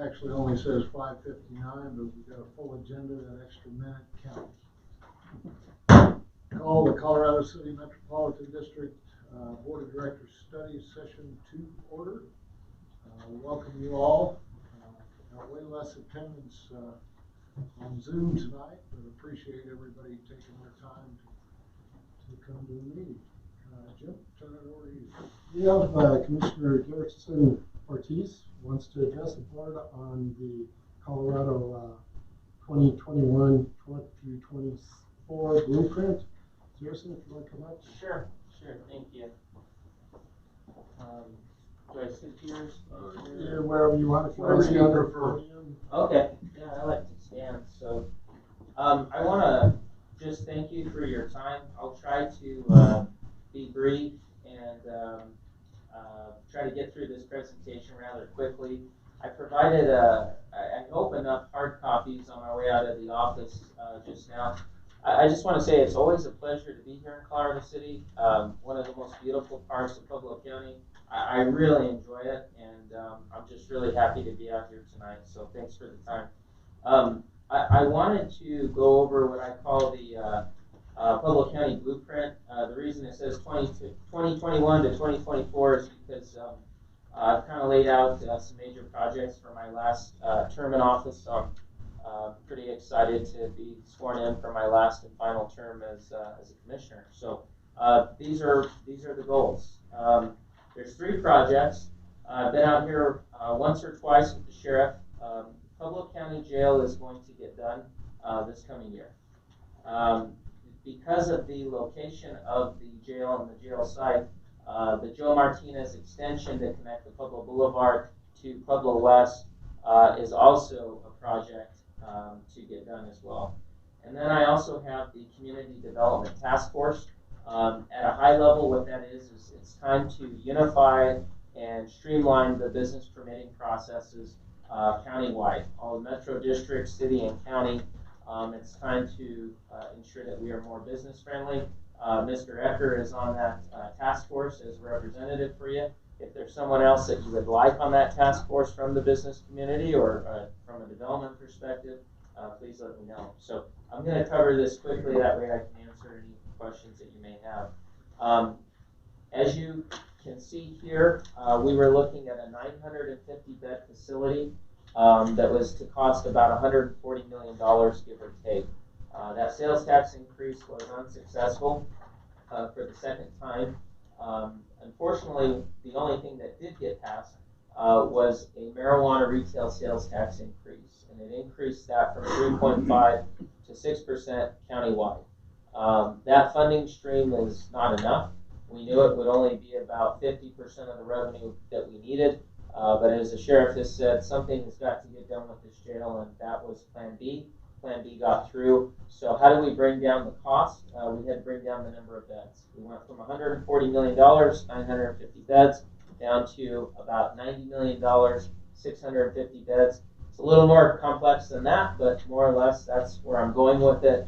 actually only says 5:59, but we've got a full agenda. That extra minute counts. Call the Colorado City Metropolitan District Board of Directors Study Session to order. Welcome you all. Got way less attendance on Zoom tonight, but appreciate everybody taking their time to come to the meeting. Jim, turn it over to you. We have Commissioner Garrison Ortiz wants to address the board on the Colorado 2021-2024 blueprint. Garrison, if you want to come up. Sure, thank you. Do I sit here? Yeah, wherever you want. If you want to Wherever you stand or prefer. Okay, yeah, I like to stand. So I want to just thank you for your time. I'll try to be brief and try to get through this presentation rather quickly. I provided, I hope, enough hard copies on my way out of the office just now. I just want to say it's always a pleasure to be here in Colorado City, one of the most beautiful parts of Pueblo County. I really enjoy it, and I'm just really happy to be out here tonight, so thanks for the time. I wanted to go over what I call the Pueblo County Blueprint. The reason it says 2021 to 2024 is because I've kind of laid out some major projects for my last term in office, so I'm pretty excited to be sworn in for my last and final term as a commissioner. So these are the goals. There's 3 projects. I've been out here once or twice with the sheriff. Pueblo County Jail is going to get done this coming year. Because of the location of the jail and the jail site, the Joe Martinez extension to connect the Pueblo Boulevard to Pueblo West is also a project to get done as well. And then I also have the Community Development Task Force. At a high level, what that is it's time to unify and streamline the business permitting processes countywide, all the metro districts, city and county. It's time to ensure that we are more business friendly. Mr. Ecker is on that task force as a representative for you. If there's someone else that you would like on that task force from the business community or from a development perspective, please let me know. So I'm going to cover this quickly, that way I can answer any questions that you may have. As you can see here, we were looking at a 950 bed facility that was to cost about $140 million, give or take. That sales tax increase was unsuccessful for the second time. Unfortunately, the only thing that did get passed was a marijuana retail sales tax increase, and it increased that from 3.5 to 6% countywide. That funding stream is not enough. We knew it would only be about 50% of the revenue that we needed, but as the sheriff has said, something has got to get done with this jail, and that was Plan B. Plan B got through. So how do we bring down the cost? We had to bring down the number of beds. We went from $140 million, 950 beds, down to about $90 million, 650 beds. It's a little more complex than that, but more or less that's where I'm going with it,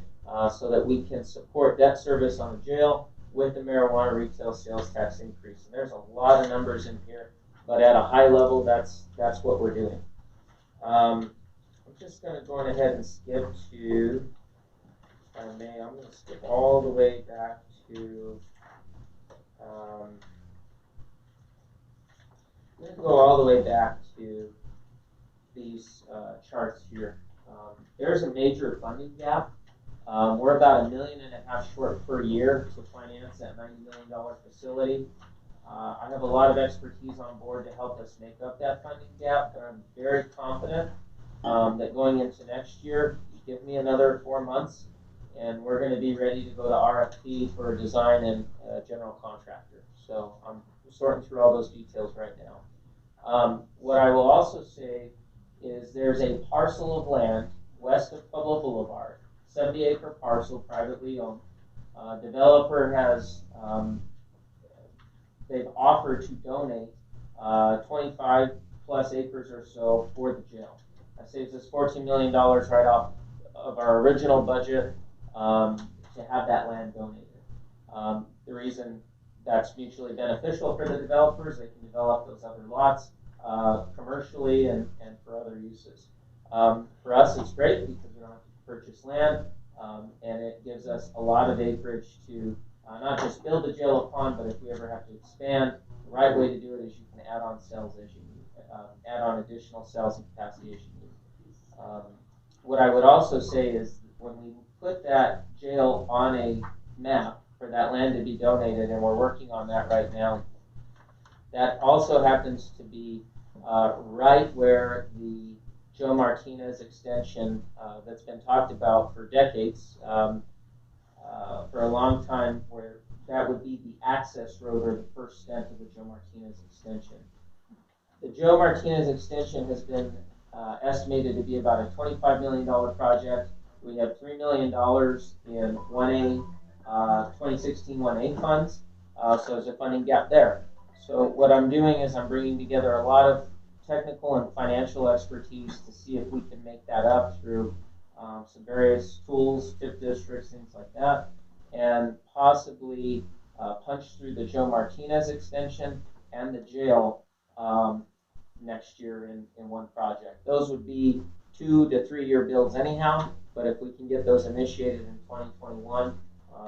so that we can support debt service on the jail with the marijuana retail sales tax increase. And there's a lot of numbers in here, but at a high level, that's what we're doing. I'm just going to go ahead and skip to, if I may, I'm going to skip all the way back to, I'm going to go all the way back to these charts here. There's a major funding gap. We're about $1.5 million short per year to finance that $90 million facility. I have a lot of expertise on board to help us make up that funding gap, but I'm very confident that going into next year, give me another 4 months, and we're going to be ready to go to RFP for design and general contractor. So I'm sorting through all those details right now. What I will also say is there's a parcel of land west of Pueblo Boulevard, 70-acre parcel, privately owned. Developer has, they've offered to donate 25 plus acres or so for the jail. That saves us $14 million right off of our original budget to have that land donated. The reason that's mutually beneficial for the developers, they can develop those other lots. commercially and for other uses. For us, it's great because we don't have to purchase land, and it gives us a lot of acreage to not just build the jail upon, but if we ever have to expand, the right way to do it is you can add on cells as you need, add on additional cells and capacity as you need. What I would also say is when we put that jail on a map for that land to be donated, and we're working on that right now, that also happens to be right where the Joe Martinez extension that's been talked about for decades, for a long time, where that would be the access road or the first stent of the Joe Martinez extension. The Joe Martinez extension has been estimated to be about a $25 million project. We have $3 million in 1A, 2016 1A funds, so there's a funding gap there. So what I'm doing is I'm bringing together a lot of technical and financial expertise to see if we can make that up through some various tools, TIP districts, things like that, and possibly punch through the Joe Martinez extension and the jail next year in one project. Those would be 2 to 3 year builds anyhow, but if we can get those initiated in 2021,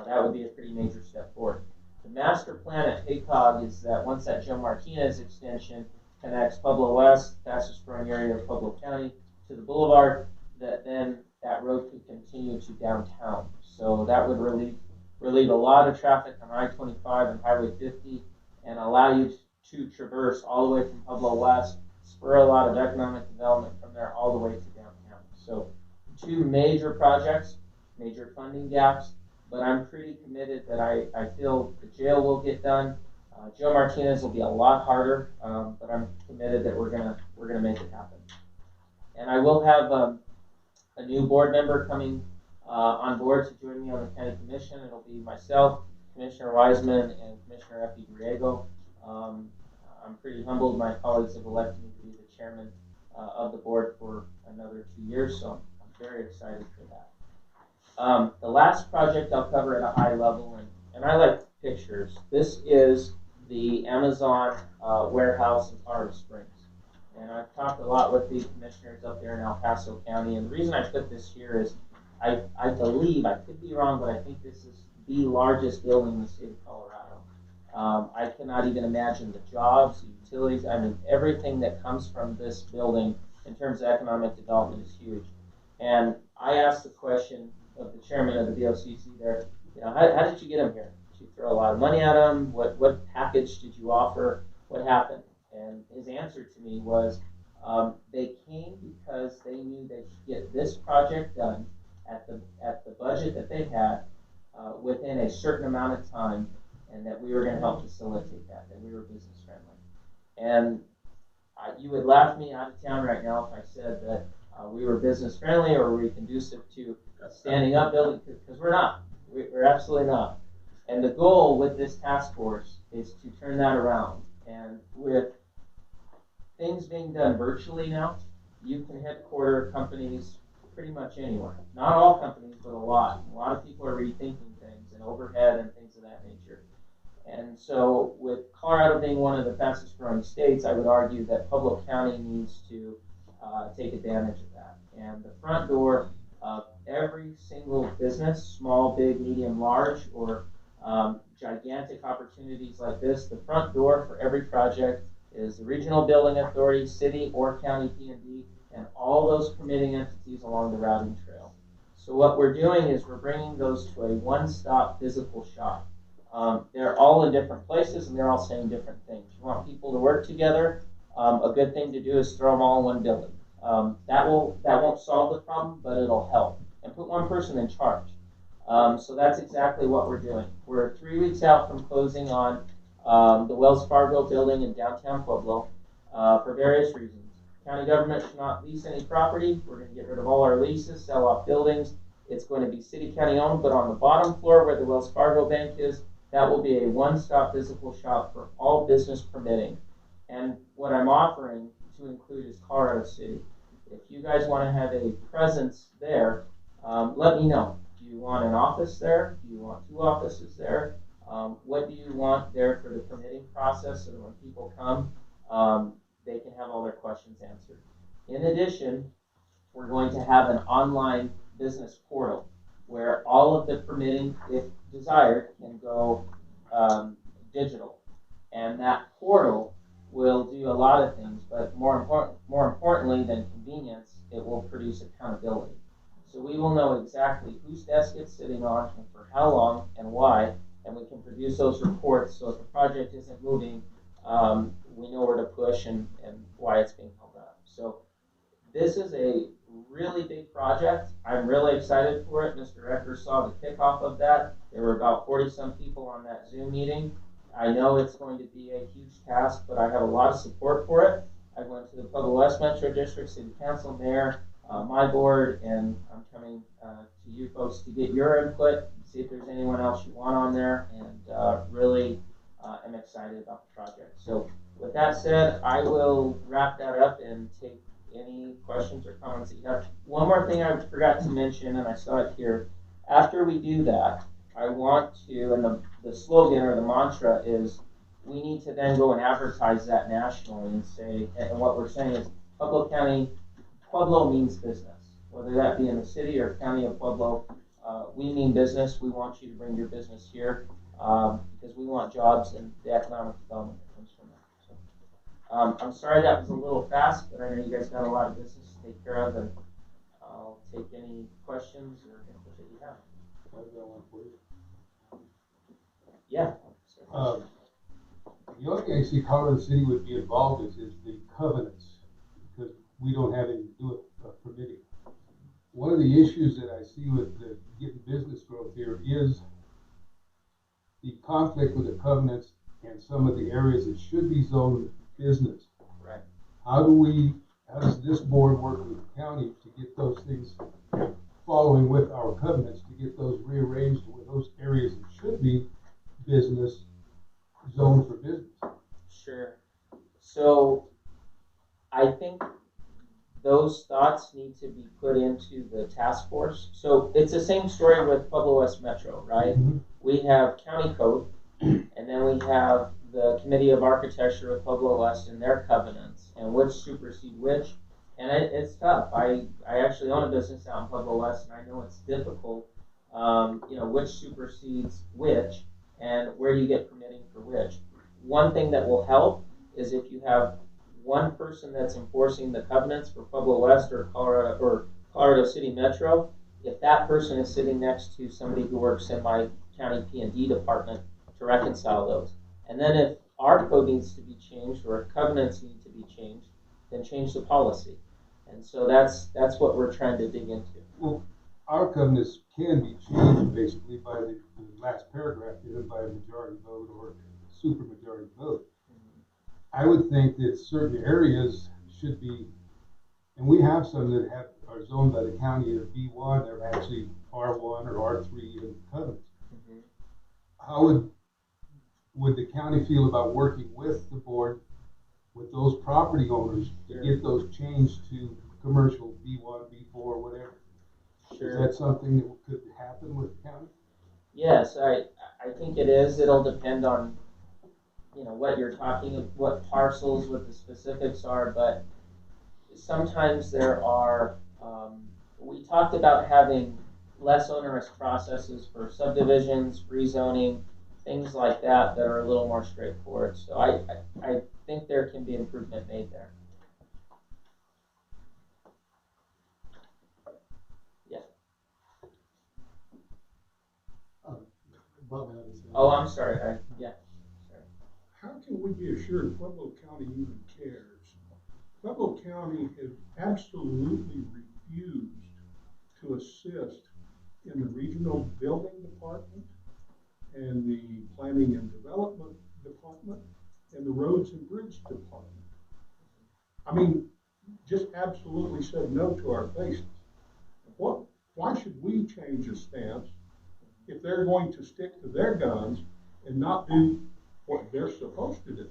that would be a pretty major step forward. The master plan at HACOG is that once that Joe Martinez extension connects Pueblo West, fastest growing area of Pueblo County, to the boulevard, that then that road could continue to downtown. So that would relieve a lot of traffic on I-25 and Highway 50 and allow you to traverse all the way from Pueblo West, spur a lot of economic development from there all the way to downtown. So 2 major projects, major funding gaps, but I'm pretty committed that I feel the jail will get done. Joe Martinez will be a lot harder, but I'm committed that we're gonna make it happen. And I will have a new board member coming on board to join me on the county commission. It'll be myself, Commissioner Wiseman, and Commissioner Effie Griego. I'm pretty humbled. My colleagues have elected me to be the chairman of the board for another 2 years, so I'm very excited for that. The last project I'll cover at a high level, and I like pictures. This is the Amazon warehouse in Colorado Springs. And I've talked a lot with the commissioners up there in El Paso County, and the reason I put this here is I believe, I could be wrong, but I think this is the largest building in the state of Colorado. I cannot even imagine the jobs, the utilities, I mean, everything that comes from this building in terms of economic development is huge. And I asked the question of the chairman of the BOCC there, you know, how did you get him here? Did you throw a lot of money at him? What package did you offer? What happened? And his answer to me was, they came because they knew they could get this project done at the budget that they had within a certain amount of time, and that we were going to help facilitate that we were business friendly. And you would laugh me out of town right now if I said that we were business friendly or we conducive to standing up building, because we're not. We're absolutely not. And the goal with this task force is to turn that around. And with things being done virtually now, you can headquarter companies pretty much anywhere. Not all companies, but a lot. A lot of people are rethinking things and overhead and things of that nature. And so with Colorado being one of the fastest growing states, I would argue that Pueblo County needs to take advantage of that. And the front door of every single business, small, big, medium, large, or gigantic opportunities like this, the front door for every project is the Regional Building Authority, city or county P&D, and all those permitting entities along the routing trail. So what we're doing is we're bringing those to a one-stop physical shop. They're all in different places and they're all saying different things. You want people to work together, a good thing to do is throw them all in one building. That won't solve the problem, but it'll help. And put one person in charge. So that's exactly what we're doing. We're 3 weeks out from closing on the Wells Fargo building in downtown Pueblo for various reasons. County government should not lease any property. We're going to get rid of all our leases, sell off buildings. It's going to be city-county owned, but on the bottom floor where the Wells Fargo bank is, that will be a one-stop physical shop for all business permitting. And what I'm offering to include is Colorado City. If you guys want to have a presence there, let me know. Do you want an office there? Do you want 2 offices there? What do you want there for the permitting process so that when people come, they can have all their questions answered. In addition, we're going to have an online business portal where all of the permitting, if desired, can go digital. And that portal will do a lot of things, but more importantly than convenience, it will produce accountability. So we will know exactly whose desk it's sitting on and for how long and why, and we can produce those reports so if the project isn't moving, we know where to push and why it's being held up. So this is a really big project. I'm really excited for it. Mr. Ecker saw the kickoff of that. There were about 40-some people on that Zoom meeting. I know it's going to be a huge task, but I have a lot of support for it. I went to the Pueblo West Metro District City Council, Mayor, my board, and I'm coming to you folks to get your input, see if there's anyone else you want on there, and really am excited about the project. So with that said, I will wrap that up and take any questions or comments that you have. One more thing I forgot to mention, and I saw it here. After we do that, I want to, and the slogan or the mantra is, we need to then go and advertise that nationally and say, and what we're saying is, Pueblo means business. Whether that be in the city or county of Pueblo, we mean business. We want you to bring your business here because we want jobs and the economic development that comes from that. So, I'm sorry that was a little fast, but I know you guys got a lot of business to take care of, and I'll take any questions or input that you have. I've got one for you. Yeah. The only thing I see Colorado City would be involved is the covenants, because we don't have anything to do with permitting. One of the issues that I see with getting business growth here is the conflict with the covenants and some of the areas that should be zoned business. Right. How does this board work with the county to get those things following with our covenants, to get those rearranged with those areas that should be business zoned for business? Sure. So I think those thoughts need to be put into the task force. So it's the same story with Pueblo West Metro, right? Mm-hmm. We have county code, and then we have the Committee of Architecture with Pueblo West and their covenants, and which supersede which. And it's tough. I actually own a business out in Pueblo West, and I know it's difficult, which supersedes which, and where you get permitting for which. One thing that will help is if you have one person that's enforcing the covenants for Pueblo West or Colorado City Metro, if that person is sitting next to somebody who works in my county P&D department to reconcile those. And then if our code needs to be changed or if covenants need to be changed, then change the policy. And so that's what we're trying to dig into. Well, our covenants can be changed basically by the last paragraph given by a majority vote or a supermajority vote. I would think that certain areas should be, and we have some that are zoned by the county of B1, they're actually R1 or R3 in covenants. Mm-hmm. How would the county feel about working with the board, with those property owners to get those changed to commercial B1, B4, whatever? Sure. Is that something that could happen with the county? Yes, I think it is. It'll depend on what you're talking, what parcels, what the specifics are, but sometimes there are, we talked about having less onerous processes for subdivisions, rezoning, things like that are a little more straightforward. So I think there can be improvement made there. Yeah. Bob had his hand. Oh, I'm sorry. Yeah. How can we be assured Pueblo County even cares? Pueblo County has absolutely refused to assist in the regional building department and the planning and development department and the roads and bridge department. I mean, just absolutely said no to our faces. Why should we change a stance if they're going to stick to their guns and not do what they're supposed to do?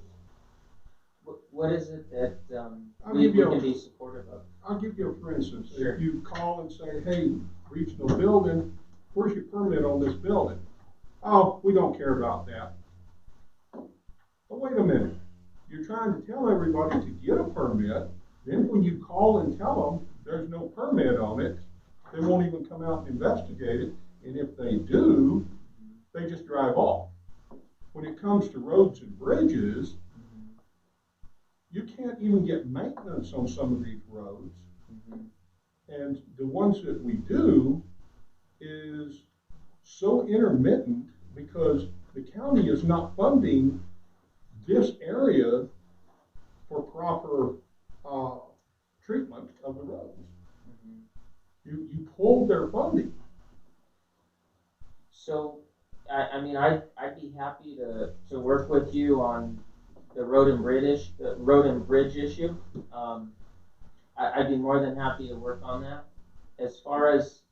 What is it that we can be supportive of? I'll give you a for instance. Sure. If you call and say, hey, regional building, where's your permit on this building? Oh, we don't care about that. But wait a minute. You're trying to tell everybody to get a permit, then when you call and tell them there's no permit on it, they won't even come out and investigate it, and if they do, they just drive off. When it comes to roads and bridges, you can't even get maintenance on some of these roads. And the ones that we do is so intermittent because the county is not funding this area for proper treatment of the roads. You pulled their funding. So, I mean, I'd be happy to work with you on the road and bridge issue. I'd be more than happy to work on that. As far as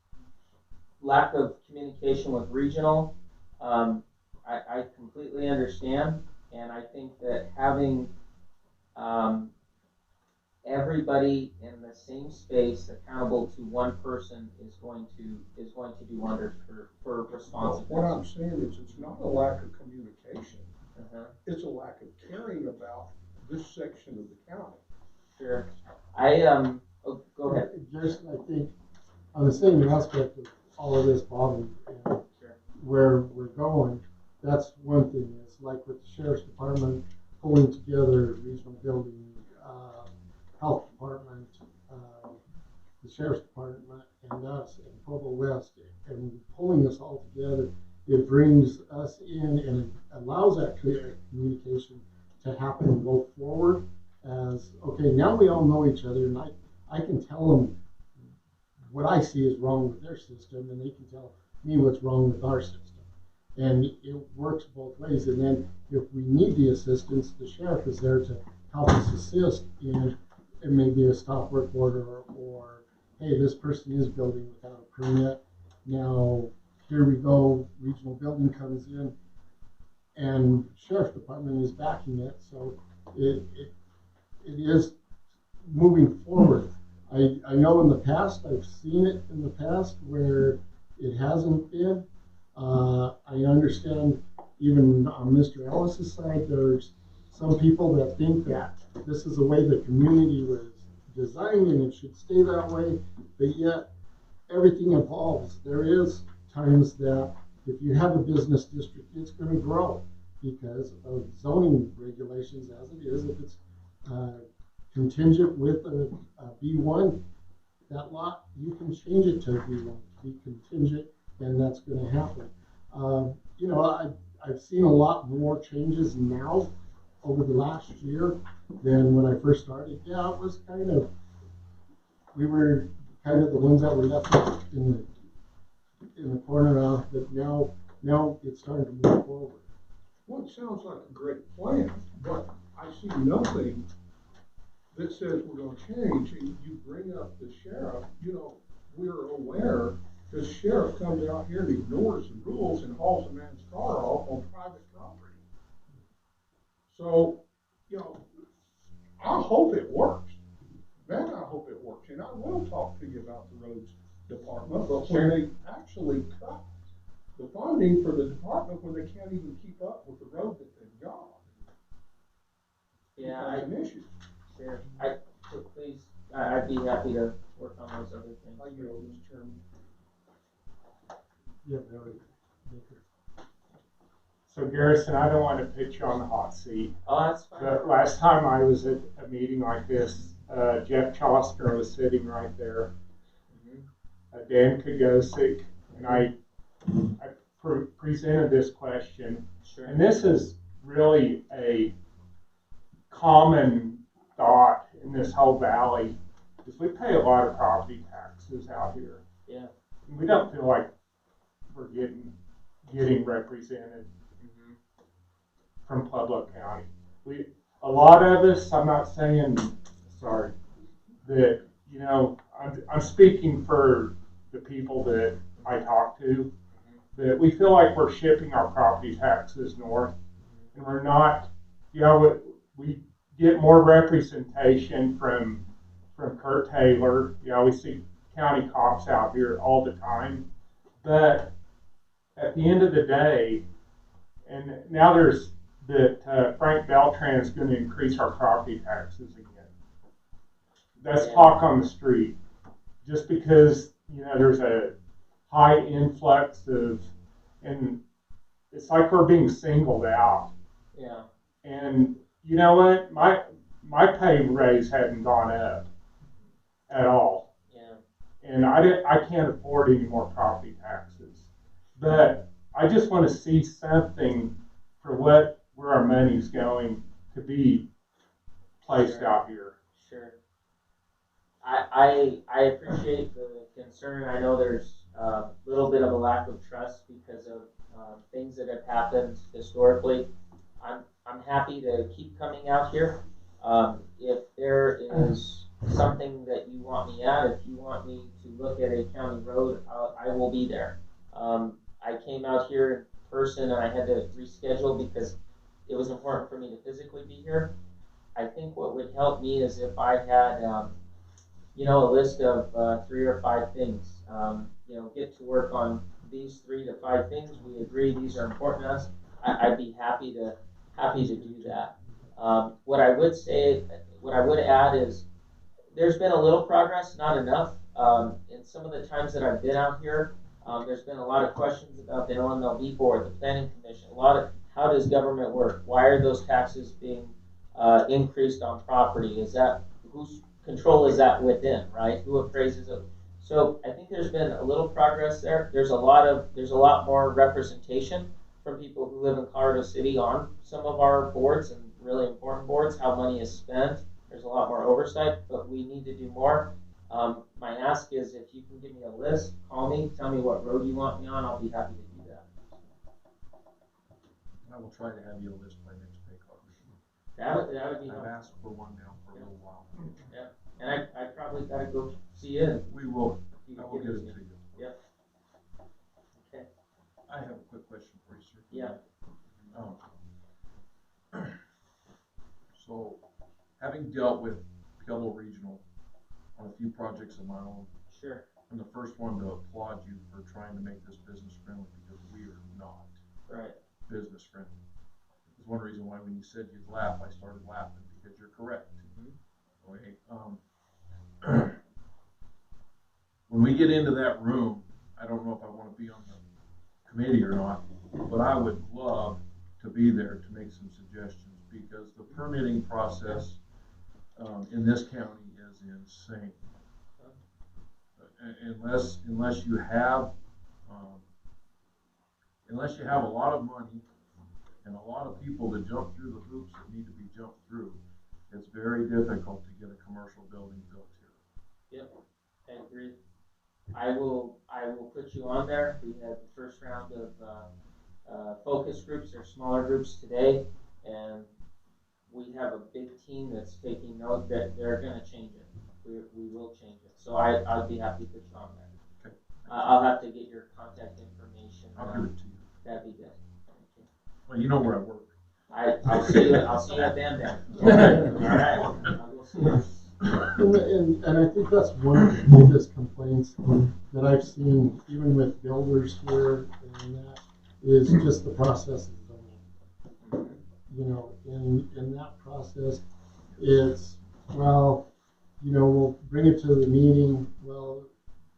lack of communication with regional, I completely understand, and I think that having everybody in the same space accountable to one person is going to do wonders for responsiveness. What I'm saying is it's not a lack of communication. It's a lack of caring about this section of the county. Sure. Go ahead. Just, I think, on the same aspect of all of this, Bob, and Sure. where we're going, that's one thing. It's like with the sheriff's department pulling together regional building, health department, the sheriff's department, and us, and Provo West, and pulling us all together. It brings us in and it allows that clear communication to happen and go forward as, okay, now we all know each other, and I can tell them what I see is wrong with their system, and they can tell me what's wrong with our system. And it works both ways. And then if we need the assistance, the sheriff is there to help us assist in it may be a stop work order or hey, this person is building without a permit. Now, here we go, regional building comes in, and sheriff's department is backing it, so it is moving forward. I know in the past, I've seen it in the past where it hasn't been. I understand even on Mr. Ellis's side, there's some people that think that this is the way the community was designed and it should stay that way, but yet everything evolves. There is times that if you have a business district, it's going to grow because of zoning regulations as it is. If it's contingent with a B1, that lot, you can change it to a B1 to be contingent, and that's going to happen. You know, I've seen a lot more changes now over the last year than when I first started. Yeah, it was we were kind of the ones that were left in the corner, but now it's starting to move forward. Well, it sounds like a great plan, but I see nothing that says we're going to change. And you bring up the sheriff, you know, we're aware the sheriff comes out here and ignores the rules and hauls a man's car off on private property. So, you know, I hope it works. Man, I hope it works. And I will talk to you about the roads department, but when they actually cut the funding for the department when they can't even keep up with the road that they've got. Yeah, it's an issue. Sure. Please, I'd be happy to work on those other things. I yield, Mr. Chairman. Yeah, very. So Garrison, I don't want to put you on the hot seat, Oh, that's fine. but last time I was at a meeting like this, Jeff Chostner was sitting right there, Dan Kagosic, and I presented this question. Sure. And this is really a common thought in this whole valley, is we pay a lot of property taxes out here. Yeah. And we don't feel like we're getting represented from Pueblo County. A lot of us, I'm not saying, sorry, that, you know, I'm speaking for the people that I talk to, that we feel like we're shipping our property taxes north, and we're not. You know, we get more representation from Kurt Taylor. You know, we see county cops out here all the time, but at the end of the day, and now there's that Frank Beltran is going to increase our property taxes again. That's Yeah. talk on the street. Just because, you know, there's a high influx and it's like we're being singled out. Yeah. And you know what? My pay raise hadn't gone up at all. Yeah. And I can't afford any more property taxes. But I just want to see something for where our money's going to be placed Sure. out here. Sure. I appreciate the concern. I know there's a little bit of a lack of trust because of things that have happened historically. I'm happy to keep coming out here. If there is something that you want me at, if you want me to look at a county road, I will be there. I came out here in person and I had to reschedule because it was important for me to physically be here. I think what would help me is if I had, a list of 3 or 5 things. Get to work on these 3 to 5 things. We agree these are important to us. I'd be happy to do that. What I would add is there's been a little progress, not enough. In some of the times that I've been out here, there's been a lot of questions about the LMLB board, the planning commission, a lot of how does government work? Why are those taxes being increased on property? Is that whose control is that within, right? Who appraises it? So I think there's been a little progress there. There's a lot more representation from people who live in Colorado City on some of our boards and really important boards, how money is spent. There's a lot more oversight, but we need to do more. My ask is if you can give me a list, call me, tell me what road you want me on, I'll be happy to do that. I will try to have you a list by next pay card. That would be I've helpful. asked for one now for a little while. Yeah, and I probably gotta go see you. We will, You I can will give get it it to to me. you. Yep. I have a quick question for you, sir. Yeah. So, having dealt with Pueblo Regional on a few projects of my own, Sure. I'm the first one to applaud you for trying to make this business friendly because we are not Right. business friendly. There's one reason why when you said you'd laugh, I started laughing because you're correct. Okay. When we get into that room, I don't know if I want to be on the committee or not, but I would love to be there to make some suggestions because the permitting process in this county is insane. Unless you have a lot of money and a lot of people to jump through the hoops that need to be jumped through, it's very difficult to get a commercial building built here. Yep. I agree. I will put you on there. We had the first round of focus groups or smaller groups today, and we have a big team that's taking note that they're going to change it. We will change it. So I'd be happy to put you on there. Okay. I'll have to get your contact information. I'll give it to you. That'd be good. Okay. Well, you know where I work. I'll see you at Bam Bam. All right. I'll go see you. And I think that's one of the biggest complaints that I've seen, even with builders here and that, is just the process of zoning. In that process, it's, well, we'll bring it to the meeting. Well,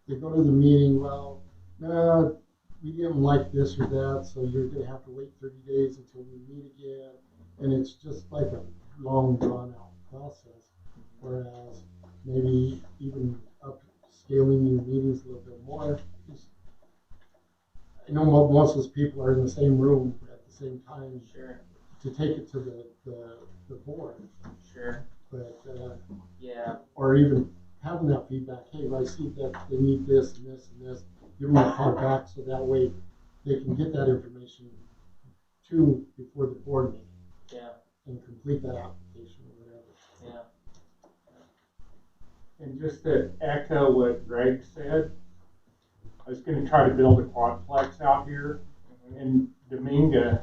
they go to the meeting, well, no, we didn't like this or that, so you're going to have to wait 30 days until we meet again. And it's just like a long, drawn-out process. Whereas maybe even upscaling your meetings a little bit more. I know most of those people are in the same room at the same time. Sure. To take it to the board. Sure. But yeah. or even having that feedback. Hey, I see that they need this and this and this. Give them a call back so that way they can get that information to before the board meeting. Yeah. And complete that application or whatever. Yeah. And just to echo what Greg said, I was going to try to build a quadplex out here in Dominga.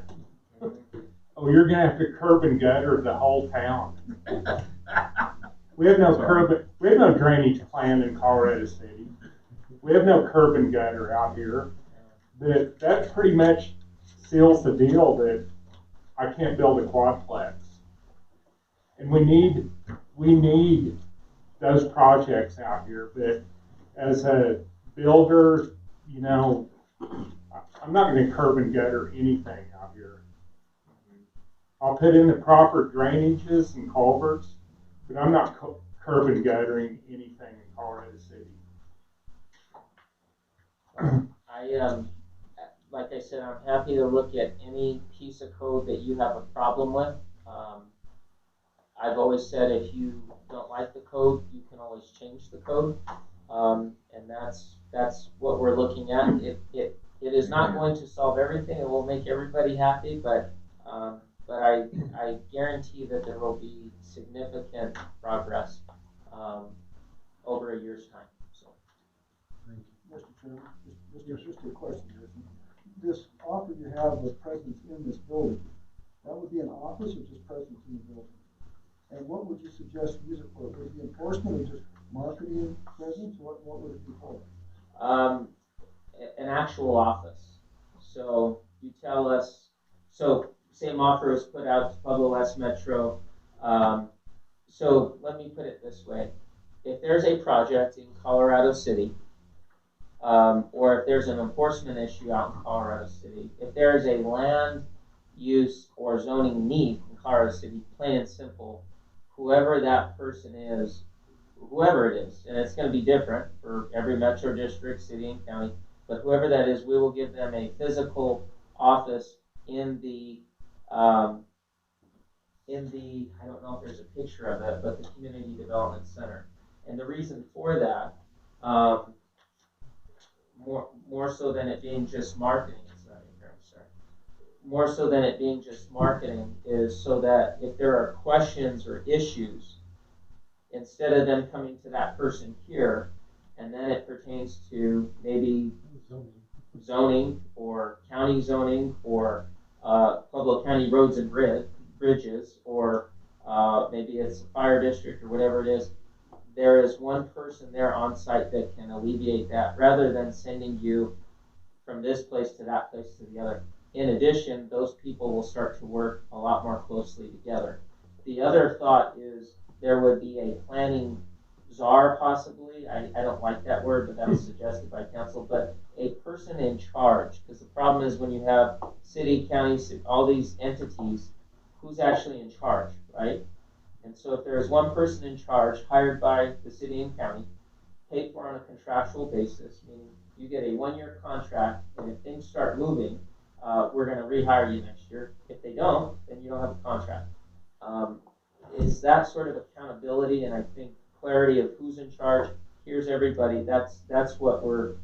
Oh, you're going to have to curb and gutter the whole town. We have no drainage plan in Colorado City. We have no curb and gutter out here. That pretty much seals the deal that I can't build a quadplex. And we need those projects out here, but as a builder, you know, I'm not gonna curb and gutter anything out here. I'll put in the proper drainages and culverts, but I'm not curb and guttering anything in Colorado City. Like I said, I'm happy to look at any piece of code that you have a problem with. I've always said if you don't like the code, you can always change the code, and that's what we're looking at. It is not going to solve everything. It will make everybody happy, but I guarantee that there will be significant progress over a year's time. So. Mr. Chairman, just a question. This offer you have of presence in this building, that would be an office or just presence in the building? And what would you suggest use it for? Would it be enforcement or just marketing presence? What would it be for? An actual office. So you tell us, so same offer is put out to Pueblo West Metro. So let me put it this way. If there's a project in Colorado City, or if there's an enforcement issue out in Colorado City, if there is a land use or zoning need in Colorado City, plain and simple, whoever that person is, whoever it is, and it's going to be different for every metro district, city, and county, but whoever that is, we will give them a physical office in the, I don't know if there's a picture of it, but the Community Development Center. And the reason for that, more so than it being just marketing, more so than it being just marketing, is so that if there are questions or issues, instead of them coming to that person here, and then it pertains to maybe zoning or county zoning or Pueblo County roads and bridges, or maybe it's a fire district or whatever it is, there is one person there on site that can alleviate that rather than sending you from this place to that place to the other. In addition, those people will start to work a lot more closely together. The other thought is there would be a planning czar possibly. I don't like that word, but that was suggested by council, but a person in charge, because the problem is when you have city, county, all these entities, who's actually in charge, right? And so if there is one person in charge hired by the city and county, paid for on a contractual basis, meaning you get a 1-year contract, and if things start moving, we're going to rehire you next year. If they don't, then you don't have a contract. It's that sort of accountability, and I think clarity of who's in charge. Here's everybody. That's what we're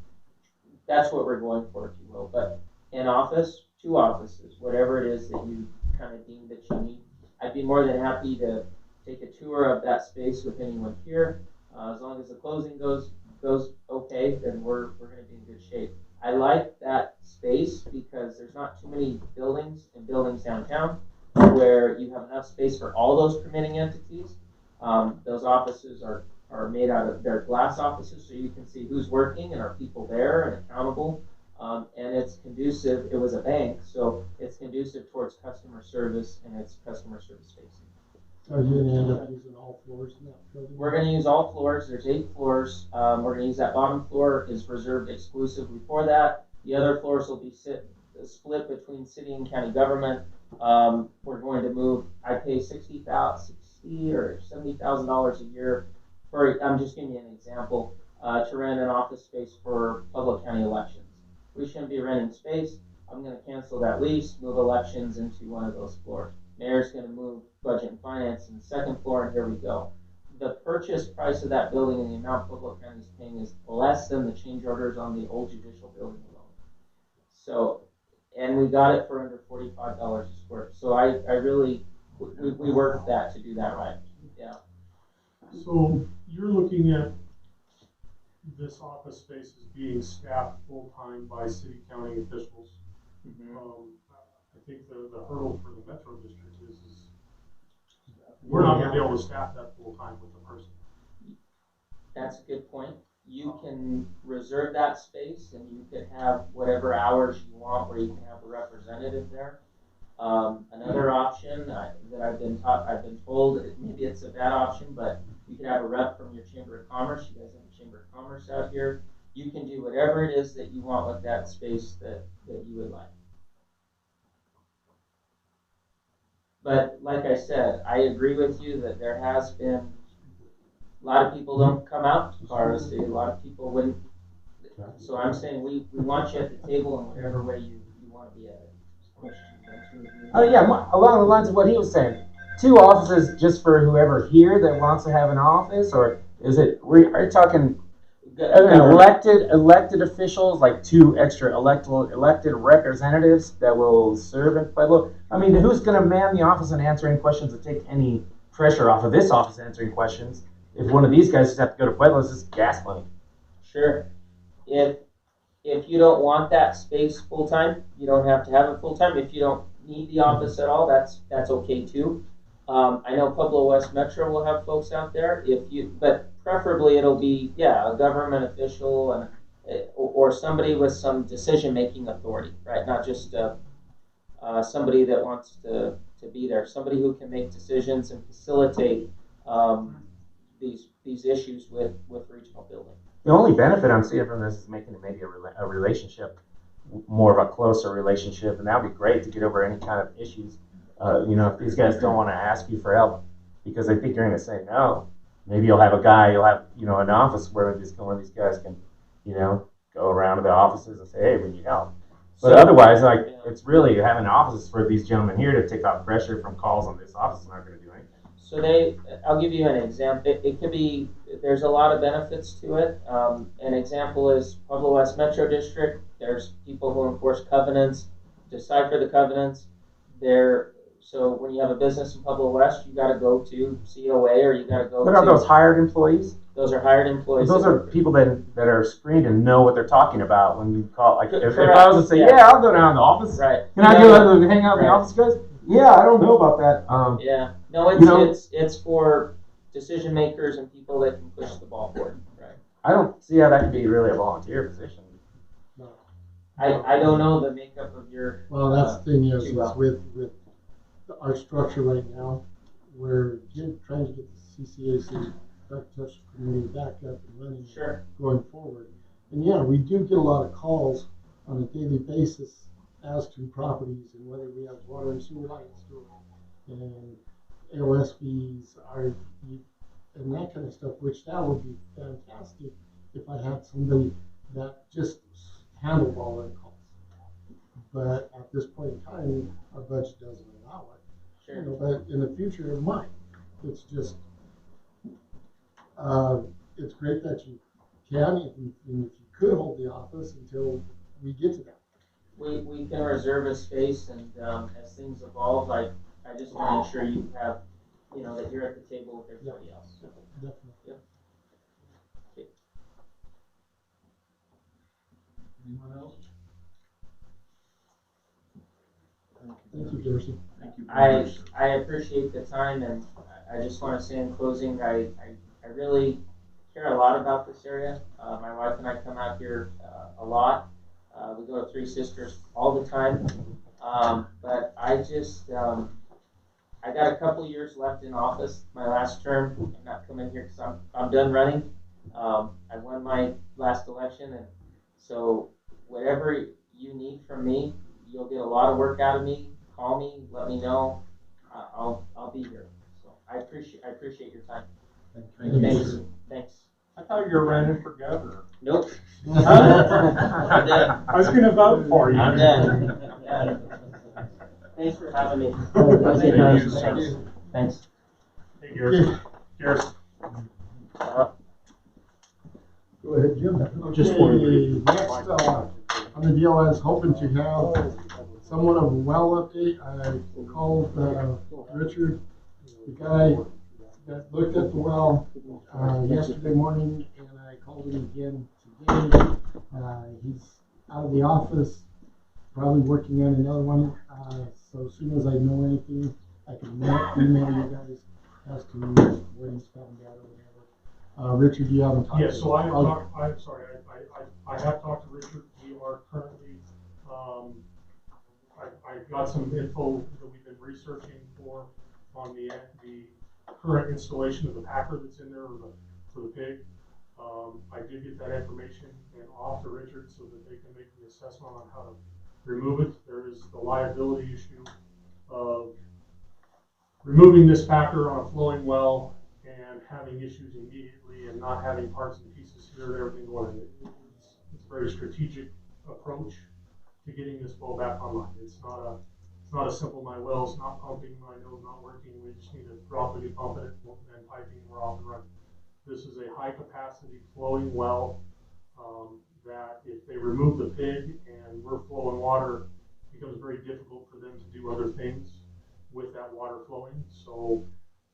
going for, if you will. But an office, 2 offices, whatever it is that you kind of deem that you need. I'd be more than happy to take a tour of that space with anyone here. As long as the closing goes okay, then we're going to be in good shape. I like that space because there's not too many buildings downtown where you have enough space for all those permitting entities. Those offices are made out of, they're glass offices, so you can see who's working and are people there and accountable. And it's conducive, it was a bank, so it's conducive towards customer service, and it's customer service facing. Are you gonna end up using all floors in that building? We're gonna use all floors. There's 8 floors. We're gonna use that bottom floor is reserved exclusively for that. The other floors will be split between city and county government. We're going to move, I pay $60 or $70,000 a year for, I'm just giving you an example, to rent an office space for Pueblo County elections. We shouldn't be renting space. I'm going to cancel that lease, move elections into one of those floors. Mayor's going to move budget and finance in the 2nd floor, and here we go. The purchase price of that building and the amount Pueblo County is paying is less than the change orders on the old judicial building alone. So, and we got it for under $45 a square. So I really, we worked that to do that right. Yeah. So you're looking at this office space as being staffed full-time by city county officials. Mm-hmm. I think the hurdle for the Metro District is we're not going to be able to staff that full-time with a person. That's a good point. You can reserve that space and you can have whatever hours you want where you can have a representative there. Another option that I've been told, maybe it's a bad option, but you could have a rep from your Chamber of Commerce. You guys have a Chamber of Commerce out here. You can do whatever it is that you want with that space that you would like. But like I said, I agree with you that there has been, a lot of people don't come out to Colorado State. A lot of people wouldn't. So I'm saying we want you at the table in whatever way you want to be at it. Oh yeah, along the lines of what he was saying. 2 offices just for whoever here that wants to have an office, or is it? Are you talking elected officials, like 2 extra elected representatives that will serve in Pueblo? I mean, who's going to man the office and answer any questions and take any pressure off of this office answering questions? If one of these guys just have to go to Pueblo, it's just gas money. Sure. If you don't want that space full time, you don't have to have it full time. If you don't need the office at all, that's okay too. I know Pueblo West Metro will have folks out there. But preferably it'll be a government official and or somebody with some decision making authority, right? Not just somebody that wants to be there. Somebody who can make decisions and facilitate these issues with regional building. The only benefit I'm seeing from this is making it maybe a relationship, more of a closer relationship, and that would be great to get over any kind of issues. If these guys don't want to ask you for help because they think you're going to say no, maybe you'll have an office where one of these guys can, go around to the offices and say, hey, we need help. But otherwise, it's really having offices for these gentlemen here to take off pressure from calls on this office is not going to do anything. So I'll give you an example. It could be, there's a lot of benefits to it. An example is Pueblo West Metro District. There's people who enforce covenants, decipher the covenants. So when you have a business in Pueblo West, you got to go to COA or you got to go What about those hired employees? Those are hired employees. Those are people that are screened and know what they're talking about when you call. Like if I was to say, I'll go down to the office. Right. Can I go hang out in the office, guys? Yeah, I don't know about that. No, it's for decision makers and people that can push the ball forward. Right. I don't see how that could be really a volunteer position. No. I don't know the makeup of your. Well, that's the thing is with our structure right now, we're trying to get the CCAC Architecture Committee back up and running going forward. And we do get a lot of calls on a daily basis as to properties and whether we have water and sewer lines and AOSBs, RFP, and that kind of stuff, which that would be fantastic if I had somebody that just handled all that calls. But at this point in time, our budget doesn't allow it. Sure. But in the future, it might. It's just, it's great that you can, and if you could hold the office until we get to that. We can reserve a space, and as things evolve, I just want to make sure you have, that you're at the table with everybody else. Definitely. Yep. Okay. Anyone else? Thank you, Darcy. Thank you. I appreciate the time, and I just want to say in closing, I really care a lot about this area. My wife and I come out here a lot. We go to Three Sisters all the time. But I just, I got a couple years left in office, my last term. I'm not coming here because I'm done running. I won my last election, and so whatever you need from me, you'll get a lot of work out of me. Call me, let me know. I'll be here. So I appreciate your time. Thanks. I thought you were running for governor. Nope. I'm done. I was going to vote for you. I'm done. Thanks for having me. Thanks. Hey, Garrison. Garrison. Go ahead, Jim. Just Okay, next on the deal, I was hoping to have somewhat of a well update. I called Richard, the guy that looked at the well yesterday morning, and I called him again today. He's out of the office, probably working on another one. So as soon as I know anything, I can email you guys as to what he's found out or whatever. Richard, you haven't talked to him? So I have talked to Richard. We are currently, I got got some info that we've been researching on the current installation of the packer that's in there for the pig. I did get that information and off to Richard so that they can make the assessment on how to remove it. There is the liability issue of removing this packer on a flowing well and having issues immediately and not having parts and pieces here and everything going. It's a very strategic approach to getting this well back online. It's not a simple, my well's not pumping, my nose not working, we just need to drop a new pump in it and piping, we're off and running. This is a high capacity flowing well that if they remove the pig and we're flowing water, it becomes very difficult for them to do other things with that water flowing. So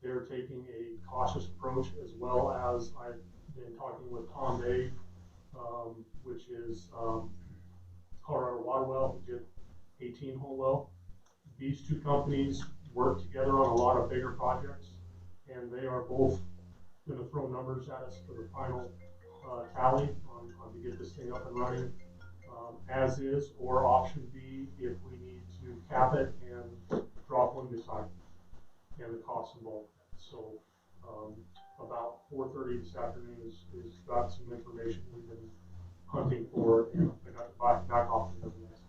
they're taking a cautious approach, as well as I've been talking with Tom Day, which is Colorado Water Well, who did 18-hole well. These two companies work together on a lot of bigger projects, and they are both going to throw numbers at us for the final tally on to get this thing up and running as is, or option B if we need to cap it and drop one beside it, and the costs involved. So about 4:30 this afternoon is got some information we've been hunting for, and I got to back off the business.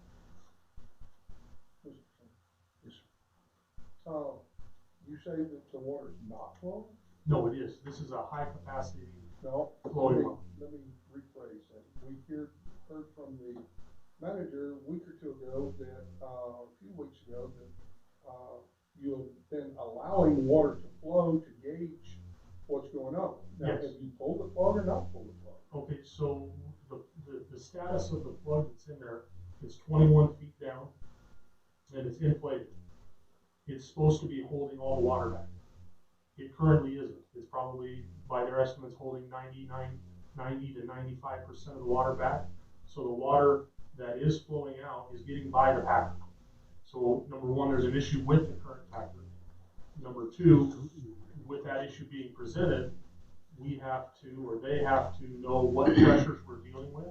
You say that the water's not flowing? No, it is. This is a high capacity No. flowing well. Let me rephrase that. We heard from the manager a week or two ago that, a few weeks ago, that you have been allowing water to flow to gauge what's going on. Now, Yes. have you pulled the plug or not pulled the plug? Okay, so the status of the plug that's in there is 21 feet down, and it's inflated. It's supposed to be holding all the water back. It currently isn't. It's probably, by their estimates, holding 90 to 95% of the water back. So the water that is flowing out is getting by the packer. So number one, there's an issue with the current packer. Number two, with that issue being presented, we have to, or they have to know what pressures we're dealing with.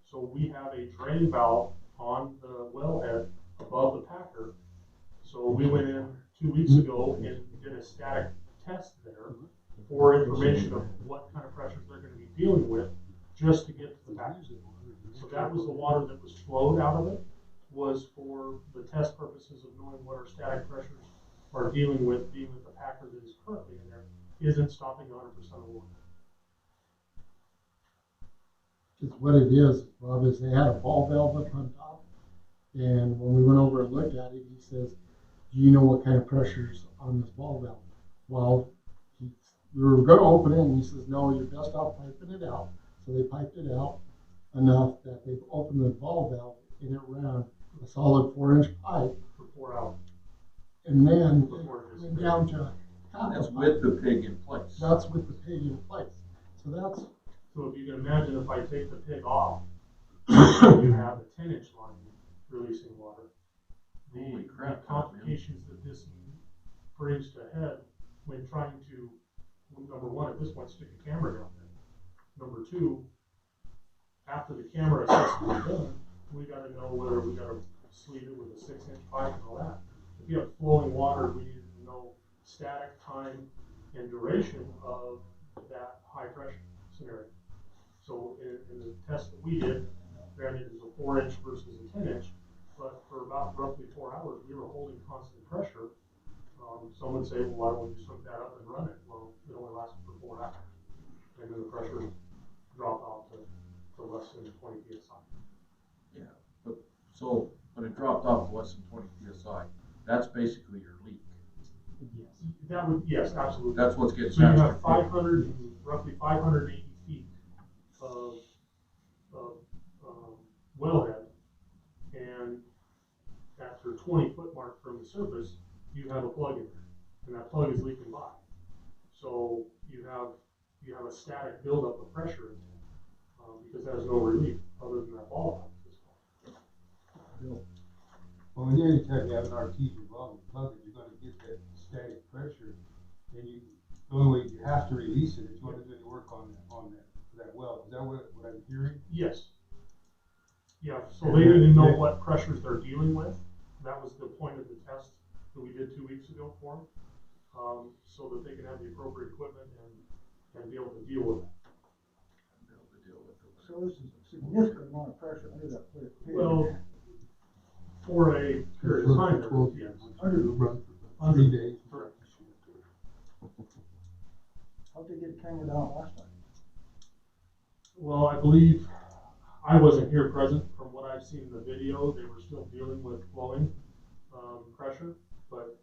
So we have a drain valve on the wellhead above the packer. So we went in 2 weeks ago and did a static test there for information of what kind of pressures they're going to be dealing with, just to get to the packer. So that was the water that was flowed out of it, was for the test purposes of knowing what our static pressures are dealing with, being that the packer that is currently in there isn't stopping 100% of the water. Because what it is, Bob, is they had a ball valve up on top, and when we went over and looked at it, he says, do you know what kind of pressure's on this ball valve? Well, we were going to open it, and he says, no, you're best off piping it out. So they piped it out enough that they've opened the ball valve, and it ran a solid 4-inch pipe For 4 hours. and then Before it it went down to half That's a with pipe. the pig in place. That's with the pig in place. So if you can imagine, if I take the pig off, you have a 10-inch line releasing water. Holy The crap, complications that this brings to head when trying to, number one, at this point, stick a camera down there. Number two, after the camera assessment is done, we got to know whether we got to sleeve it with a 6-inch pipe and all that. If you have flowing water, we need to know static time and duration of that high pressure scenario. So in the test that we did, granted it was a 4-inch versus a 10-inch, but for about roughly 4 hours, we were holding constant pressure. Some would say, well, why don't we just hook that up and run it? Well, it only lasted for 4 hours. And then the pressure dropped off to less than 20 psi. Yeah, but it dropped off to less than 20 psi. That's basically your leak. Yes, absolutely. That's what's getting. So you have roughly 580 feet of wellhead, and at your 20-foot mark from the surface, you have a plug in there, and that plug is leaking by. So you have a static buildup of pressure in there because there's no relief other than that ball valve. Well, anytime you have an artesian well plug, you're gonna get that static pressure, and the only way you have to release it if you want to do any work on that well. Is that what I'm hearing? Yes. Yeah, so they need to know what pressures they're dealing with, that was the point of the test that we did 2 weeks ago for them, so that they can have the appropriate equipment and be able to deal with it. Be able to deal with it. So there's a significant amount of pressure under that pit. Well, for a period of time, yes. Run for 3 days. Correct. How'd they get a camera down last time? Well, I believe, I wasn't here present. From what I've seen in the video, they were still dealing with flowing pressure, but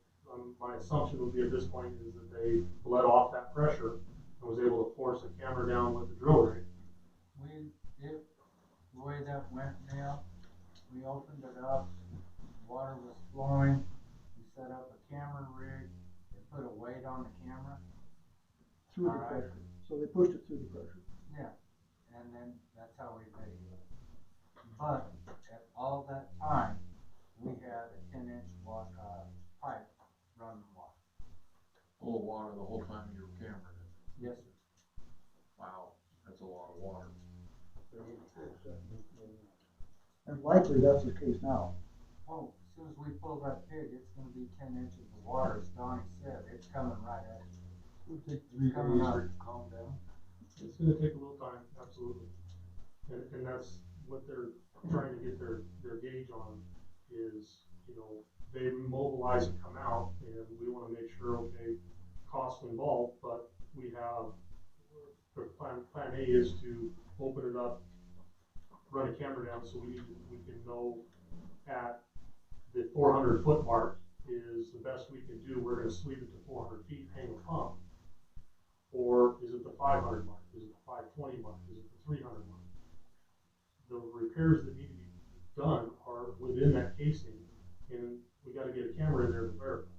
my assumption would be at this point is that they bled off that pressure and was able to force a camera down with the drill rig. The way that went now, we opened it up, water was flowing, we set up a camera rig, they put a weight on the camera. Through the Alright. pressure. So they pushed it through the pressure. Yeah, and then that's how we videoed it. But at all that time, we had a 10-inch pipe running water. Full of water the whole time you were cameraing it. Yes, sir. Wow, that's a lot of water. And likely that's the case now. Oh, as soon as we pull that pig, it's gonna be 10 inches of water, as Donnie said, it's coming right at you. It'll take 3 days Coming up. for it to calm down. It's gonna take a little time, absolutely. And that's what they're trying to get their gauge on is, you know, they mobilize and come out, and we wanna make sure, okay, cost involved, but we have, the plan A is to open it up, run a camera down, so we can know at the 400-foot mark is the best we can do. We're gonna sleeve it to 400 feet, hang a pump. Or is it the 500 mark? Is it the 520 mark? Is it the 300 mark? The repairs that need to be done are within that casing, and we gotta get a camera in there to verify.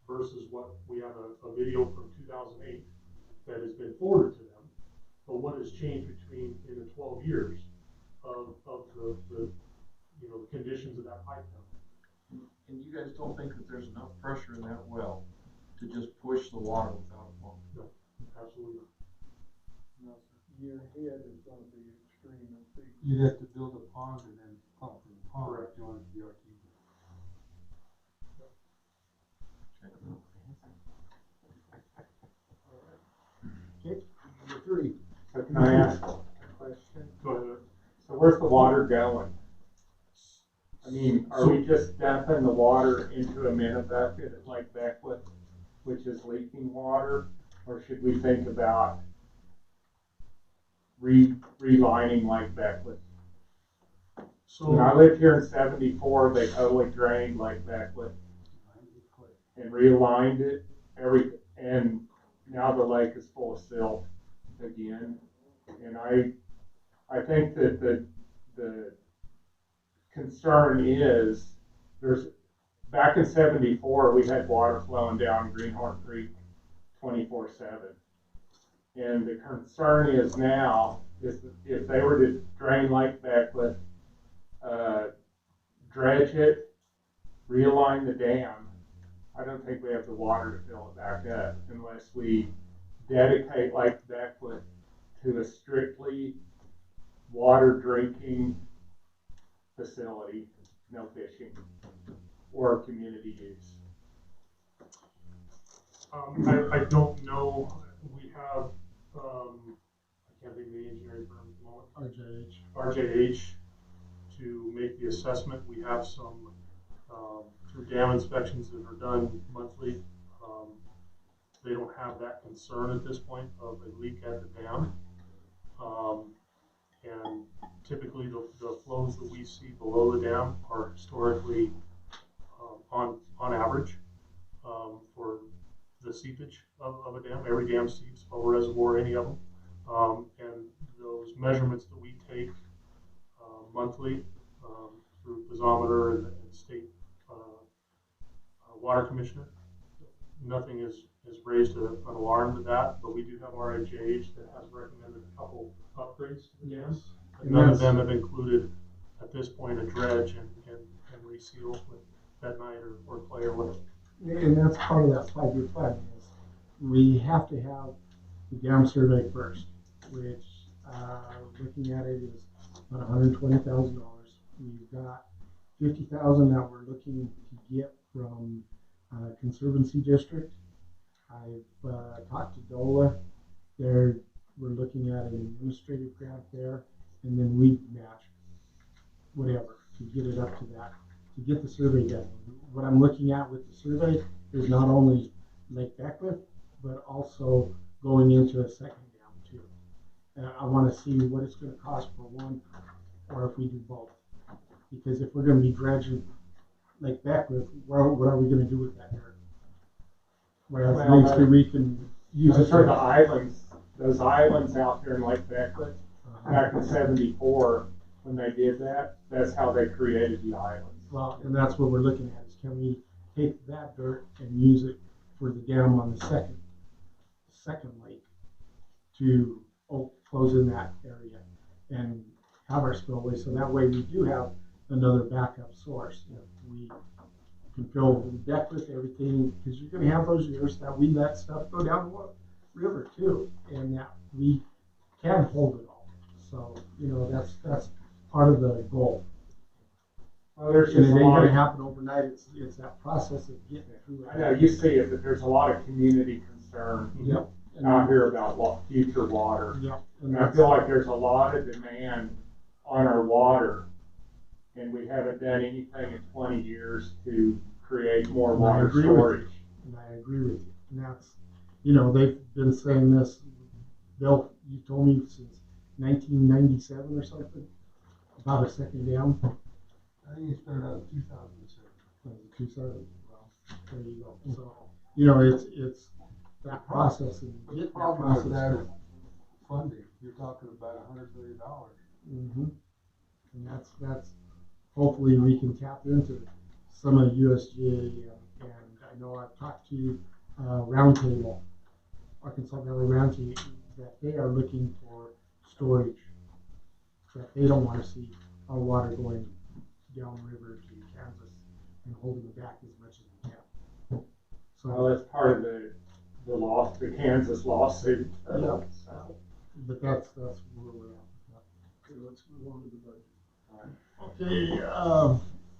Versus what, we have a video from 2008 that has been forwarded to them, but what has changed between, in the 12 years of the you know, the conditions of that pipe down. And you guys don't think that there's enough pressure in that well to just push the water without a pump? No, absolutely not. No, sir. Your head is gonna be extreme and big. You'd have to build a pond and then pump from the pond Correct. if you wanted to be RT. Okay, number 3. So can I ask a question? Go ahead. So where's the water going? I mean, are we just dumping the water into a minute bucket like Beckwith, which is leaking water? Or should we think about relining like Beckwith? When I So, lived here in '74, they totally drained like Beckwith and realigned it, and now the lake is full of silt again. And I think that the concern is back in '74 we had water flowing down Greenhorn Creek 24/7, and the concern is now is if they were to drain Lake Beckwith, dredge it, realign the dam, I don't think we have the water to fill it back up unless we dedicate Lake Beckwith to a strictly water drinking facility, no fishing, or community use. I don't know, we have, I can't think of the engineering firm at the moment. RJH to make the assessment. We have some, through dam inspections that are done monthly. They don't have that concern at this point of a leak at the dam. And typically the flows that we see below the dam are historically, on average, for the seepage of a dam. Every dam seeps, a reservoir, any of them. And those measurements that we take monthly through piezometer and state water commissioner, nothing is raised an alarm to that, but we do have RHH that has recommended a couple upgrades to the dam. None of them have included at this point a dredge and reseal with bentonite or clay or whatever. And that's part of that 5-year plan is we have to have the dam survey first, which looking at it is about $120,000. We've got 50,000 that we're looking to get from Conservancy District. I've talked to DOLA. We're looking at an administrative grant there, and then we match whatever to get it up to that, to get the survey done. What I'm looking at with the survey is not only Lake Beckwith, but also going into a second dam too. I want to see what it's going to cost for one, or if we do both. Because if we're going to be dredging Lake Beckwith, what are we going to do with that dirt? Whereas Well, Lake Street, we can use it for the islands, those islands out there in Lake Beckwith, back in '74, when they did that, that's how they created the islands. Well, and that's what we're looking at, is can we take that dirt and use it for the dam on the second lake to close in that area and have our spillway, so that way we do have another backup source. If we can fill Beckwith, everything, because you're going to have those years that we let stuff go down the river too, and that we can hold it all. So, that's part of the goal. Well, there's And it just ain't a lot gonna of, happen overnight. It's that process of getting through I it. know, you see it, but there's a lot of community concern Yep. out here about future water. Yep. And I feel like there's a lot of demand on our water, and we haven't done anything in 20 years to create more And I water agree with storage. And I agree with you. And that's, they've been saying this, Bill, you told me since 1997 or something, about a second dam. I think it started out in 2007. 2007. Well, there you go. So, it's that process and The get that problem process. with that is funding. You're talking about $100 million. Mm-hmm. And that's hopefully we can tap into some of USGA, and I know I've talked to Roundtable, Arkansas Valley Roundtable, that they are looking for storage, that they don't want to see our water going downriver to Kansas and holding back as much as we can. So Well, that's part of the Kansas lawsuit. Yeah. But that's where we're at. Okay, let's move on to the budget. Okay,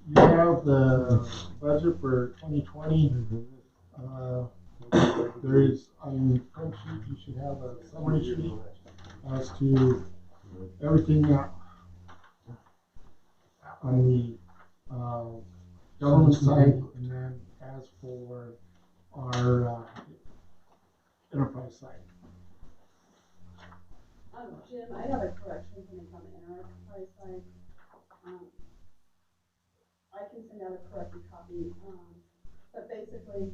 you have the budget for 2020. There is, on the front sheet, you should have a summary sheet as to everything on the government side, and then as for our enterprise side. Jim, I have a correction to make on the enterprise side. I can send out a corrected copy, but basically,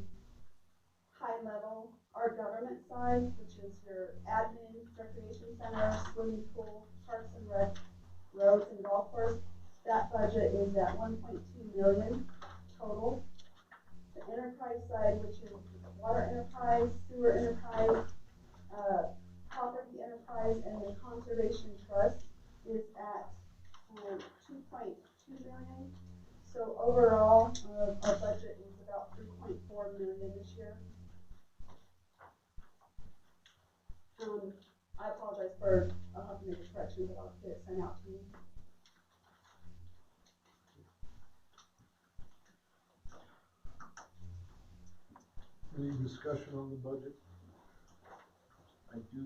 high level, our government side, which is your admin, recreation center, swimming pool, parks and rec, roads and golf course, that budget is at 1.2 million total. The enterprise side, which is water enterprise, sewer enterprise, property enterprise, and the conservation trust is at 2.2 million. So overall, our budget is about 3.4 million this year. I apologize for, I'll have to make a correction, but I'll get it sent out to you. Any discussion on the budget? I do.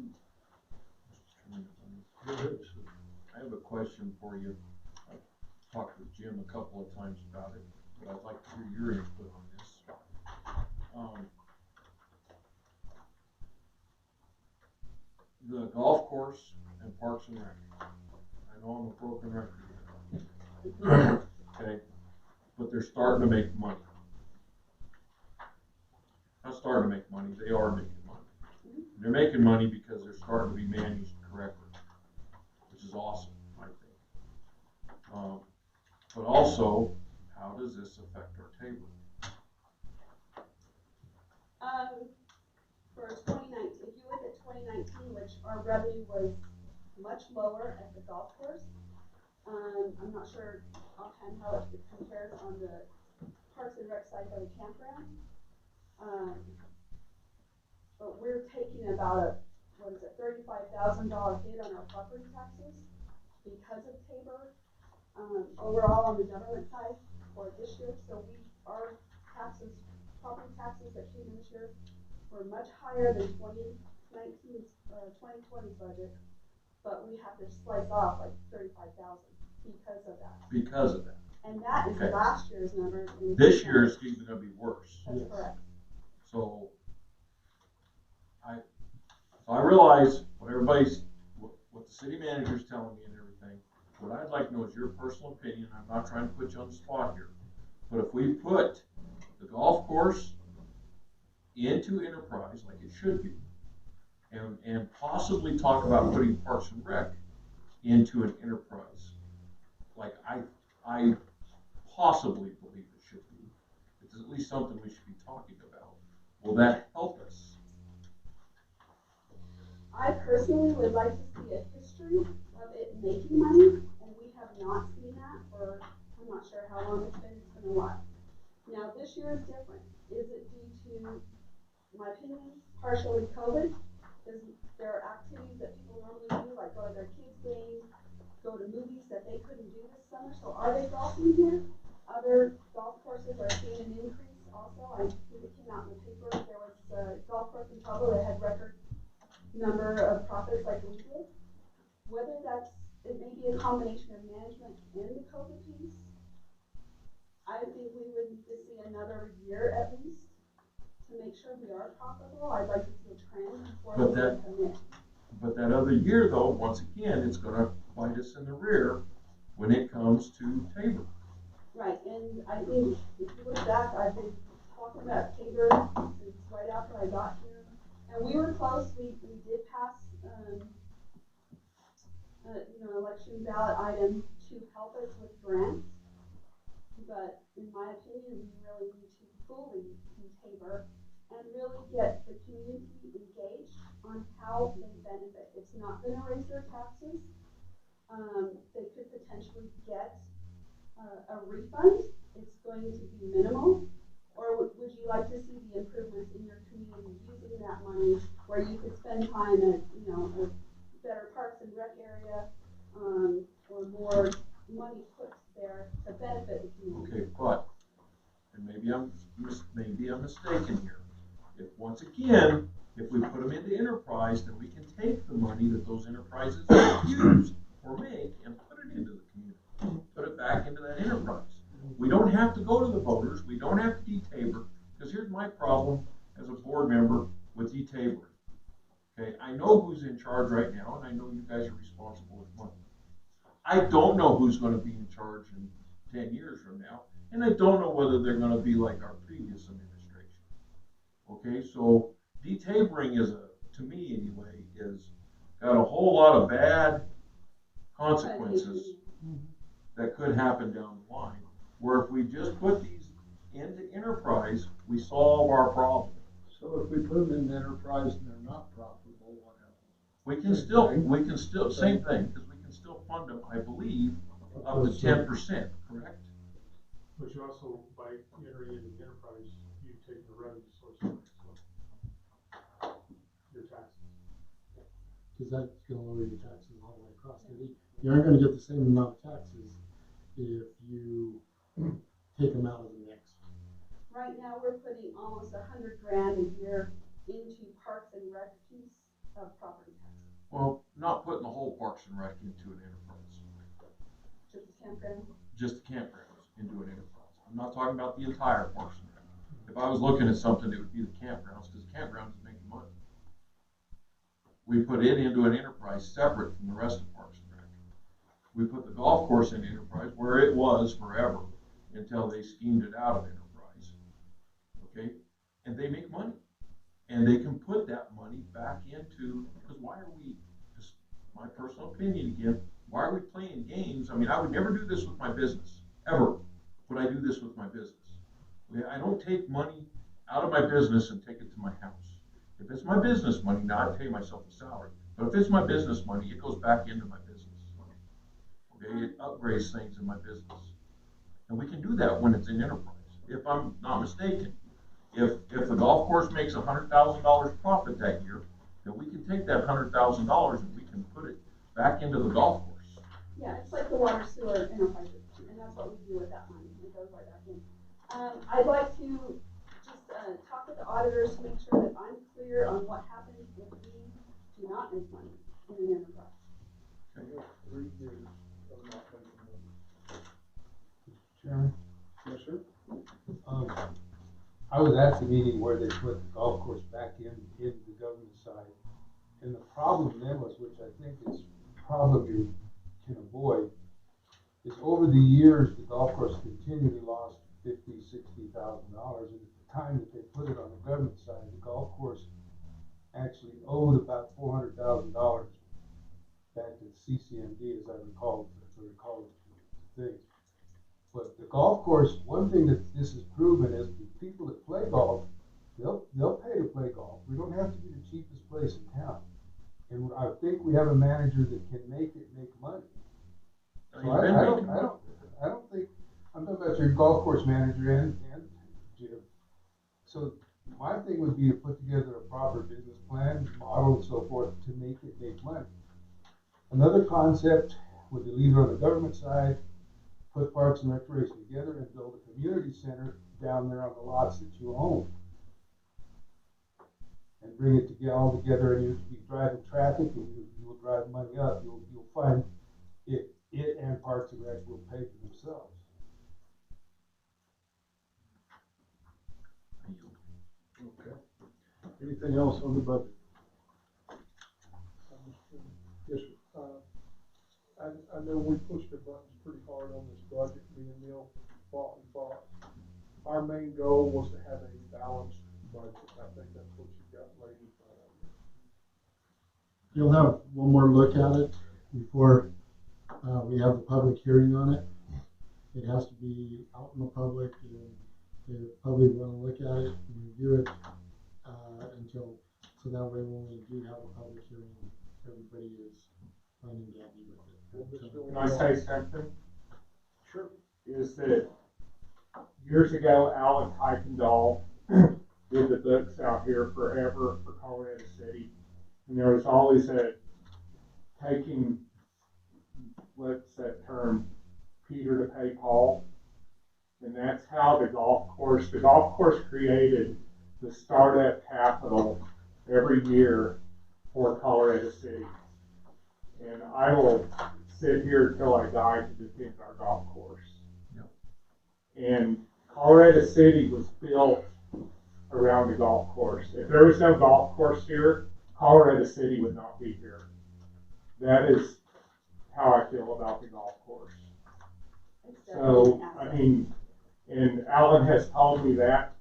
Go ahead, sir. I have a question for you. I've talked with Jim a couple of times about it, but I'd like to hear your input on this. The golf course and Parks and Rec. I know I'm a broken record here. Okay, but they're starting to make money. Not starting to make money, they are making money. They're making money because they're starting to be managed correctly, which is awesome, I think. But also, how does this affect our table? For 2019, if you look at 2019, which our revenue was much lower at the golf course, I'm not sure offhand how it compares on the Parks and Rec side by the campground. But we're taking about a, $35,000 hit on our property taxes because of Tabor. overall on the government side for this year. So our taxes, property taxes that came in this year were much higher than 2020's budget, but we have to slice off like 35,000 because of that. Because of that. And that is Okay. last year's number. This year's even gonna be worse. That's correct. So I realize what the city manager's telling me and everything. What I'd like to know is your personal opinion. I'm not trying to put you on the spot here. But if we put the golf course into enterprise like it should be, and possibly talk about putting Parks and Rec into an enterprise, like I possibly believe it should be. It's at least something we should be talking about. Will that help us? I personally would like to see a history of it making money, and we have not seen that for, I'm not sure how long it's been a while. Now, this year is different. Is it due to, in my opinion, partially COVID? Is there are activities that people normally do, like go to their kids' games, go to movies that they couldn't do this summer, so are they golfing here? Other golf courses are seeing an increase also. I think it came out in the paper, there was a golf course in Pueblo that had record number of profits like we did. Whether it may be a combination of management and the COVID piece, I think we would need to see another year at least to make sure we are profitable. I'd like to see a trend before we commit. But that other year though, once again, it's gonna bite us in the rear when it comes to Tabor. Right, and I think if you look back, I've been talking about Tabor since right after I got here. And we were close. We did pass, election ballot item to help us with grants. But in my opinion, we really need to fully see Tabor and really get the community engaged on how they benefit. It's not going to raise their taxes. They could potentially get a refund. It's going to be minimal. Or would you like to see the improvements in your community using that money where you could spend time at, a better Parks and Rec area, or more money put there to benefit the community? Okay, but, and maybe I'm mistaken here. Once again, if we put them into enterprise, then we can take the money that those enterprises use or make and put it into the community, put it back into that enterprise. We don't have to go to the voters. We don't have to de-Tabor, because here's my problem as a board member with de-Tabor. Okay, I know who's in charge right now, and I know you guys are responsible with money. I don't know who's going to be in charge in 10 years from now, and I don't know whether they're going to be like our previous administration. Okay, so de-Taboring to me anyway, is got a whole lot of bad consequences that could happen down the line. Where if we just put these into enterprise, we solve our problem. So if we put them in enterprise and they're not profitable, what happens? We can still, same thing, because we can still fund them, I believe, up to 10%, correct? But you also, by entering into the enterprise, you take the revenue source away, so your taxes. Because that's gonna lower your taxes all the way across. You aren't gonna get the same amount of taxes if you take them out of the mix. Right now, we're putting almost $100,000 a year into Parks and Rec piece of property tax. Well, not putting the whole Parks and Rec into an enterprise. Just the campground. Just the campgrounds into an enterprise. I'm not talking about the entire Parks and Rec. If I was looking at something, it would be the campgrounds, because campgrounds is making money. We put it into an enterprise separate from the rest of Parks and Rec. We put the golf course in enterprise where it was forever until they schemed it out of enterprise. Okay? And they make money. And they can put that money back into, because why are we, just my personal opinion again, why are we playing games? I mean, I would never do this with my business, ever would I do this with my business. I don't take money out of my business and take it to my house. If it's my business money, now I pay myself a salary. But if it's my business money, it goes back into my business. Okay, it upgrades things in my business. And we can do that when it's in enterprise, if I'm not mistaken. If the golf course makes $100,000 profit that year, then we can take that $100,000 and we can put it back into the golf course. Yeah, it's like the water sewer enterprises, and that's what we do with that money, it goes right back in. I'd like to just, talk with the auditors to make sure that I'm clear on what happens if we do not make money in an enterprise. We have 3 years of not making money. Chairman? Yes, sir? I was at the meeting where they put the golf course back in the government side. And the problem then was, which I think is probably can avoid, is over the years, the golf course continually lost $50,000-$60,000. And at the time that they put it on the government side, the golf course actually owed about $400,000 back to the CCMD, as I recall the thing. But the golf course, one thing that this has proven is the people that play golf, they'll pay to play golf. We don't have to be the cheapest place in town. And I think we have a manager that can make it make money. So I don't think, I'm talking about your golf course manager and Jim. So my thing would be to put together a proper business plan, model and so forth to make it make money. Another concept would be leave it on the government side, put Parks and Recreation together and build a community center down there on the lots that you own. And bring it all together, and you'll be driving traffic, and you'll drive money up. You'll find it and Parks and Rec will pay for themselves. Okay. Anything else on the budget? Yes, sir. I know we pushed the buttons pretty hard on this budget, me and Neil fought and fought. Our main goal was to have a balanced budget. I think that's what you got laid in front of you. You'll have one more look at it before we have the public hearing on it. It has to be out in the public, and the public want to look at it and review it so that way when we do have a public hearing, everybody is fine and dandy with it. Can I say something? Sure. Is that years ago, Alan Kuykendall did the books out here forever for Colorado City. And there was always taking, what's that term, Peter to pay Paul. And that's how the golf course created the startup capital every year for Colorado City. And I will sit here till I die to defend our golf course. Yep. And Colorado City was built around the golf course. If there was no golf course here, Colorado City would not be here. That is how I feel about the golf course. So, I mean, and Alan has told me that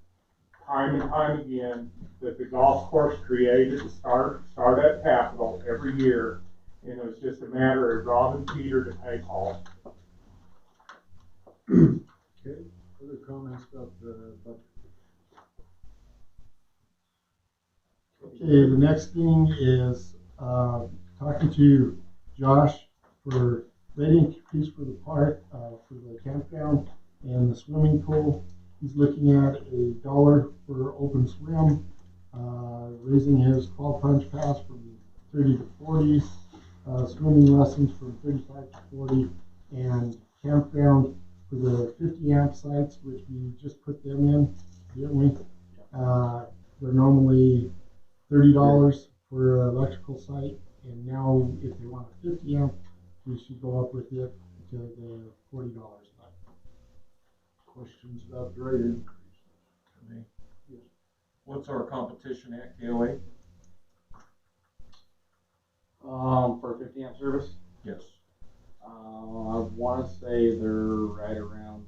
time and time again, that the golf course created the startup capital every year, and it was just a matter of robbing Peter to pay Paul. Okay, other comments about the budget? Okay, the next thing is talking to Josh for rate increase for the park, for the campground and the swimming pool. He's looking at $1 for open swim, raising his fall punch pass from 30 to 40, swimming lessons from 35 to 40, and campground for the 50 amp sites, which we just put them in, didn't we? They're normally $30 for an electrical site, and now if they want a 50 amp, we should go up with it to the $40 site. Questions about the rate increase? To me. Yes. What's our competition at KOA? For 50 amp service, Yes. I want to say they're right around.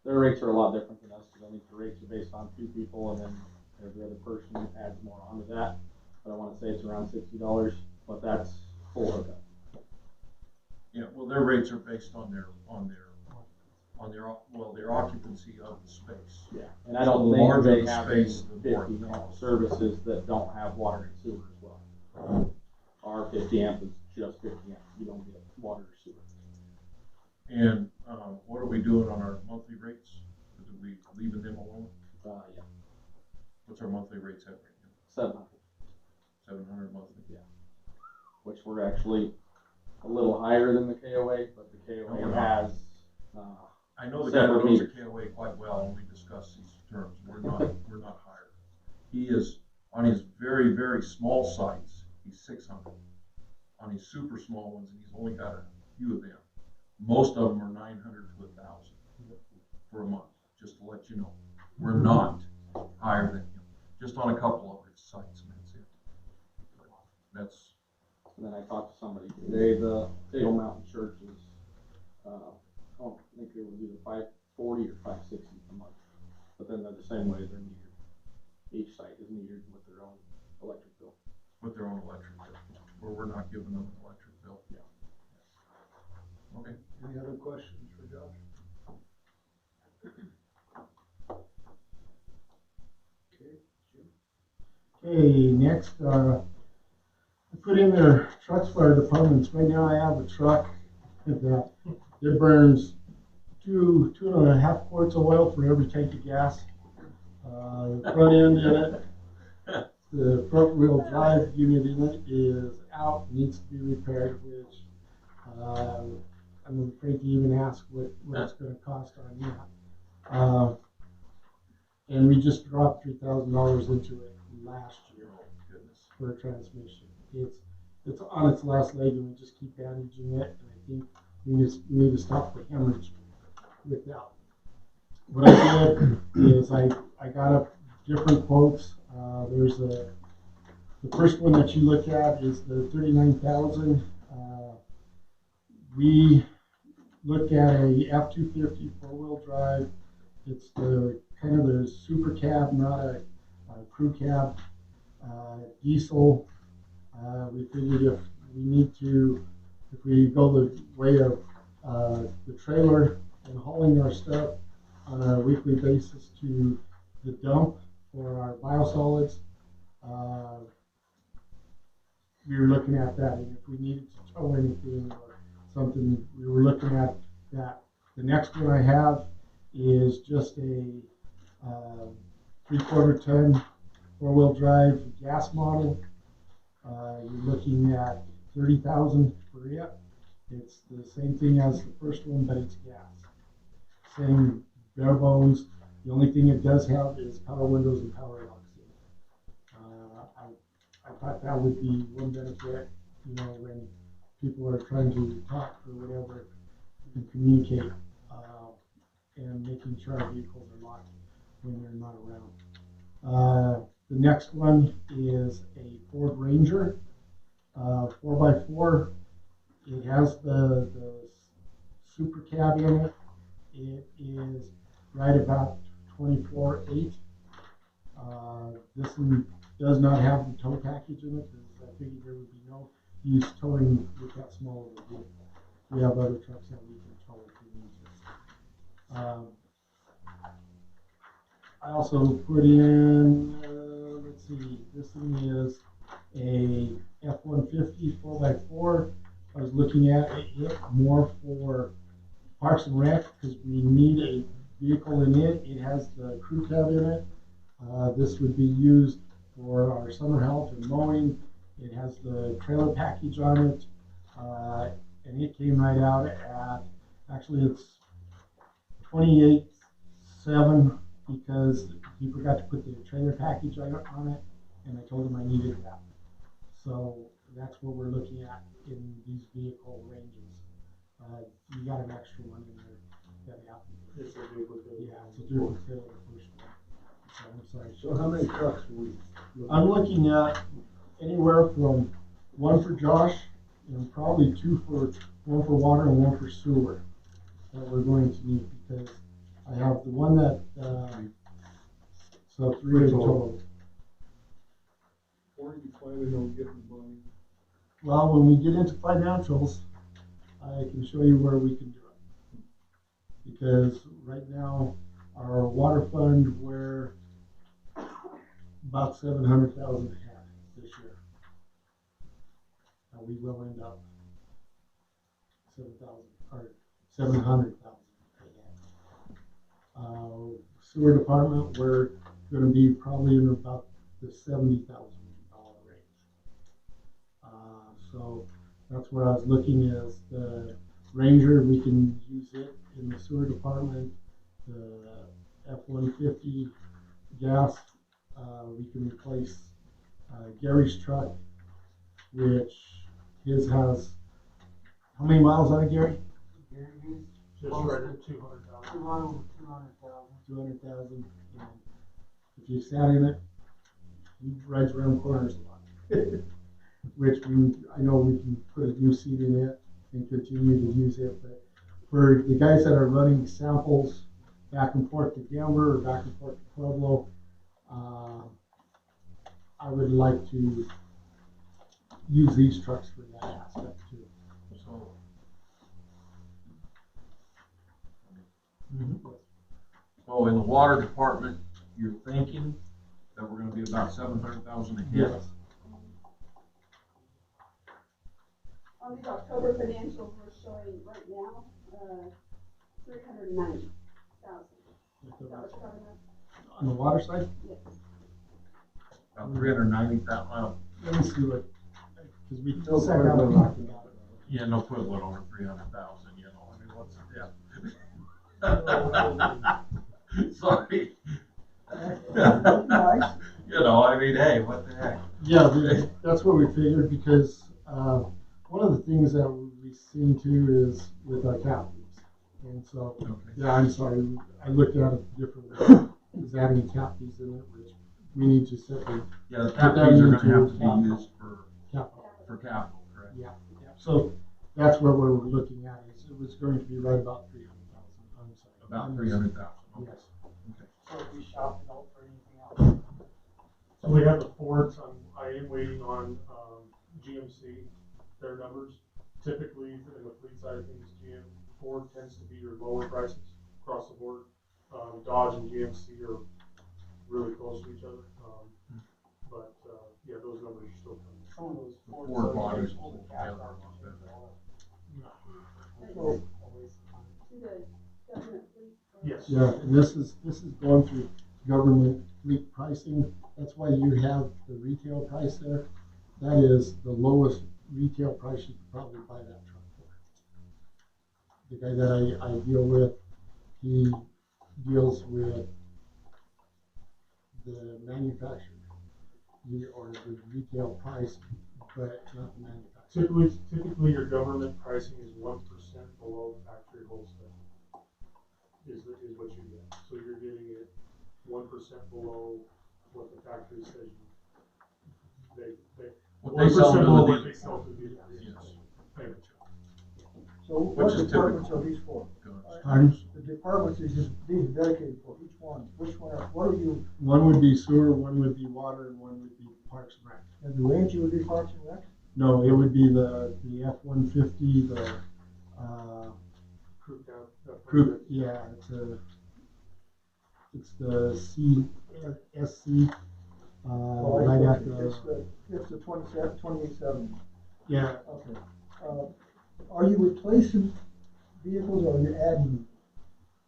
Their rates are a lot different than us because I think the rates are based on 2 people, and then every other person adds more onto that. But I want to say it's around $60, but that's full hookup. Yeah, well, their rates are based on their occupancy of the space. Yeah, and I don't So the think larger they the have space, the 50 more it amp costs. services that don't have water and sewer as well. Our 50 amp is just 50 amp. You don't get water or sewer. And what are we doing on our monthly rates? Are we leaving them alone? Yeah. What's our monthly rates at right now? 700. 700 monthly. Yeah. Which we're actually a little higher than the KOA, but the No, KOA we're not. has, I know the guy that separate knows the meters. KOA quite well, and we discussed these terms. We're not higher. He is, on his very, very small sites, he's 600. On his super small ones, and he's only got a few of them. Most of them are 900 to 1,000 for a month, just to let you know. We're not higher than him, just on a couple of his sites, and that's it. That's, And then I talked to somebody today, the Table Mountain Church is, I think it was either 540 or 560 a month. But then they're the same way, they're metered. Each site is metered with their own electric bill. with their own electric bill, where we're not giving them an electric bill. Yeah. Okay. Any other questions for Josh? Okay, Jim? Okay, next, I put in their trucks for our departments. Right now I have a truck that it burns two and a half quarts of oil for every tank of gas. The front end in it, the front wheel drive unit in it is out, needs to be repaired, which I'm afraid to even ask what it's going to cost on that. And we just dropped $3,000 into it last year for a transmission. It's on its last leg, and we just keep bandaging it. And I think we need to stop the hemorrhage with that. What I did is I got up different quotes. There's the first one that you look at is the 39,000. We looked at a F-250 four-wheel drive. It's the kind of the super cab, not a crew cab. Diesel. We figured if we go the way of the trailer and hauling our stuff on a weekly basis to the dump for our biosolids, we were looking at that. And if we needed to tow anything or something, we were looking at that. The next one I have is just a 3/4 ton four-wheel drive gas model. You're looking at 30,000 for it. It's the same thing as the first one, but it's gas. Same bare bones. The only thing it does have is power windows and power locks in it. I thought that would be one benefit, when people are trying to talk or whatever, and communicate, and making sure our vehicles are locked when they're not around. The next one is a Ford Ranger, 4x4. It has the super cab in it. It is right about 24.8. This one does not have the tow package in it, because I figured there would be no use towing with that small of a vehicle. We have other trucks that we can tow if we need to. I also put in, let's see, this one is a F-150 4x4. I was looking at it more for Parks and Rec, because we need a vehicle in it. It has the crew cab in it. This would be used for our summer help and mowing. It has the trailer package on it. And it came right out at, actually it's 28.7, because he forgot to put the trailer package on it, and I told him I needed that. So that's what we're looking at in these vehicle ranges. You got an extra one in there that you have to do. It's a duplicate. Yeah, it's a duplicate of the first one. So I'm sorry. So how many trucks are we I'm looking at anywhere from one for Josh and probably one for water and one for sewer that we're going to need, because I have the one that, so 3 in total. Where are you planning on getting the money? Well, when we get into financials, I can show you where we can do it. Because right now, our water fund, we're about 700,000 ahead this year. We will end up 700,000 ahead. Sewer department, we're going to be probably in about the $70,000 range. So That's where I was looking as the Ranger, we can use it in the sewer department. The F-150 gas, we can replace Gary's truck, which his has, how many miles on it, Gary? Just right at 200,000. 200,000. And if you sat in it, he rides around corners a lot. Which I know we can put a new seat in it and continue to use it. But for the guys that are running samples back and forth to Denver or back and forth to Pueblo, I would like to use these trucks for that aspect too. So, so in the water department, you're thinking that we're gonna be about 700,000 ahead? Yes. On these October financials, we're showing right now, 390,000. Is that what you're talking about? On the water side? Yes. About 390,000, well, Let me see what, because we No sat down and Pueblo. talked about it. yeah, no equivalent over 300,000, you know, I mean, what's, yeah. Sorry. Nice. You know, I mean, hey, what the heck? Yeah, that's what we figured because one of the things that we seem to is with our captains. And so, Okay. yeah, I'm sorry, I looked at it differently. Is adding captains in it, which we need to separate. Yeah, the Put that captains are gonna into have to capital. be used Capital. for capital, correct? Yeah, yeah. So that's what we're looking at. Is it was going to be right about 300,000. I'm sorry. About 300,000, okay. Yes. Okay. So we shopping out for anything else? So we have the Fords, I am waiting on, GMC, their numbers. Typically, in the fleet side of things, Ford tends to be your lower prices across the board. Dodge and GMC are really close to each other. Yeah, those numbers are still coming. Some of those The Ford Ford bodies associations will with hold gas together a lot options better. are So, always to the government fleet. Yes. Yeah, and this is going through government fleet pricing. That's why you have the retail price there. That is the lowest retail price you could probably buy that truck for. The guy that I deal with, he deals with the manufacturer or the retail price, but not the manufacturer. Typically your government pricing is 1% below factory wholesale. Is what you get. So you're getting it 1% below what the factory says What they sell 1% to below the what they dealers. sell to the dealers. Yes. Thank you. So Which what is departments typical. are these for? Pardon? The departments is just, these are dedicated for each one. Which one, what are you, One would be sewer, one would be water, and one would be parks and rec. and the Ranger would be Parks and Rec? No, it would be the F-150, the Crew count. crew. Yeah, it's the SC. Right after. It's the 2870. Yeah. Okay. Are you replacing vehicles or are you adding?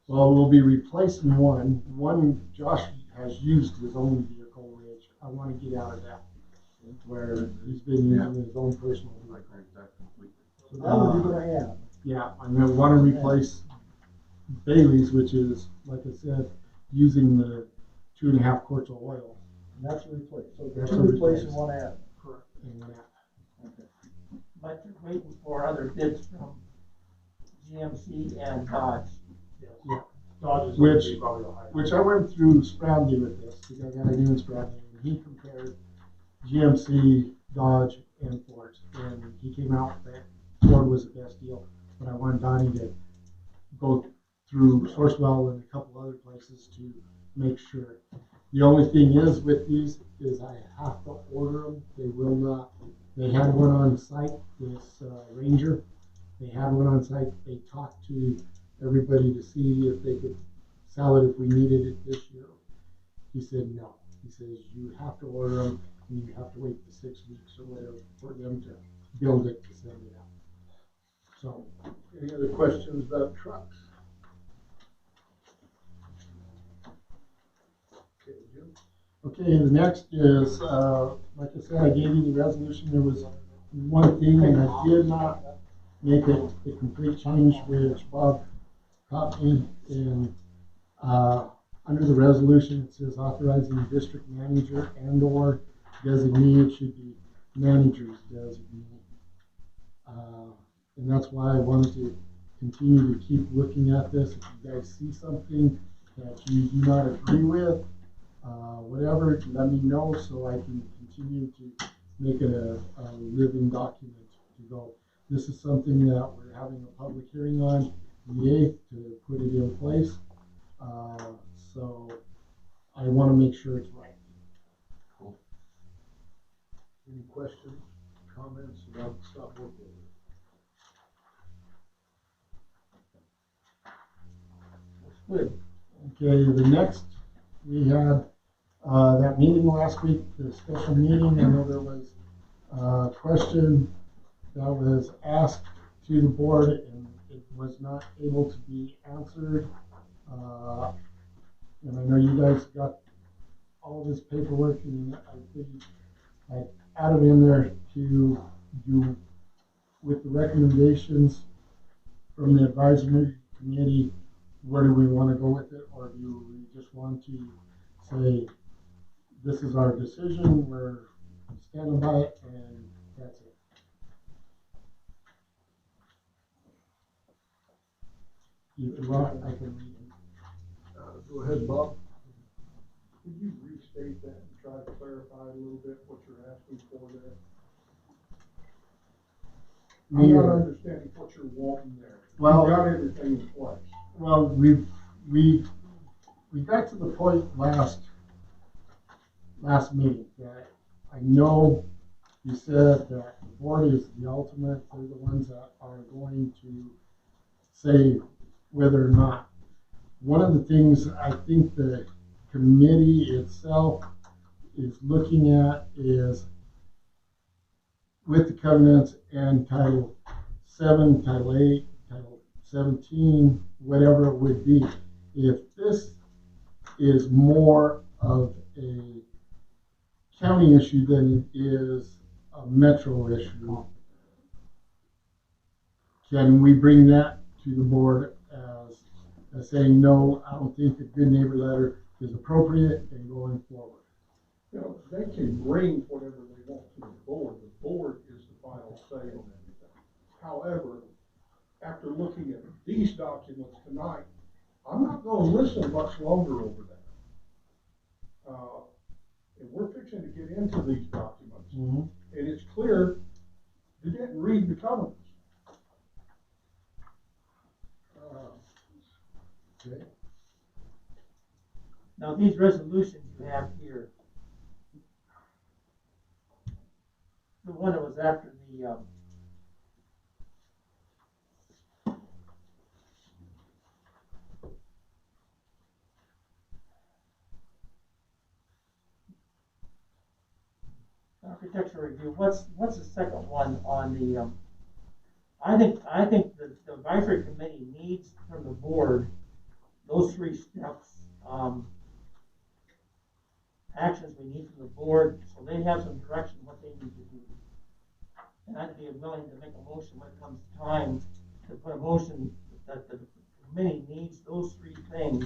Well, we'll be replacing one. One, Josh has used his own vehicle, which I want to get out of that, where he's been using his own personal I vehicle. agree with that completely. So that would be gonna add. Yeah, I'm gonna want to replace Bailey's, which is, like I said, using the 2.5 quarts of oil. And that's a replace. So That's two a replace and replace. one add. Correct. And that. But you're waiting for other bids from GMC and Dodge. Yes. Yeah. Dodge is Which- gonna be probably the highest. Which I went through Spradley with this, the guy that I knew in Spradley, and he compared GMC, Dodge, and Ford. And he came out that Ford was the best deal, but I wanted Donnie to go through Sourcewell and a couple other places to make sure. The only thing is with these is I have to order them. They will not, they had one on site, this Ranger. They had one on site. They talked to everybody to see if they could sell it if we needed it this year. He said no. He says you have to order them and you have to wait the 6 weeks or whatever for them to build it to send it out. So, Any other questions about trucks? Okay, Jim? okay, the next is, like I said, I gave you the resolution. There was one thing, and I did not make it a complete change, which Bob caught me in, under the resolution, it says authorizing the district manager and or designee, it should be manager's designee. And that's why I wanted to continue to keep looking at this. If you guys see something that you do not agree with, whatever, let me know so I can continue to make it a living document to go. This is something that we're having a public hearing on the 8th to put it in place. So I want to make sure it's right. Cool. Any questions, comments about the stop work order? Good. Okay, the next, we had that meeting last week, the special meeting. I know there was a question that was asked to the board and it was not able to be answered. And I know you guys got all this paperwork, and I think I added in there to do with the recommendations from the advisory committee. Where do we want to go with it, or do we just want to say this is our decision, we're standing by it, and that's it? If you want, I can read it. Go ahead, Bob. Could you restate that and try to clarify a little bit what you're asking for there? I'm not understanding what you're wanting there. Well, You've got everything in place. Well, we got to the point last meeting that I know you said that the board is the ultimate, they're the ones that are going to say whether or not. One of the things I think the committee itself is looking at is with the covenants and Title 7, Title 8, Title 17, whatever it would be. If this is more of a county issue than it is a metro issue, can we bring that to the board as saying, no, I don't think a good neighbor letter is appropriate and going forward? You know, they can bring whatever they want to the board. The board is the final say on everything. However, after looking at these documents tonight, I'm not going to listen much longer over that. And we're fixing to get into these documents, and it's clear they didn't read the covenants. Okay. Now, these resolutions you have here, the one that was after the, architectural review, what's the second one on the, I think the advisory committee needs from the board those 3 steps, actions we need from the board, so they have some direction what they need to do. And I'd be willing to make a motion when it comes time to put a motion that the committee needs those 3 things.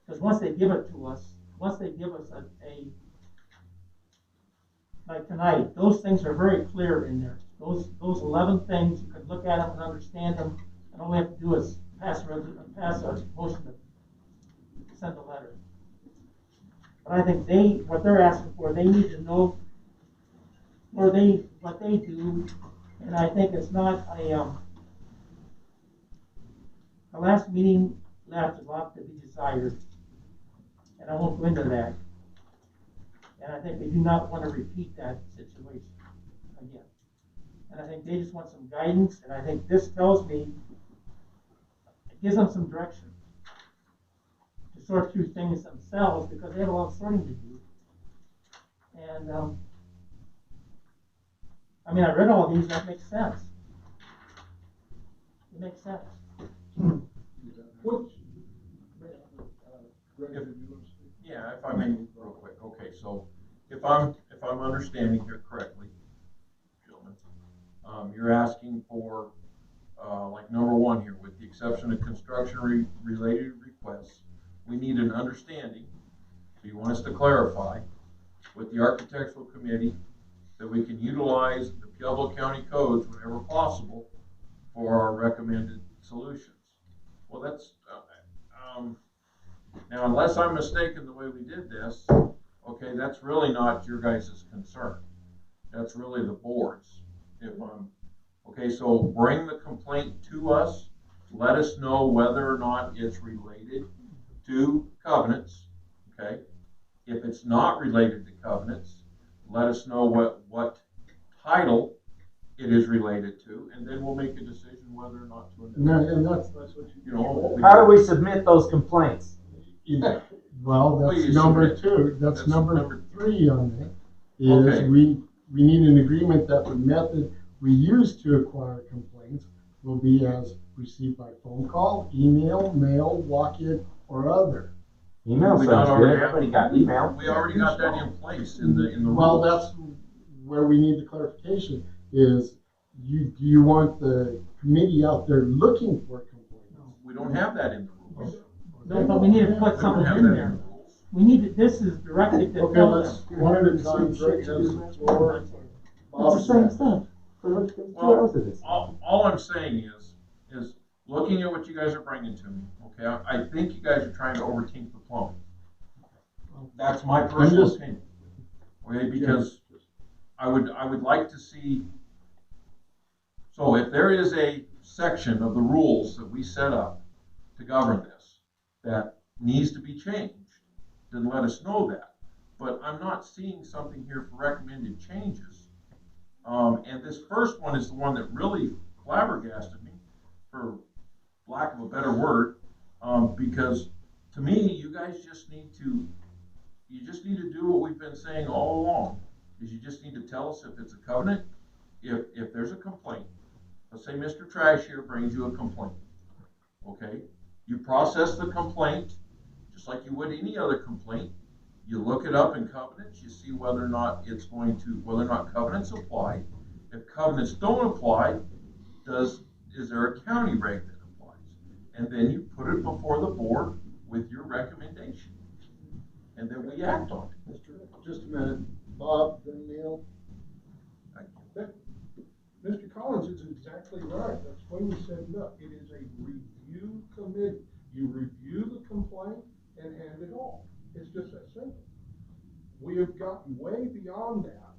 Because once they give it to us, once they give us a like tonight, those things are very clear in there. Those 11 things, you can look at them and understand them, and all we have to do is pass a motion to send a letter. But I think what they're asking for, they need to know what they do, and I think it's not the last meeting left a lot to be desired, and I won't go into that. And I think they do not want to repeat that situation again. And I think they just want some guidance, and I think this tells me, it gives them some direction to sort through things themselves, because they have a lot of sorting to do. And I mean, I read all these, that makes sense. It makes sense. Yeah, if I may, real quick. Okay, so if I'm understanding here correctly, like number one here, with the exception of construction related requests, we need an understanding, so you want us to clarify, with the architectural committee, that we can utilize the Pueblo County codes whenever possible for our recommended solutions. Well, that's, now unless I'm mistaken the way we did this, okay, that's really not your guys' concern. That's really the board's. Okay, so bring the complaint to us, let us know whether or not it's related to covenants, okay? If it's not related to covenants, let us know what title it is related to, and then we'll make a decision whether or not to. And that's what You know, How do we submit those complaints? well, that's you number submit. 2. That's number 3 on it. Is Okay. we need an agreement that the method we use to acquire complaints will be as received by phone call, email, mail, walk-in, or other. Email We sounds not good. already have- Everybody got email. We already got that in place in the Well, rules. that's where we need the clarification. Is do you want the committee out there looking for complaints? We don't have that in the rules. No, but we need to put We don't something have in that there. in the rules. We need to, this is directed to. Okay, let's, one at a time, Greg has the floor. It's the same stuff. Well, all I'm saying is looking at what you guys are bringing to me, okay, I think you guys are trying to overthink the plumbing. That's my personal opinion, okay, because I would like to see, so if there is a section of the rules that we set up to govern this that needs to be changed, then let us know that. But I'm not seeing something here for recommended changes. And this first one is the one that really flabbergasted me, for lack of a better word, because to me, you guys just need to do what we've been saying all along, is you just need to tell us if it's a covenant, if there's a complaint. Let's say Mr. Trash here brings you a complaint, okay? You process the complaint, just like you would any other complaint. You look it up in covenants, you see whether or not covenants apply. If covenants don't apply, is there a county reg that applies? And then you put it before the board with your recommendation. And then we act on it. Just a minute, Bob, then Neil. Mr. Collins is exactly right. That's the way we set it up. It is a review committee. You review the complaint and hand it off. It's just that simple. We have gotten way beyond that.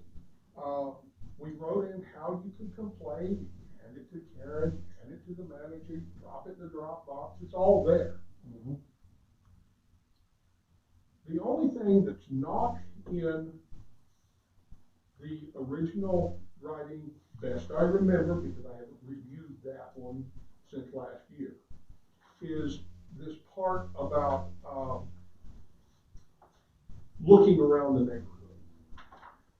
We wrote in how you can complain, hand it to Karen, hand it to the manager, drop it in the drop box. It's all there. Mm-hmm. The only thing that's not in the original writing, best I remember, because I haven't reviewed that one since last year, is this part about looking around the neighborhood.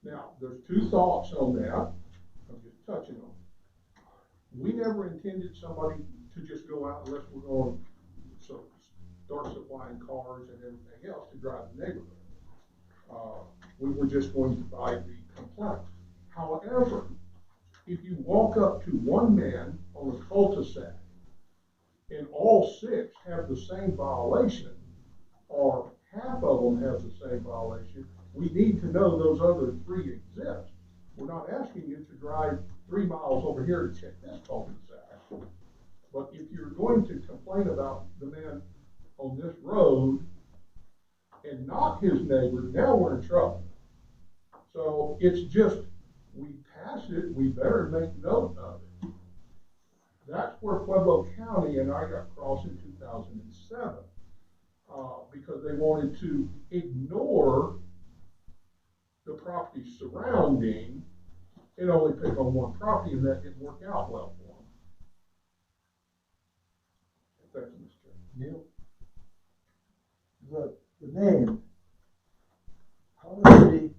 Now, there's 2 thoughts on that. I'm just touching on it. We never intended somebody to just go out unless we're going to start supplying cars and everything else to drive the neighborhood. We were just going to buy the complaint. However, if you walk up to one man on a cul-de-sac and all 6 have the same violation, or half of them have the same violation, we need to know those other 3 exist. We're not asking you to drive 3 miles over here to check this cul-de-sac. But if you're going to complain about the man on this road and not his neighbor, now we're in trouble. So it's just, we pass it, we better make note of it. That's where Pueblo County and I got crossed in 2007, because they wanted to ignore the property surrounding and only pick on one property, and that didn't work out well for them. Thank you, Mr. Neil? The name, how does the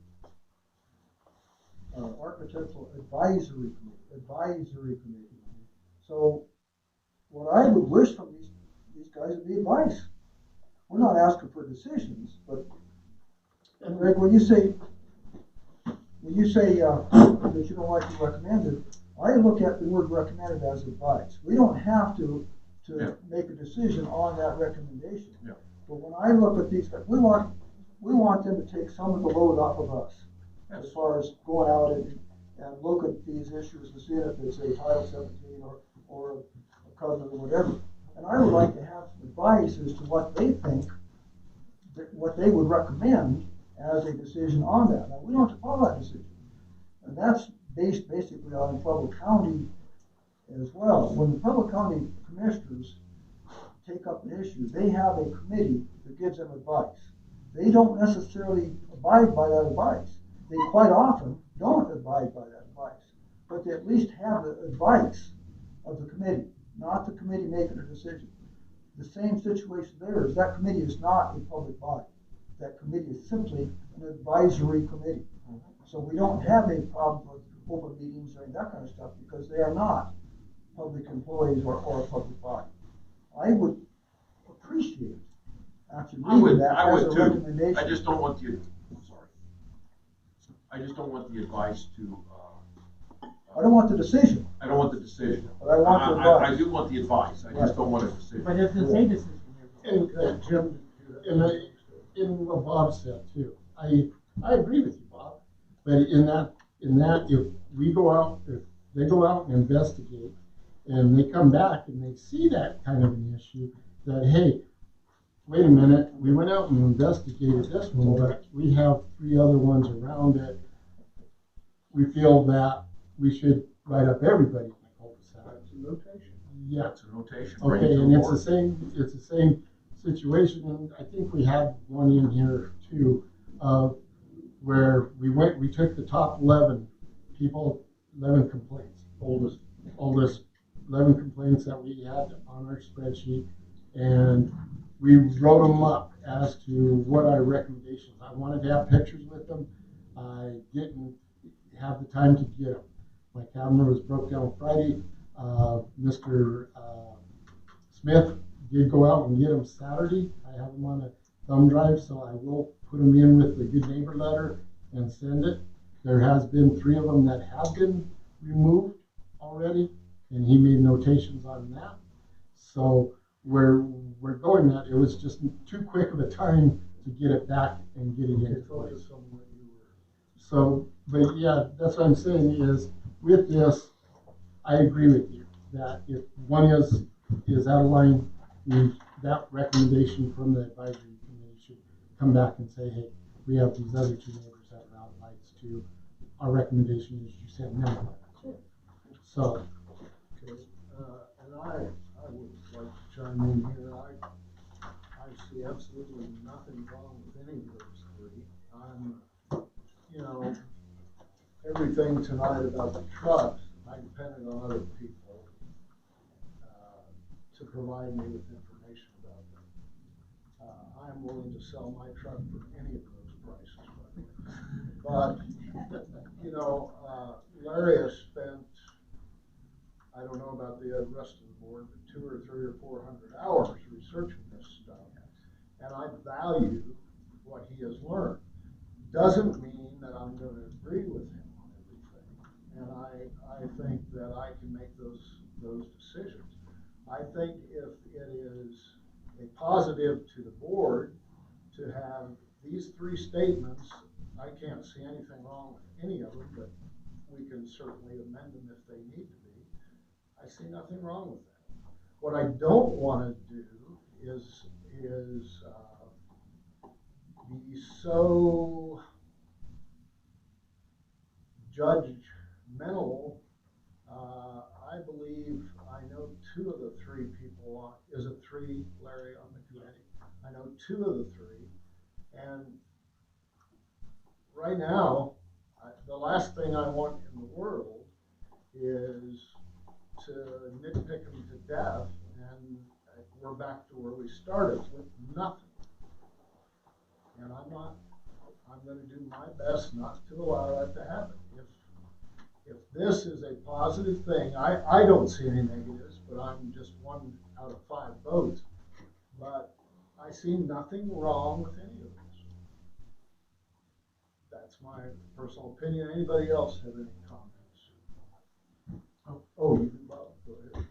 architectural advisory committee. So what I would wish from these guys would be advice. We're not asking for decisions, but, and Greg, when you say that you don't like to recommend it, I look at the word recommended as advice. We don't have to Yeah. make a decision on that recommendation. Yeah. But when I look at these, we want them to take some of the load off of us. As far as going out and look at these issues and see if it's a Title 17 or a covenant or whatever. And I would like to have some advice as to what they think, what they would recommend as a decision on that. Now, we don't have to follow that decision. And that's based basically on Pueblo County as well. When the Pueblo County commissioners take up an issue, they have a committee that gives them advice. They don't necessarily abide by that advice. They quite often don't abide by that advice, but they at least have the advice of the committee, not the committee making a decision. The same situation there is that committee is not a public body. That committee is simply an advisory committee. So we don't have a problem with open meetings and that kind of stuff because they are not public employees or a public body. I would appreciate actually reading that I as a would too. recommendation. I just don't want the, sorry. I just don't want the advice to, I don't want the decision. I don't want the decision. But I want the advice. I do want the advice, I just don't want a decision. But it doesn't say decision here. And Jim, in what Bob said too, I agree with you, Bob. But in that, if we go out, if they go out and investigate, and they come back and they see that kind of an issue, that hey, wait a minute, we went out and investigated this one, but we have 3 other ones around it. We feel that we should write up everybody in the cul-de-sac. That's a notation. Yeah. That's a notation. Bring it Okay, to and the it's the board. same situation, and I think we had one in here too, where we took the top 11 people, 11 complaints, oldest 11 complaints that we had on our spreadsheet, and we wrote them up as to what our recommendations. I wanted to have pictures with them. I didn't have the time to get them. My camera was broke down Friday. Mr. Smith did go out and get them Saturday. I have them on a thumb drive, so I will put them in with the good neighbor letter and send it. There has been 3 of them that have been removed already, and he made notations on that. So we're going that. It was just too quick of a time to get it back and get it in place. So, but yeah, that's what I'm saying is with this, I agree with you that if one is out of line, that recommendation from the advisory committee should come back and say, hey, we have these other 2 neighbors that are out of lights too. Our recommendation is you send them a letter. So. Okay, and I would like to chime in here. I see absolutely nothing wrong with any of those 3. I'm, everything tonight about the trucks, I depended on other people to provide me with information about them. I'm willing to sell my truck for any of those prices, but Larry has spent, I don't know about the rest of the board, but 200 or 300 or 400 hours researching this stuff, and I value what he has learned. Doesn't mean that I'm going to agree with him on everything, and I think that I can make those decisions. I think if it is a positive to the board to have these 3 statements, I can't see anything wrong with any of them, but we can certainly amend them if they need to be. I see nothing wrong with that. What I don't want to do is be so judgmental. I believe I know 2 of the 3 people is it 3, Larry, on the committee? I know 2 of the 3, and right now, the last thing I want in the world is to nitpick them to death, and we're back to where we started with nothing. And I'm going to do my best not to allow that to happen. If this is a positive thing, I don't see any negatives, but I'm just 1 out of 5 votes. But I see nothing wrong with any of this. That's my personal opinion. Anybody else have any comments? Oh, you can, Bob, go ahead.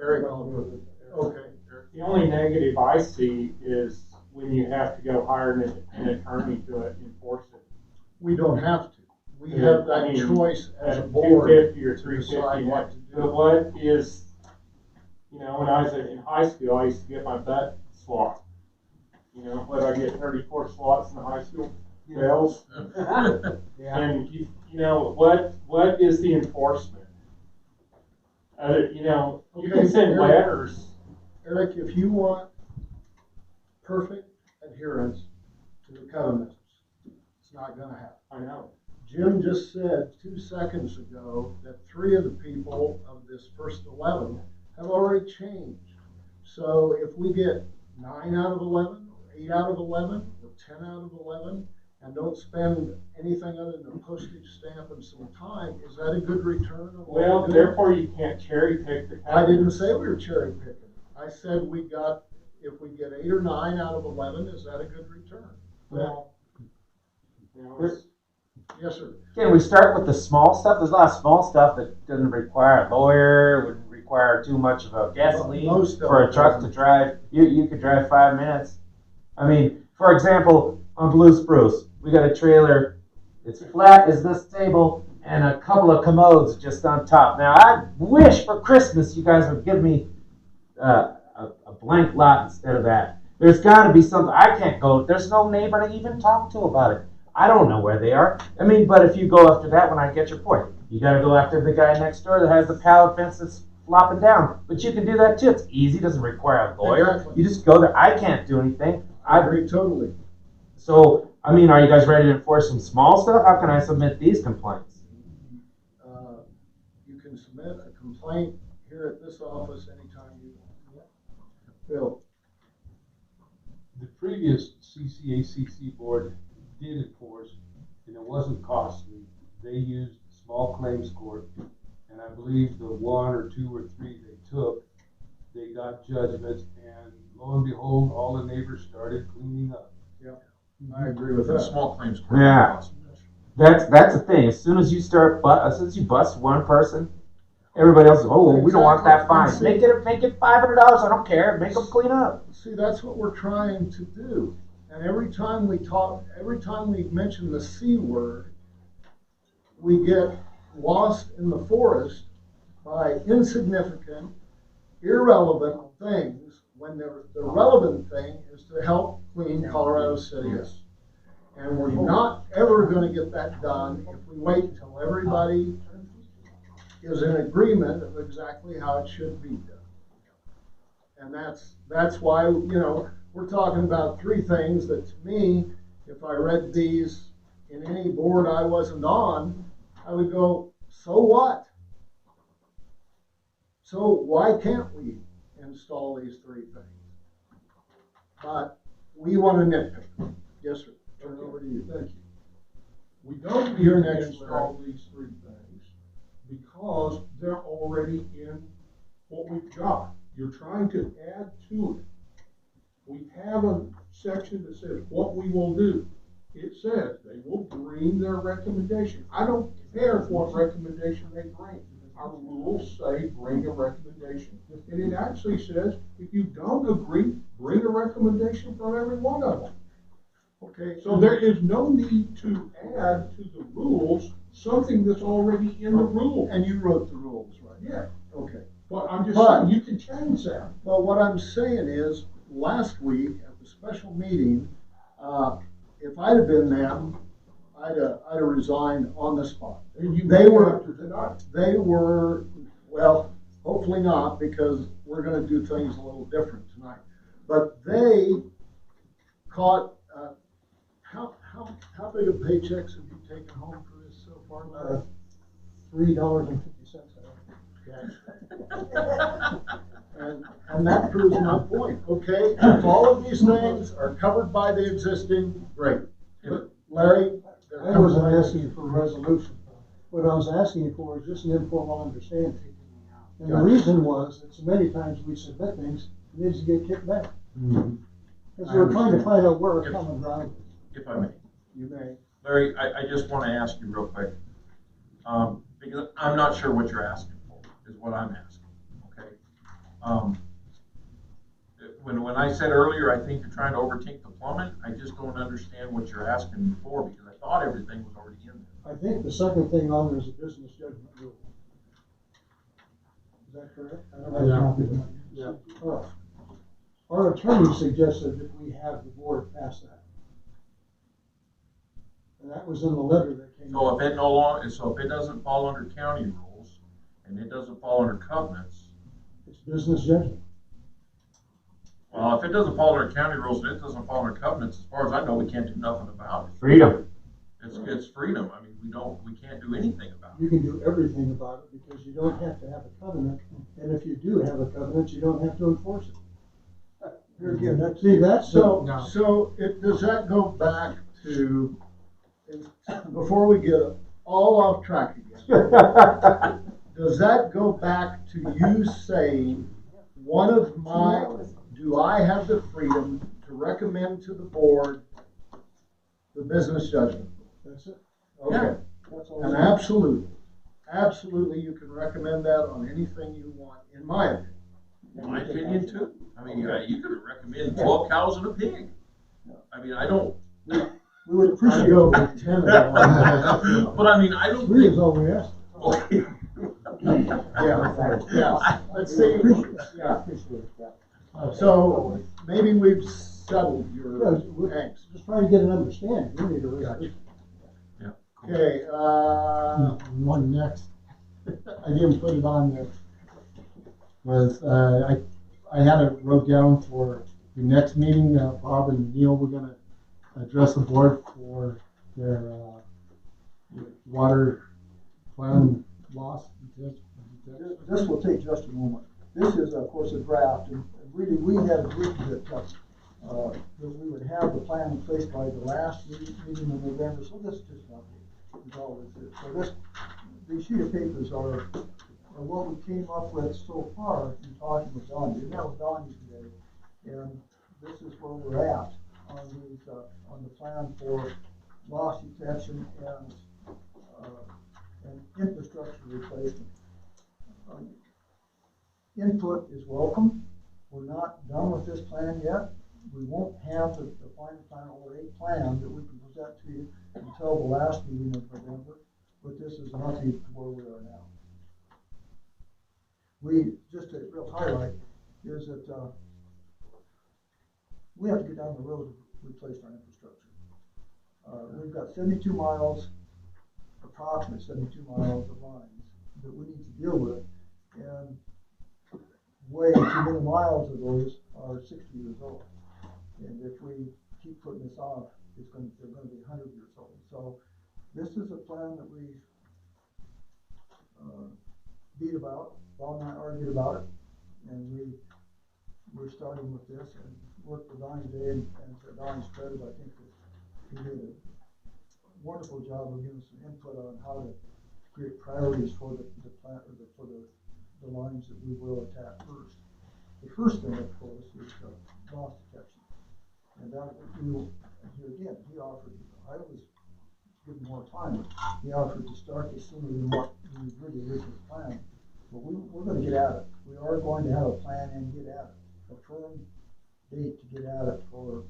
Eric, okay. Eric. The only negative I see is when you have to go hire an attorney to enforce it. We don't have to. We Yeah, have I that mean, choice as a at board 250 or to 350. decide what to But do. what is, when I was in high school, I used to get my butt swapped. What I get 34 slots in the high school bells. And what is the enforcement? You can send letters. Eric, if you want perfect adherence to the covenants, it's not gonna happen. I know. Jim just said 2 seconds ago that 3 of the people of this first 11 have already changed. So if we get 9 out of 11, or 8 out of 11, or 10 out of 11, and don't spend anything other than a postage stamp and some time, is that a good return of what Well, we're doing? therefore you can't cherry pick the I didn't say we were cherry picking. I said if we get 8 or 9 out of 11, is that a good return? Well, Yes, sir. Can we start with the small stuff? There's a lot of small stuff that doesn't require a lawyer, wouldn't require too much of a gasoline Most of for it a truck to doesn't. drive. You could drive 5 minutes. I mean, for example, on Blue Spruce, we got a trailer. It's flat as this table and a couple of commodes just on top. Now, I wish for Christmas you guys would give me a blank lot instead of that. There's got to be something. I can't go. There's no neighbor to even talk to about it. I don't know where they are. I mean, but if you go after that one, I get your point. You got to go after the guy next door that has the pallet fence that's flopping down. But you can do that too. It's easy. Doesn't require a lawyer. Exactly. You just go there. I can't do anything. I agree totally. So, I mean, are you guys ready to enforce some small stuff? How can I submit these complaints? You can submit a complaint here at this office anytime you want. Bill. The previous CCACC board did enforce, and it wasn't costly. They used small claims court, and I believe the 1 or 2 or 3 they took, they got judgments, and lo and behold, all the neighbors started cleaning up. Yeah, I agree with The that. small claims court. Yeah. That's the thing. As soon as you you bust one person, everybody else is, oh, well, we don't want that fine. Exactly. Make it $500. I don't care. Make them clean up. See, that's what we're trying to do. And every time we mention the C word, we get lost in the forest by insignificant, irrelevant things when the relevant thing is to help clean Colorado City. Yes. And we're not ever going to get that done if we wait until everybody is in agreement of exactly how it should be done. And that's why, we're talking about 3 things that, to me, if I read these in any board I wasn't on, I would go, so what? So why can't we install these 3 things? But we want to nitpick. Yes, sir. Turn it over to you. Thank you. We don't need You're to next, install these 3 things because they're already in what we've got. You're trying to add to it. We have a section that says what we will do. It says they will bring their recommendation. I don't care what recommendation they bring. Our rules say bring a recommendation. And it actually says if you don't agree, bring a recommendation from every one of them. Okay. So there is no need to add to the rules something that's already in the rules. And you wrote the rules, right? Yeah. Okay. But I'm just saying, you can change that. But what I'm saying is, last week at the special meeting, if I'd have been them, I'd have resigned on the spot. And you They may were- have to deny. They were, well, hopefully not, because we're gonna do things a little different tonight. But they caught, how big of paychecks have you taken home for this so far, Larry? $3.50. And that proves my point, okay? If all of these things are covered by the existing, great. But Larry? they're I covered wasn't by- asking you for a resolution. What I was asking you for is just an informal understanding. And the Gotcha. reason was that so many times we submit things, it needs to get kicked back. Because we're trying to find out where our common ground is. If I may. You may. Larry, I just want to ask you real quick. Because I'm not sure what you're asking for, is what I'm asking, okay? When I said earlier, I think you're trying to overtake the plumbing, I just don't understand what you're asking me for, because I thought everything was already in there. I think the second thing on there is a business judgment rule. Is that correct? I don't have a copy of that. Yeah. Our attorney suggested that we have the board pass that. And that was in the letter that came. So if it doesn't fall under county rules, and it doesn't fall under covenants, It's business judgment. well, if it doesn't fall under county rules and it doesn't fall under covenants, as far as I know, we can't do nothing about it. Freedom. It's freedom, I mean, we can't do anything about it. You can do everything about it because you don't have to have a covenant. And if you do have a covenant, you don't have to enforce it. Here again, So does that go back to, before we get all off track again, does that go back to you saying, do I have the freedom to recommend to the board the business judgment? That's it. Okay. That's all. And absolutely, you can recommend that on anything you want, in my opinion. My opinion too. I mean, you could recommend 12 cows and a pig. I mean, I don't. We would appreciate I go it. with 10 of them. But I mean, I don't Three think. is all we asked. Yeah. Let's see. Yeah. So maybe we've settled your angst. Just trying to get an understanding. We need a resolution. Okay, One next, I didn't put it on there, was, I had it wrote down for the next meeting, Bob and Neil were gonna address the board for their, water plan loss. This will take just a moment. This is, of course, a draft, and really, we had agreed that we would have the plan in place by the last meeting in November, so this is just not all this is. So these sheet of papers are what we came up with so far in talking with Donnie. We met with Donnie today, and this is where we're at on these, on the plan for loss detection and infrastructure replacement. Input is welcome. We're not done with this plan yet. We won't have the final plan or a plan that we can present to you until the last meeting of November, but this is nothing to where we are now. Just a real highlight is that we have to get down the road to replace our infrastructure. We've got 72 miles, approximately 72 miles of lines that we need to deal with, and way too many miles of those are 60 years old. And if we keep putting this off, they're going to be 100 years old. So this is a plan that we beat about. Bob and I argued about it, and we're starting with this and worked with Donnie today. And to Donnie's credit, I think that he did a wonderful job of giving some input on how to create priorities for the plant or for the lines that we will attack first. The first thing, of course, is loss detection. And that here again, he offered, I was given more time, he offered to start this sooner than what we really originally planned. But we're going to get at it. We are going to have a plan and get at it. A firm date to get at it for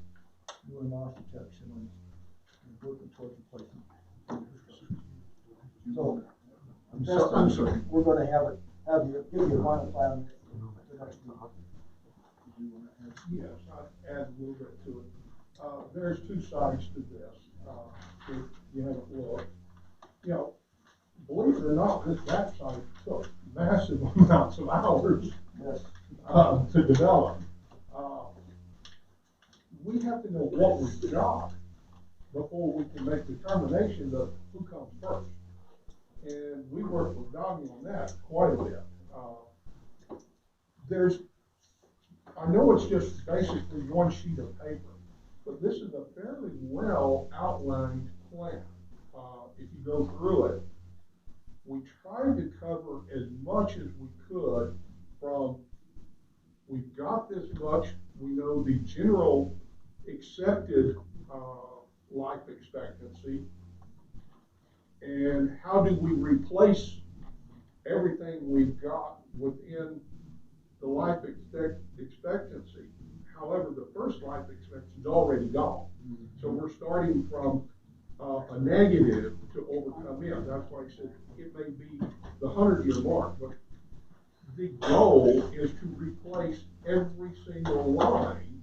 doing loss detection and working towards replacement. So, I'm sorry. we're going to give you a final plan the next meeting. Yes, I'd add a little bit to it. There's two sides to this. If you have a look, believe it or not, this backside took massive amounts of hours to develop. We have to know what we've got before we can make determinations of who comes first. And we worked with Donnie on that quite a bit. I know it's just basically one sheet of paper, but this is a fairly well outlined plan. If you go through it, we tried to cover as much as we could from we've got this much, we know the general accepted life expectancy, and how do we replace everything we've got within the life expectancy. However, the first life expectancy is already gone. So we're starting from a negative to overcome it. That's why I said it may be the 100-year mark, but the goal is to replace every single line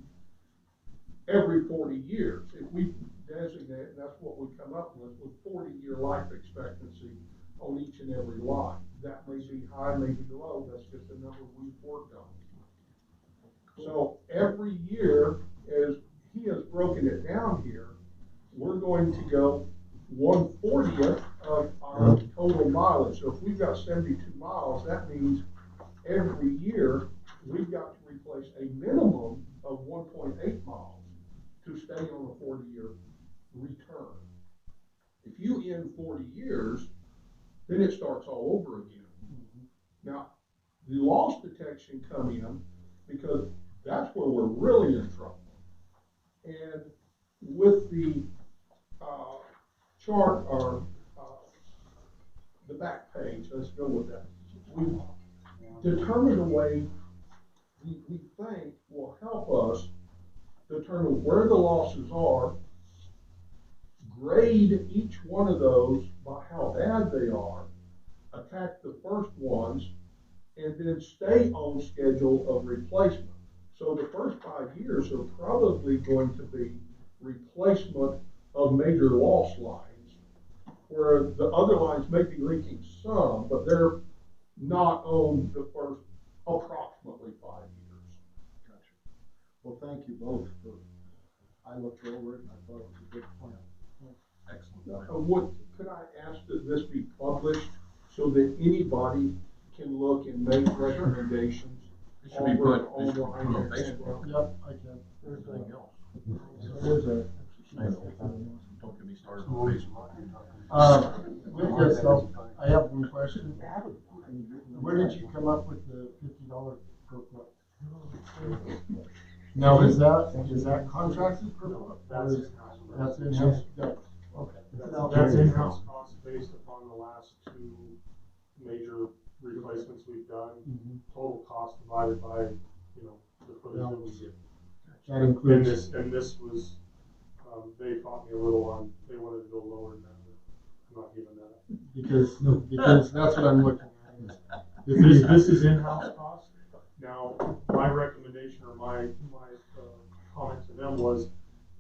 every 40 years. If we designate, and that's what we come up with 40-year life expectancy on each and every line. That may be high, may be low, that's just a number we've worked on. So every year, as he has broken it down here, we're going to go 1/40th of our total mileage. So if we've got 72 miles, that means every year we've got to replace a minimum of 1.8 miles to stay on a 40-year return. If you end 40 years, then it starts all over again. Now, the loss detection come in because that's where we're really in trouble. And with the chart or the back page, let's go with that. We determined a way we think will help us determine where the losses are, grade each one of those by how bad they are, attack the first ones, and then stay on schedule of replacement. So the first 5 years are probably going to be replacement of major loss lines, where the other lines may be leaking some, but they're not on the first approximately 5 years. Gotcha. Well, thank you both for, I looked over it and I thought it was a good plan. Excellent. Could I ask that this be published so that anybody can look and make recommendations? It should be put on online. Facebook. Yep, I can. Everything else. There's a. I know. Don't get me started on Facebook. With this, though, I have one question. Where did you come up with the $50 per foot? Now, is that contracted per foot? That's in-house? Okay. That's in-house cost based upon the last 2 major replacements we've done. Total cost divided by, the footage that we did. That includes. And this was, they fought me a little on, they wanted to go lower than that, but I'm not giving that up. Because that's what I'm looking at. This is in-house cost. Now, my recommendation or my comment to them was,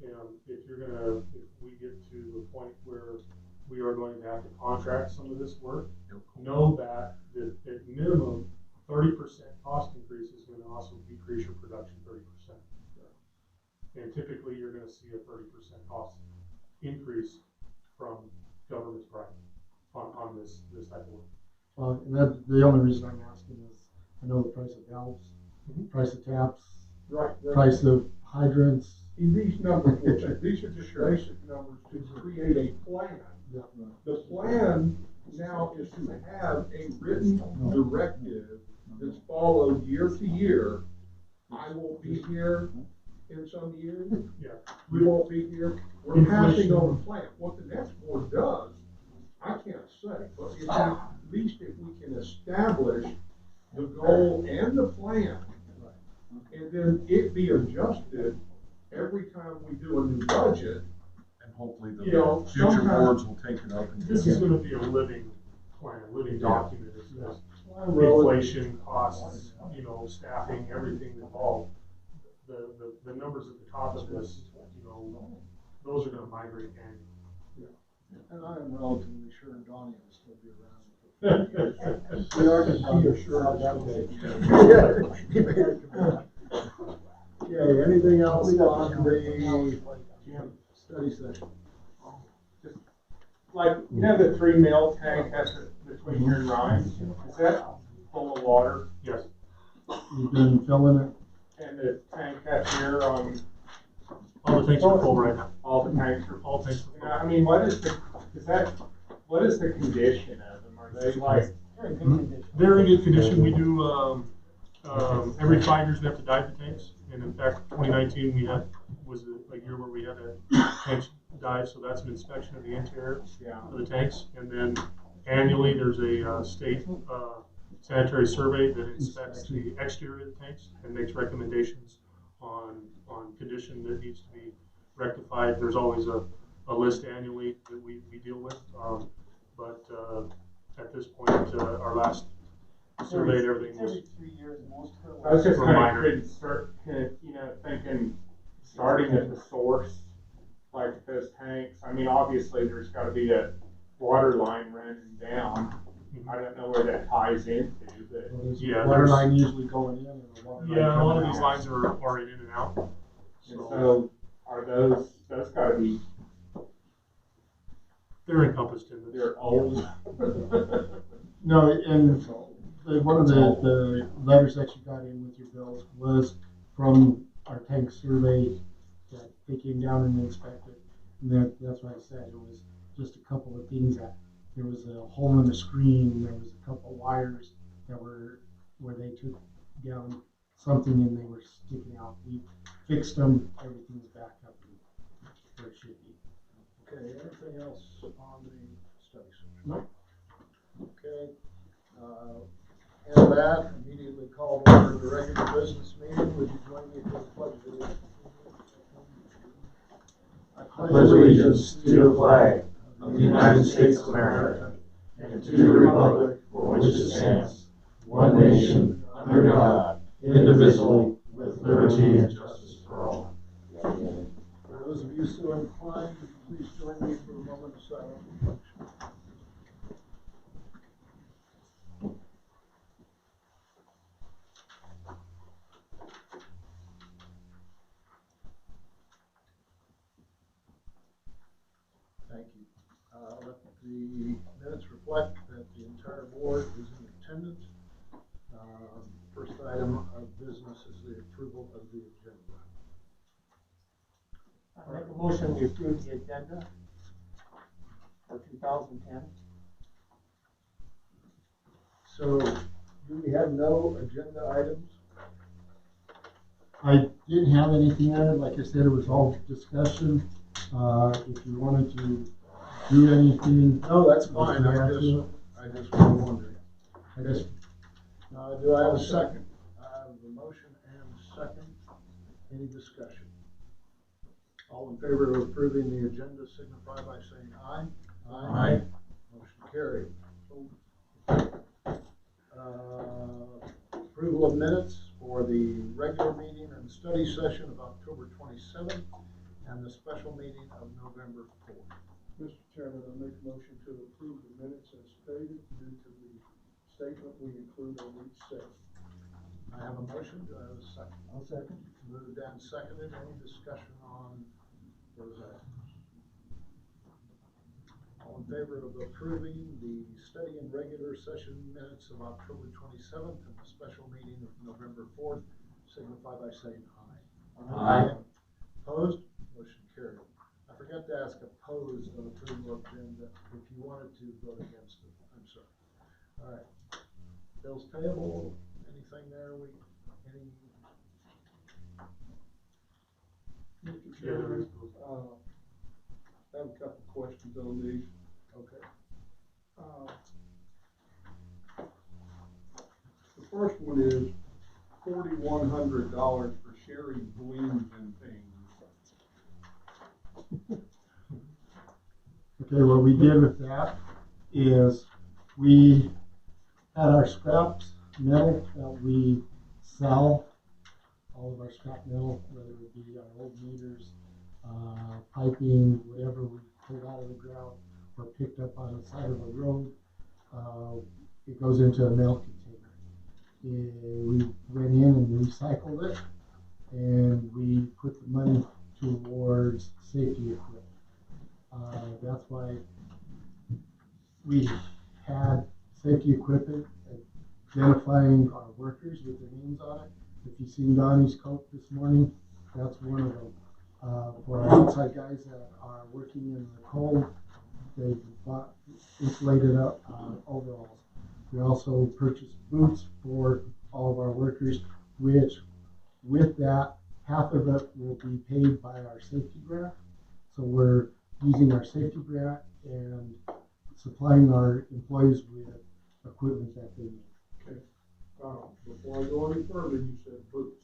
if we get to the point where we are going to have to contract some of this work, know that at minimum 30% cost increase is going to also decrease your production 30%. And typically you're going to see a 30% cost increase from government's private on this type of work. And that's the only reason I'm asking is I know the price of valves, price of taps, price of hydrants. These numbers, these are just basic numbers to create a plan. Yeah. The plan now is to have a written directive that's followed year to year. I won't be here in some years. Yeah. We won't be here. We're passing on the plan. What the next board does, I can't say, but if at least if we can establish the goal and the plan, and then it be adjusted every time we do a new budget. And hopefully the future boards will take it up. And this is going to be a living plan, a living document. It's inflation, costs, staffing, everything involved. The numbers at the top of this, those are going to migrate annually. And I am relatively sure Donnie will still be around. We are going to be assured that Okay, anything else on the study session? Just like, the 3 mil tank that's between your lines, is that full of water? Yes. You've been filling it. And the tank that's here on, All the tanks are full right now. all the tanks are All tanks are full. I mean, what is the condition of them? Are they like? They're in good condition. We do, every 5 years we have to dive the tanks. And in fact, 2019 was a year where we had a tank dive, so that's an inspection of the interior of the tanks. And then Annually, there's a state sanitary survey that inspects the exterior of the tanks and makes recommendations on condition that needs to be rectified. There's always a list annually that we deal with. But at this point, our last survey and everything was Every 3 years, most of it. I was just kind Reminder. of thinking, starting at the source, like those tanks. I mean, obviously, there's got to be a water line running down. I don't know where that ties into, but Yeah, Water there's- line usually going in and the water line Yeah, a lot coming of these out. lines are in and out. and so are those got to be, They're encompassed in this. they're old. No, and one of the letters that you got in with your bills was from our tank survey that they came down and inspected. And that's why I said it was just a couple of things that there was a hole in the screen, there was a couple of wires that were where they took down something and they were sticking out. We fixed them, everything's back up where it should be. Okay, anything else on the study session? No. Okay, and that immediately call to order the regular business meeting. Would you join me for the pledge of allegiance? I pledge allegiance to the flag of the United States of America and to the republic for which it stands, one nation, under God, indivisible, with liberty and justice for all. For those of you so inclined, would you please join me for a moment of silent reflection? Thank you. Let the minutes reflect that the entire board is in attendance. First item of business is the approval of the agenda. I make a motion to approve the agenda for 2010. So, do we have no agenda items? I didn't have anything on it, like I said, it was all discussion. If you wanted to do anything. No, that's fine, I just was wondering. I just, Do I have a second? I have a motion and a second. Any discussion? All in favor of approving the agenda signify by saying aye. Aye. Motion carried. Approval of minutes for the regular meeting and study session of October 27th and the special meeting of November 4th. Mr. Chairman, I make a motion to approve the minutes as stated due to the statement we include on each set. I have a motion. Do I have a second? I'll second. Moved and seconded. Any discussion on those items? All in favor of approving the study and regular session minutes of October 27th and the special meeting of November 4th, signify by saying aye. Aye. Opposed? Motion carried. I forgot to ask opposed on approval of agenda. If you wanted to vote against it, I'm sorry. All right. Bills payable, anything there? Mr. Chairman, I have a couple questions on these. Okay. The first one is $4,100 for sharing balloons and things. okay, what we did with that is we had our scraps metal that we sell, all of our scrap metal, whether it be our old meters, piping, whatever we pulled out of the ground or picked up on the side of a road, it goes into a metal container. We went in and recycled it, and we put the money towards safety equipment. That's why we had safety equipment identifying our workers with their names on it. If you've seen Donnie's coat this morning, that's one of them. For our outside guys that are working in the cold, they bought insulated up overalls. We also purchased boots for all of our workers, which with that, half of it will be paid by our safety grant. So we're using our safety grant and supplying our employees with equipment that they need. Okay. Before I go any further, you said boots.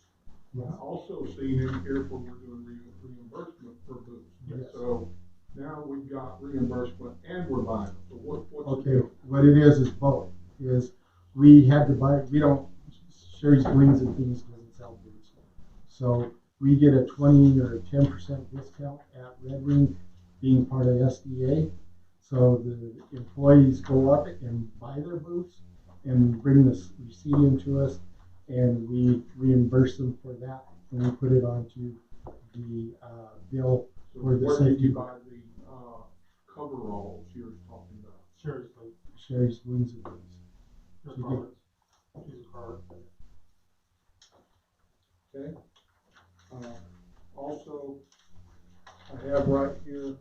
Yes. I've also seen in here where we're doing reimbursement for boots. Yes. So now we've got reimbursement and we're buying them. So what's the Okay, deal? what it is both. We had to buy, we don't, Sherry's Wings and Things doesn't sell boots. So we get a 20 or 10% discount at Red Wing being part of SDA. So the employees go up and buy their boots and bring this receipt into us, and we reimburse them for that, and we put it onto the bill So for the where did safety. you buy the coveralls you're talking about? Seriously, Sherry's Wings and Things. your She cards. She's a card. Okay. Also, I have right here,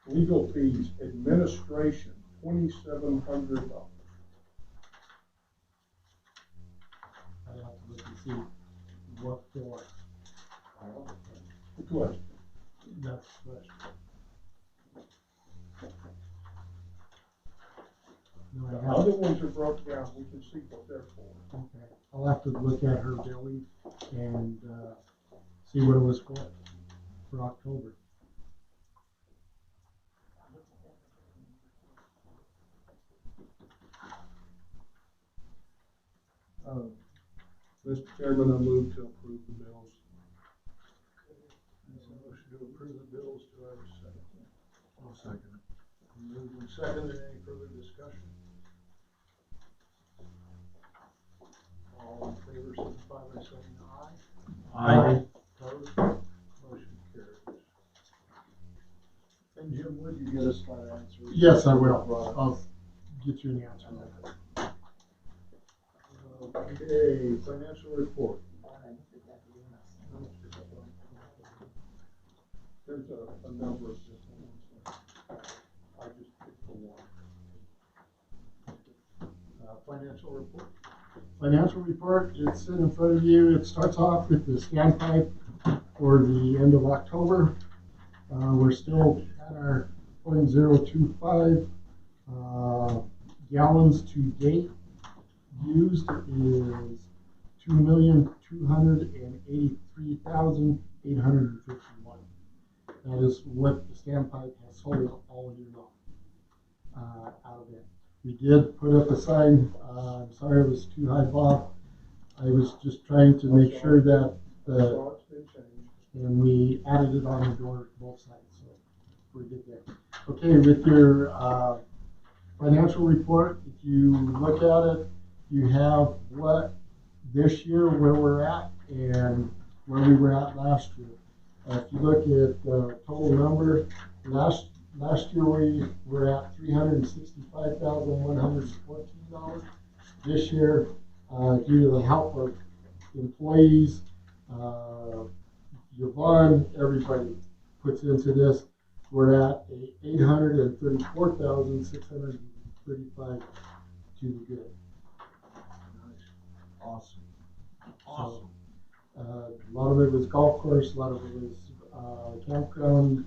legal fees, administration, $2,700. I have to look and see what for. Good question. That's the question. No, The I have, other ones are broke down, we can see what they're for. okay. I'll have to look at her billing and see what it was for October. Mr. Chairman, I move to approve the bills. There's a motion to approve the bills. Do I have a second? I'll second it. Moved and seconded. Any further discussion? All in favor, signify by saying aye. Opposed? Motion carries. And Jim, would you get us that answer? Yes, I will. I'll get you an answer. Okay, financial report. There's a number of different ones. I just picked the one. Financial report. Financial report, it's in front of you. It starts off with the standpipe for the end of October. We're still at our 0.025 gallons to date. Used is 2,283,851. That is what the standpipe has sold all year long out of it. We did put up a sign. I'm sorry it was too high, Bob. I was just trying to make sure that and we added it on the door both sides, so we're good there. Okay, with your financial report, if you look at it, you have what this year, where we're at, and where we were at last year. If you look at the total number, last year we were at $365,114. This year, due to the help of employees, Yvonne, everybody puts into this, we're at $834,635 to the good. Awesome. Awesome. A lot of it was golf course, a lot of it was campground.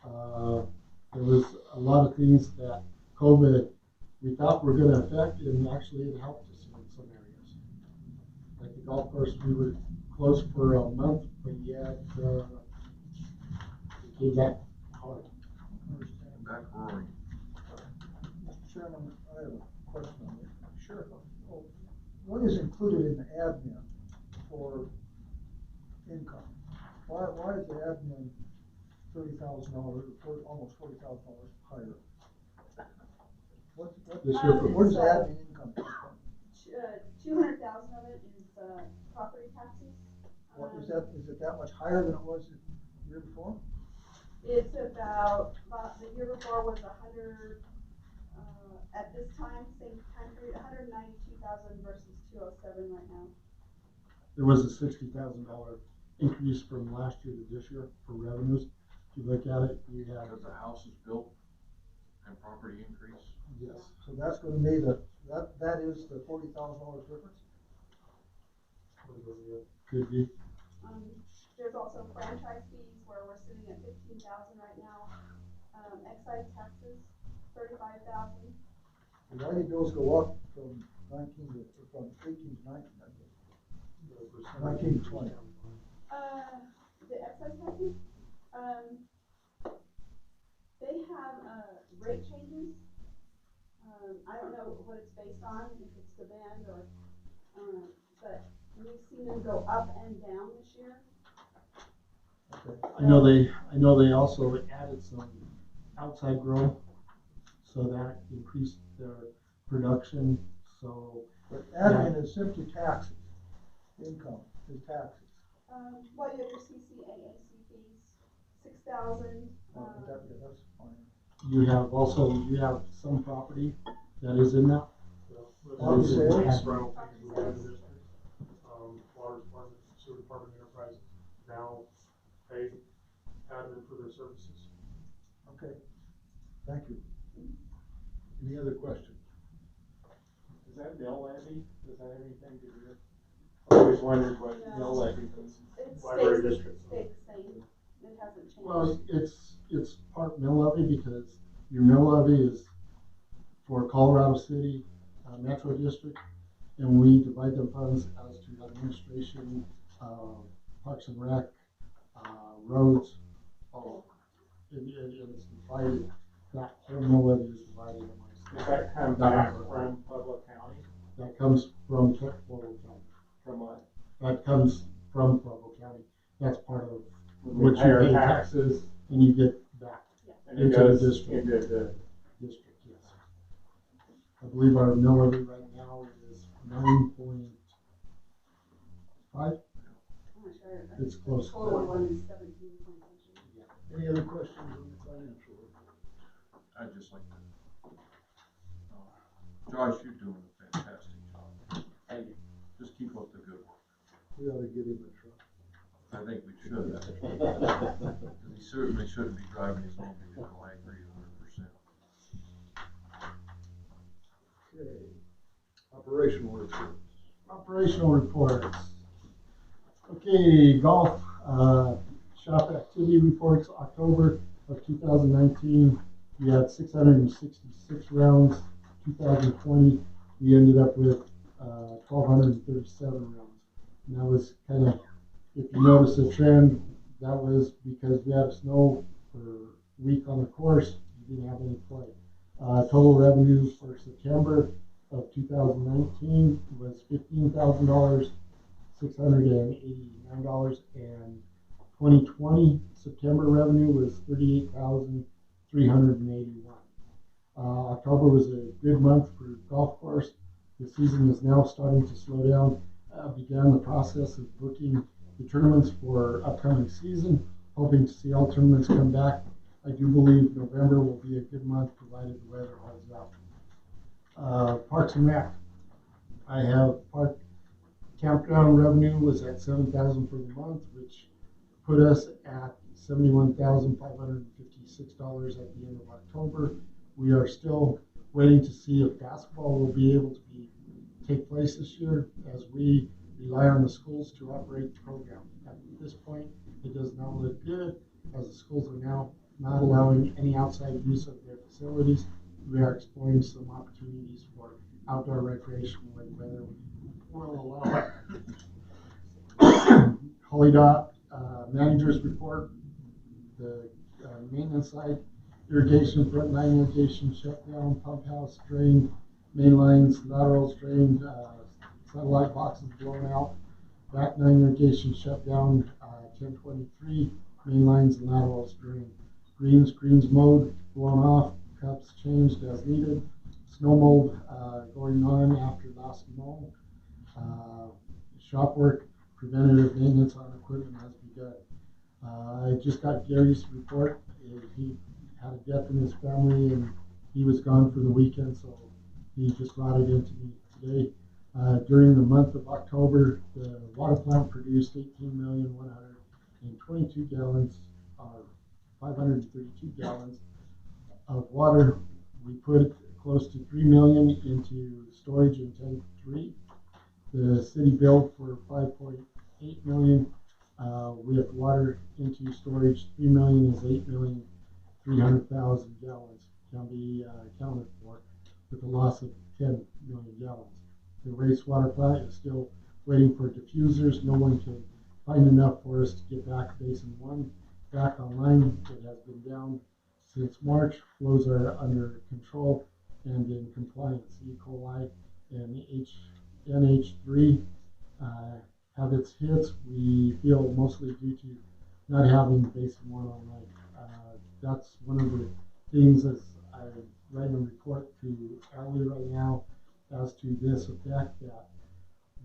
There was a lot of things that COVID we thought were going to affect, and actually it helped us in some areas. Like the golf course, we were closed for a month, but yet it came back hard. Back roaring. Mr. Chairman, I have a question on this. Sure. What is included in the admin for income? Why is the admin $30,000, almost $40,000 higher? Where's the admin income come from? 200,000 of it is property taxes. What is that? Is it that much higher than it was the year before? It's about the year before was 100. At this time, same time period, 192,000 versus 207 right now. There was a $60,000 increase from last year to this year for revenues. If you look at it, you have. Because the house is built and property increase. Yes. So that's going to be that is the $40,000 difference? Could be. There's also franchise fees where we're sitting at 15,000 right now. Excise taxes 35,000. And why did those go up from 18 to 19, I guess? 19 to 20. The excise taxes, they have, rate changes. I don't know what it's based on, if it's the band or, but we've seen them go up and down this year. Okay. I know they also added some outside growth, so that increased their production, so. But admin is simply taxes, income is taxes. Well, you have your CCAAC fees, 6,000. That's fine. You have some property that is in that. Property That is in sales? that. Rental fees we have in the district. Water department, sewer department enterprises now pay admin for their services. Okay, thank you. Any other questions? Is that mill levy? Does that have anything to do with? I always wondered what No. mill levy was. It Library stays, district. stays the same, it hasn't changed. Well, it's part mill levy because your mill levy is for Colorado City, Metro District, and we divide the funds as to administration, Parks and Rec, roads, all. And it's divided, that whole mill levy is divided amongst. Does that come back from Pueblo County? That comes from Pueblo County. From what? That comes from Pueblo County. That's part of We what pay you our pay taxes. taxes and you get back And it into the goes district. into the, District, yes. I believe our mill levy right now is 9.5. I'm not sure. It's close. Total one is 17 point something. Any other questions on the financial report? I'd just like to, Josh, you're doing a fantastic job. Thank you. Just keep up the good work. We ought to get him a truck. I think we should. Because he certainly shouldn't be driving his own vehicle, I agree 100%. Okay. Operational reports. Operational reports. Okay, golf, shop activity reports, October of 2019. We had 666 rounds. 2020, we ended up with 1,237 rounds. And that was kind of, if you notice the trend, that was because we had snow for a week on the course. We didn't have any play. Total revenue for September of 2019 was $15,000, $689, and 2020 September revenue was $38,381. October was a good month for golf course. The season is now starting to slow down. Began the process of booking the tournaments for upcoming season, hoping to see all tournaments come back. I do believe November will be a good month provided the weather holds out. Parks and Rec. I have park campground revenue was at $7,000 for the month, which put us at $71,556 at the end of October. We are still waiting to see if basketball will be able to take place this year, as we rely on the schools to operate the program. At this point, it does not look good, as the schools are now not allowing any outside use of their facilities. We are exploring some opportunities for outdoor recreation when weather will allow it. Holly Dot manager's report, the maintenance side, irrigation, front line irrigation shut down, pump house drained, main lines, laterals drained, satellite boxes blown out, back nine irrigation shut down, 1023, main lines and laterals drained. Greens mowed, blown off, cups changed as needed, snow mold going on after last mow. Shop work, preventative maintenance on equipment has begun. I just got Gary's report. He had a death in his family and he was gone for the weekend, so he just brought it into me today. During the month of October, the water plant produced 18,122 gallons, or 532 gallons of water. We put close to 3 million into storage in tank 3. The city billed for 5.8 million. With water into storage, 3 million is 8,300,000 gallons. can be accounted for with a loss of 10 million gallons. The wastewater plant is still waiting for diffusers. No one can find enough for us to get back Basin 1 back online. It has been down since March. Flows are under control and in compliance. E. coli and NH3 have its hits. We feel mostly due to not having Basin 1 online. That's one of the things as I write a report to Ellie right now as to this effect that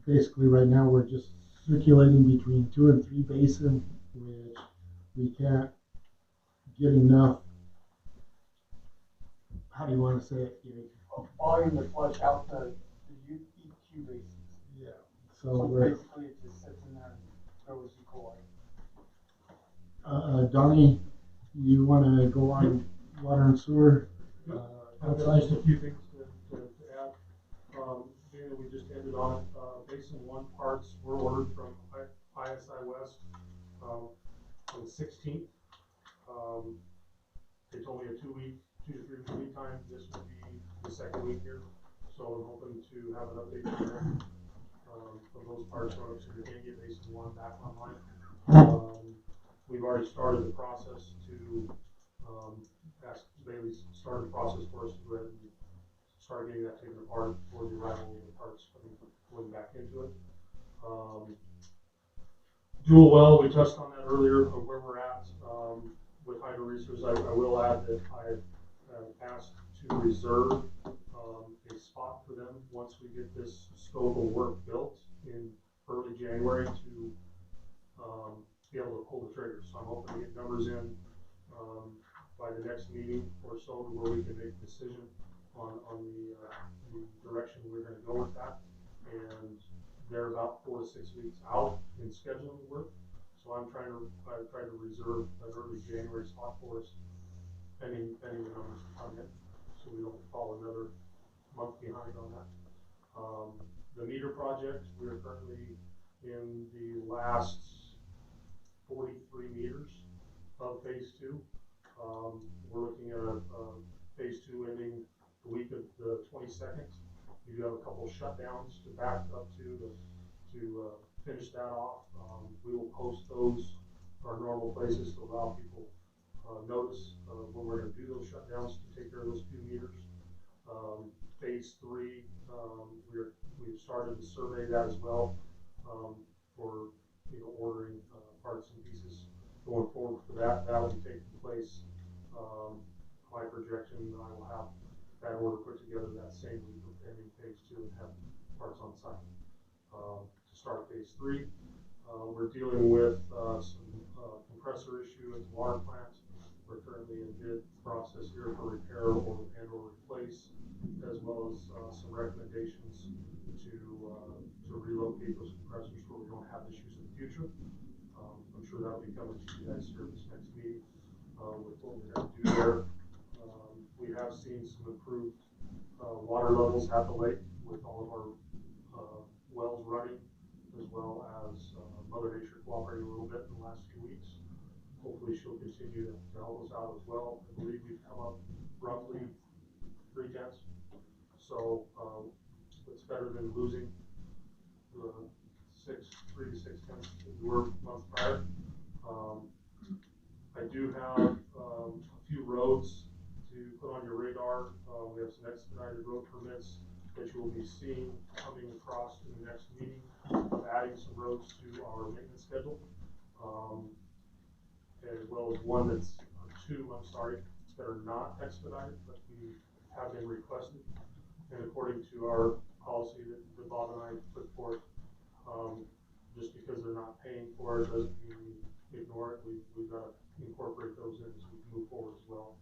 basically right now we're just circulating between 2 and 3 basin, which we can't get enough. How do you want to say it, Gary? Volume to flush out the EQ bases. Yeah. So basically it just sits in there and throws E. coli. Donnie, you want to go on water and sewer? Outside? Just a few things to add. Being that we just ended on Basin 1 parts were ordered from ISI West on the 16th. They told me a 2 to 3 week lead time. This would be the second week here. So I'm hoping to have an update from them of those parts so we can get Basin 1 back online. We've already started the process to ask Bailey's started the process for us to go ahead and start getting that taken apart for the arrival of the parts going back into it. Dual well, we touched on that earlier of where we're at with hydro resources. I will add that I asked to reserve a spot for them once we get this scope of work built in early January to be able to pull the trigger. So I'm hoping to get numbers in by the next meeting or so to where we can make a decision on the direction we're going to go with that. And they're about 4 to 6 weeks out in scheduling work. So I'm trying to reserve an early January spot for us, pending the numbers to come in, so we don't fall another month behind on that. The meter project, we are currently in the last 43 meters of phase 2. We're looking at phase 2 ending the week of the 22nd. We do have a couple of shutdowns to back up to finish that off. We will post those our normal places to allow people notice when we're going to do those shutdowns to take care of those few meters. Phase 3, we've started to survey that as well for ordering parts and pieces going forward for that. That will be taking place. My projection, I will have that order put together that same week of ending phase 2 and have parts on site to start phase 3. We're dealing with some compressor issue at the water plant. We're currently in bid process here for repair or replace, as well as some recommendations to relocate those compressors where we don't have issues in the future. I'm sure that'll be coming to you guys here this next meeting with what we're going to do there. We have seen some improved water levels at the lake with all of our wells running, as well as Mother Nature cooperating a little bit in the last few weeks. Hopefully she'll continue to help us out as well. I believe we've come up roughly 3 tenths. So it's better than losing the 3 to 6 tenths that we were months prior. I do have a few roads to put on your radar. We have some expedited road permits that you will be seeing coming across in the next meeting, adding some roads to our maintenance schedule, as well as two, that are not expedited, but we have been requested. And according to our policy that Bob and I put forth, just because they're not paying for it doesn't mean we ignore it. We've got to incorporate those in as we move forward as well.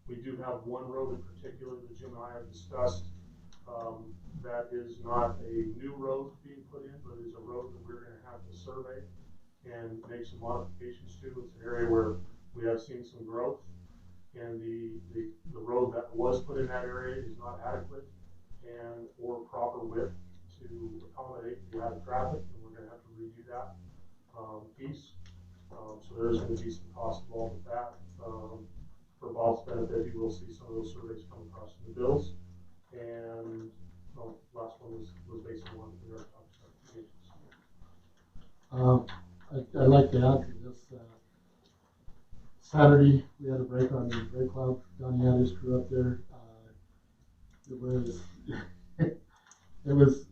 We do have one road in particular that Jim and I have discussed that is not a new road being put in, but is a road that we're going to have to survey and make some modifications to. It's an area where we have seen some growth, and the road that was put in that area is not adequate and or proper width to accommodate the added traffic, and we're going to have to redo that piece. So there's going to be some cost involved with that for Bob's benefit, you will see some of those surveys come across in the bills. And, well, last one was based on one that we already talked about. I'd like to add to this, Saturday, we had a break on the Great Cloud. Donnie had his crew up there. It was, it was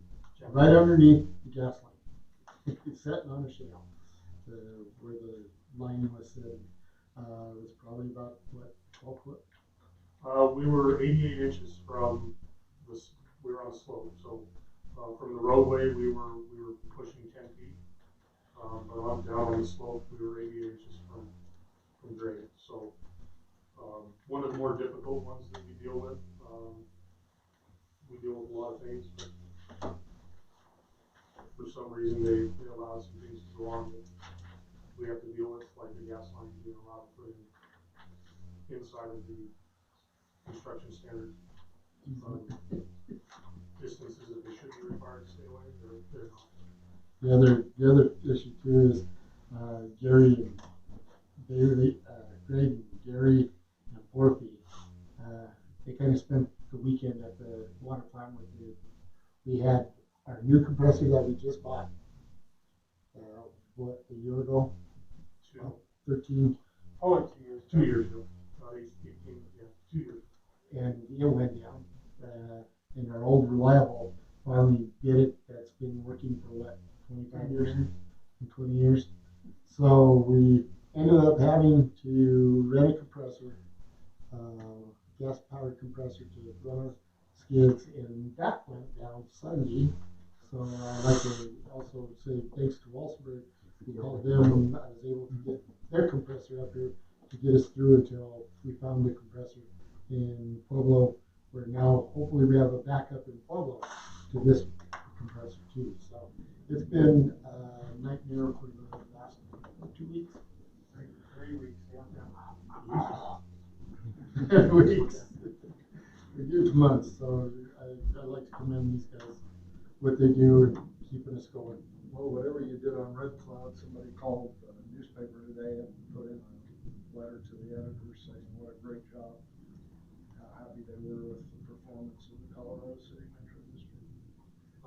right underneath the gas line. It's sitting on a shale, where the line was sitting. It was probably about, what, 12 foot? We were 88 inches from we were on a slope, so, from the roadway, we were pushing 10 feet. But on down on the slope, we were 88 inches from grade. So, one of the more difficult ones that we deal with. We deal with a lot of things, but for some reason they allow some things to go on that we have to deal with, like the gas line being allowed to put in inside of the construction standard distances that they should be required to stay away. They're not. The other issue too is Gary and Greg and Gary and Porky. They kind of spent the weekend at the water plant with you. We had our new compressor that we just bought. What, a year ago? 13. Oh, 2 years. 2 years ago. 18, yeah, 2 years. And it went down. And our old reliable finally did it. That's been working for what, 25 years? 20 years. So we ended up having to rent a compressor, gas powered compressor to run our skids, and that went down Sunday. So I'd like to also say thanks to Walsenburg. We called them and I was able to get their compressor up here to get us through until we found the compressor in Pueblo, where now hopefully we have a backup in Pueblo to this compressor too. So it's been a nightmare for the last 2 weeks. 3 weeks, Weeks. A huge month. So I'd like to commend these guys, what they do and keeping us going. Well, whatever you did on Red Cloud, somebody called the newspaper today and put in a letter to the editor saying what a great job, how happy they were with the performance of the Colorado City Metro District.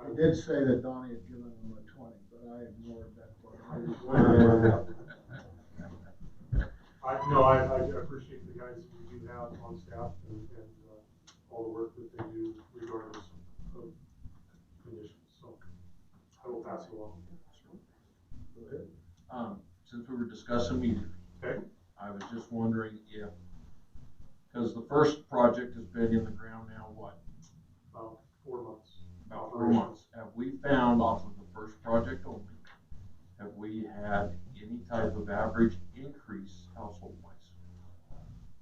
I did say that Donnie had given them a 20, but I ignored that part. I appreciate the guys that we do have on staff and all the work that they do regardless of conditions. So I will pass it along. Go ahead. Since we were discussing meters, Okay. I was just wondering if, because the first project has been in the ground now, what? About 4 months. About 4 months. Have we found off of the first project only, have we had any type of average increase household wise?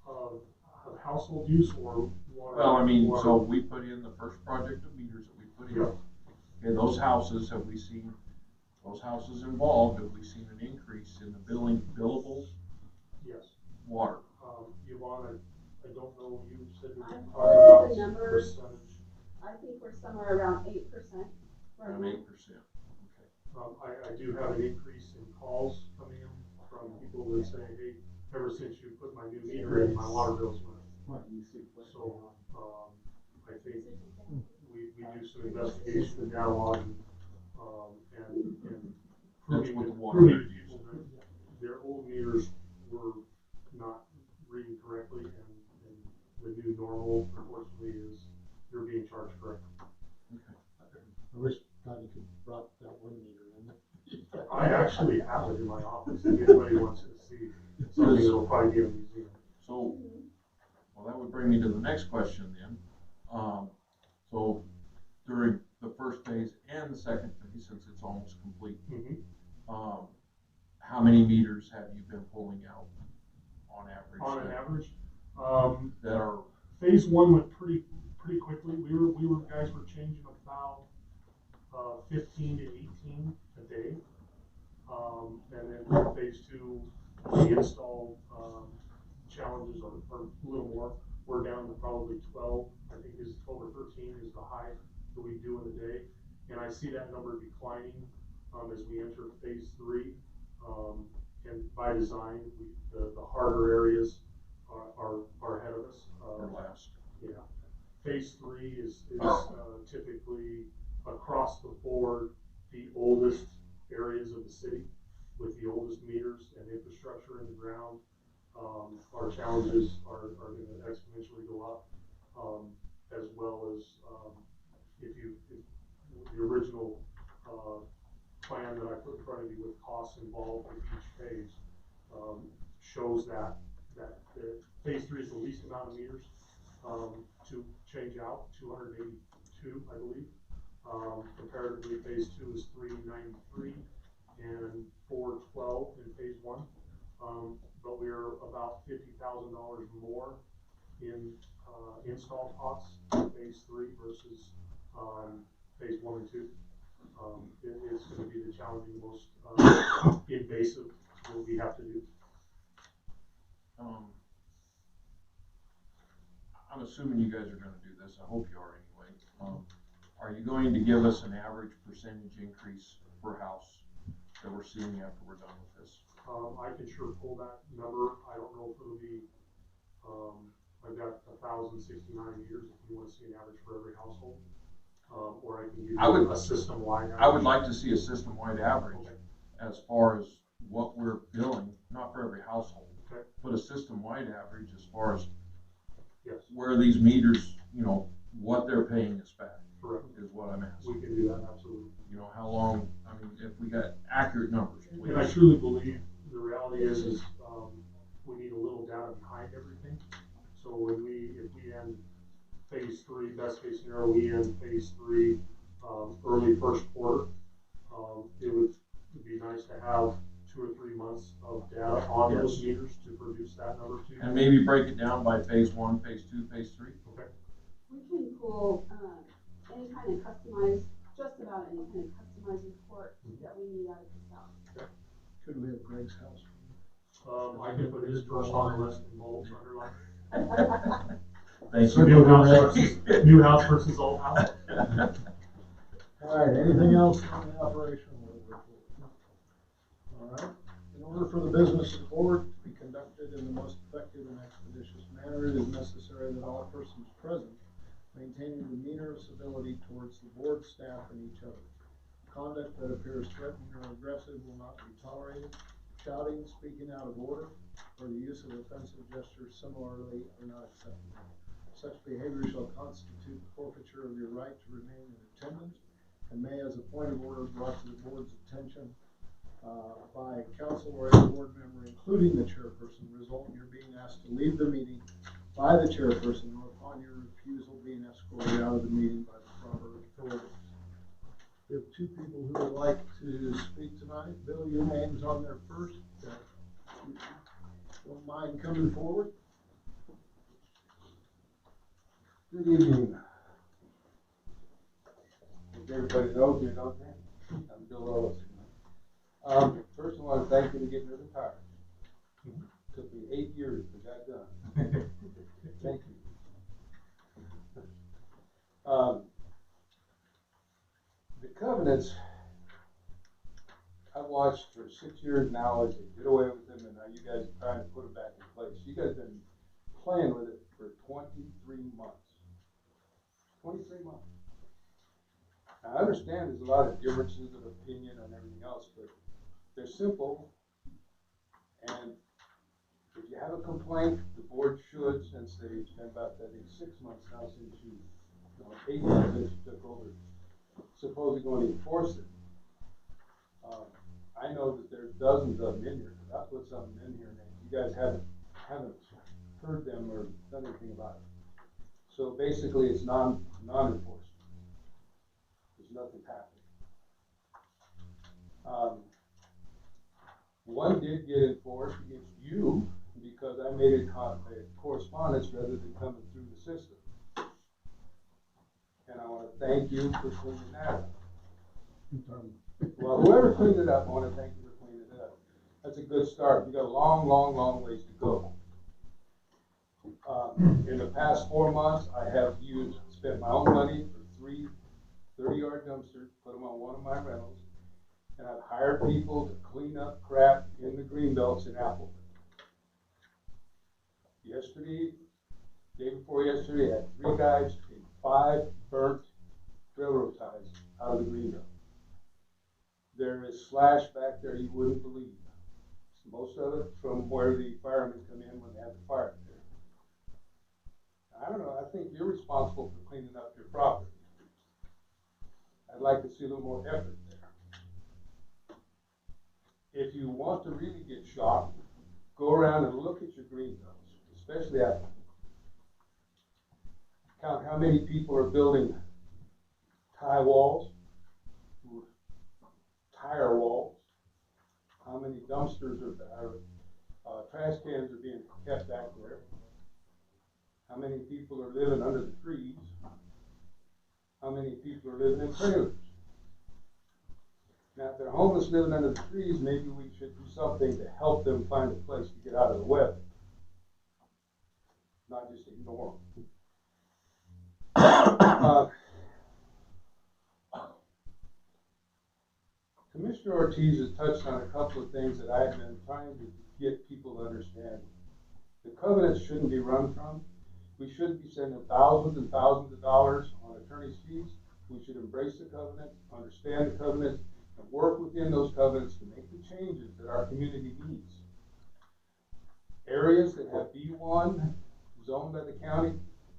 Of household use or water? Well, I mean, water. so we put in the first project of meters that we put in. Yeah. Okay, those houses, have we seen, those houses involved, have we seen an increase in the billable Yes. water? Yvonne, I don't know, you said you were I'm talking sorry, about the numbers. percentage. I think we're somewhere around 8% right Around now. 8%. Okay. I do have an increase in calls coming in from people that say, hey, ever since you put my new meter in, my water bills went up. So, I think we do some investigation and data logging, and That's proving what the that water proving meters people that their old meters were not reading correctly, and the new normal, unfortunately, is you're being charged correctly. I wish Donnie could brought that one meter in. I actually have it in my office, if anybody wants to see something that'll probably be in a museum. So, well, that would bring me to the next question then. So during the first phase and the second phase, since it's almost complete, how many meters have you been pulling out on average? On an average, that are phase one went pretty quickly. Guys were changing about 15 to 18 a day, and then phase two, the install challenges are a little more. We're down to probably 12. I think is 12 or 13 is the high that we do in a day, and I see that number declining as we enter phase three. And by design, the harder areas are ahead of us. Or last? Yeah. Phase 3 is typically across the board the oldest areas of the city with the oldest meters and infrastructure in the ground. Our challenges are going to exponentially go up, as well as if the original plan that I put in front of you with costs involved with each phase shows that phase 3 is the least amount of meters to change out, 282, I believe. Comparatively, phase 2 is 393 and 412 in phase 1. But we are about $50,000 more in install costs in phase 3 versus phase 1 and 2. It's going to be the challenging, most invasive what we have to do. I'm assuming you guys are going to do this. I hope you are anyway. Are you going to give us an average percentage increase per house that we're seeing after we're done with this? I can sure pull that number. I don't know if it'll be, I've got 1,069 meters if you want to see an average for every household. Or I can give you a system-wide average. I would like to see a system-wide average as far as what we're billing, not for every household, but a system-wide average as far as where these meters, what they're paying us back. Correct. Is what I'm asking. We can do that, absolutely. How long, if we got accurate numbers, please. And I truly believe the reality is we need a little data behind everything. So if we end phase 3, best case scenario, we end phase 3 early first quarter, it would be nice to have 2 or 3 months of data on those meters to produce that number too. And maybe break it down by phase 1, phase 2, phase 3. Okay. We can pull any kind of customized, just about any kind of customized report that we need out of the south. Could we have Greg's house? I can put his first on the list in bold underline. Thank So you. new house versus old house. All right, anything else on the operational report? All right, in order for the business of the board to be conducted in the most effective and expeditious manner, it is necessary that all persons present maintain a demeanor of civility towards the board, staff, and each other. Conduct that appears threatening or aggressive will not be tolerated. Shouting, speaking out of order, or the use of offensive gestures similarly are not acceptable. Such behavior shall constitute the forfeiture of your right to remain in attendance and may, as a point of order brought to the board's attention by council or any board member, including the chairperson, result in your being asked to leave the meeting by the chairperson or upon your refusal being escorted out of the meeting by the proper authorities. We have 2 people who would like to speak tonight. Bill, your name's on there first. Don't mind coming forward. Good evening. Everybody knows me, don't they? I'm Bill Owens. First I want to thank you for getting retired. Took me 8 years to get done. Thank you. The covenants, I've watched for 6 years now as they get away with them, and now you guys are trying to put them back in place. You guys have been playing with it for 23 months. 23 months. Now, I understand there's a lot of differences of opinion and everything else, but they're simple. And if you have a complaint, the board should, since it's been about 6 months now since you, 8 months since you took over, supposedly going to enforce it. I know that there's dozens of them in here, because I put something in here, and you guys haven't heard them or done anything about it. So basically, it's non-enforcement. There's nothing happening. One did get enforced against you because I made a correspondence rather than coming through the system. And I want to thank you for cleaning that up. Well, whoever cleaned it up, I want to thank you for cleaning it up. That's a good start. We've got a long, long, long ways to go. In the past 4 months, I have spent my own money for 3 30-yard dumpsters, put them on one of my rentals, and I've hired people to clean up crap in the green belts in Appleton. Yesterday, day before yesterday, I had 3 guys take 5 burnt railroad ties out of the green belt. There is slash back there you wouldn't believe. Most of it from where the firemen come in when they have the fire there. I don't know, I think you're responsible for cleaning up your property. I'd like to see a little more effort there. If you want to really get shocked, go around and look at your green belts, especially after. Count how many people are building tie walls, tire walls, how many dumpsters are trash cans are being kept back there, how many people are living under the trees, how many people are living in trailers. Now, if they're homeless living under the trees, maybe we should do something to help them find a place to get out of the weather, not just ignore them. Commissioner Ortiz has touched on a couple of things that I've been trying to get people to understand. The covenants shouldn't be run from. We shouldn't be spending thousands and thousands of dollars on attorney's fees. We should embrace the covenant, understand the covenants, and work within those covenants to make the changes that our community needs. Areas that have B1 zoned by the county,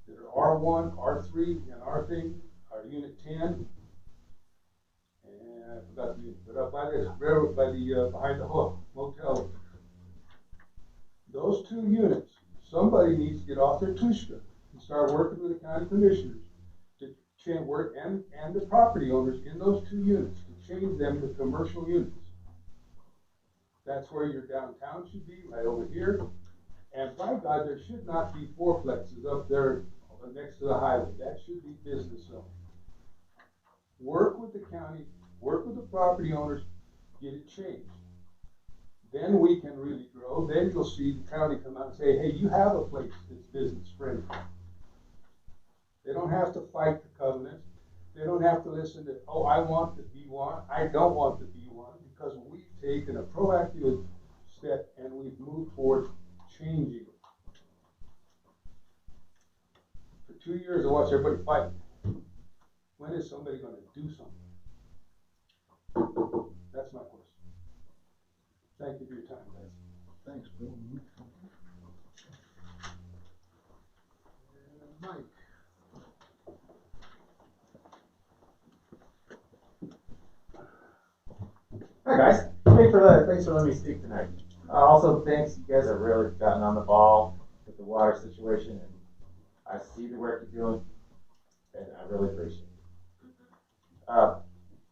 that are R1, R3, and R3 are Unit 10. And I forgot the unit, but up by the railroad, behind the motel. Those 2 units, somebody needs to get off their tushka and start working with the county commissioners to change work and the property owners in those 2 units to change them to commercial units. That's where your downtown should be, right over here. And by God, there should not be 4plexes up there next to the highway. That should be business zone. Work with the county, work with the property owners, get it changed. Then we can really grow. Then you'll see the county come out and say, hey, you have a place that's business friendly. They don't have to fight the covenant. They don't have to listen to, oh, I want the B1, I don't want the B1, because we've taken a proactive step and we've moved towards changing it. For 2 years, I watched everybody fight. When is somebody going to do something? That's my question. Thank you for your time, guys. Thanks, Bill. And Mike. Hi guys, thanks for letting me speak tonight. Also, thanks, you guys have really gotten on the ball with the water situation, and I see the work you're doing, and I really appreciate it.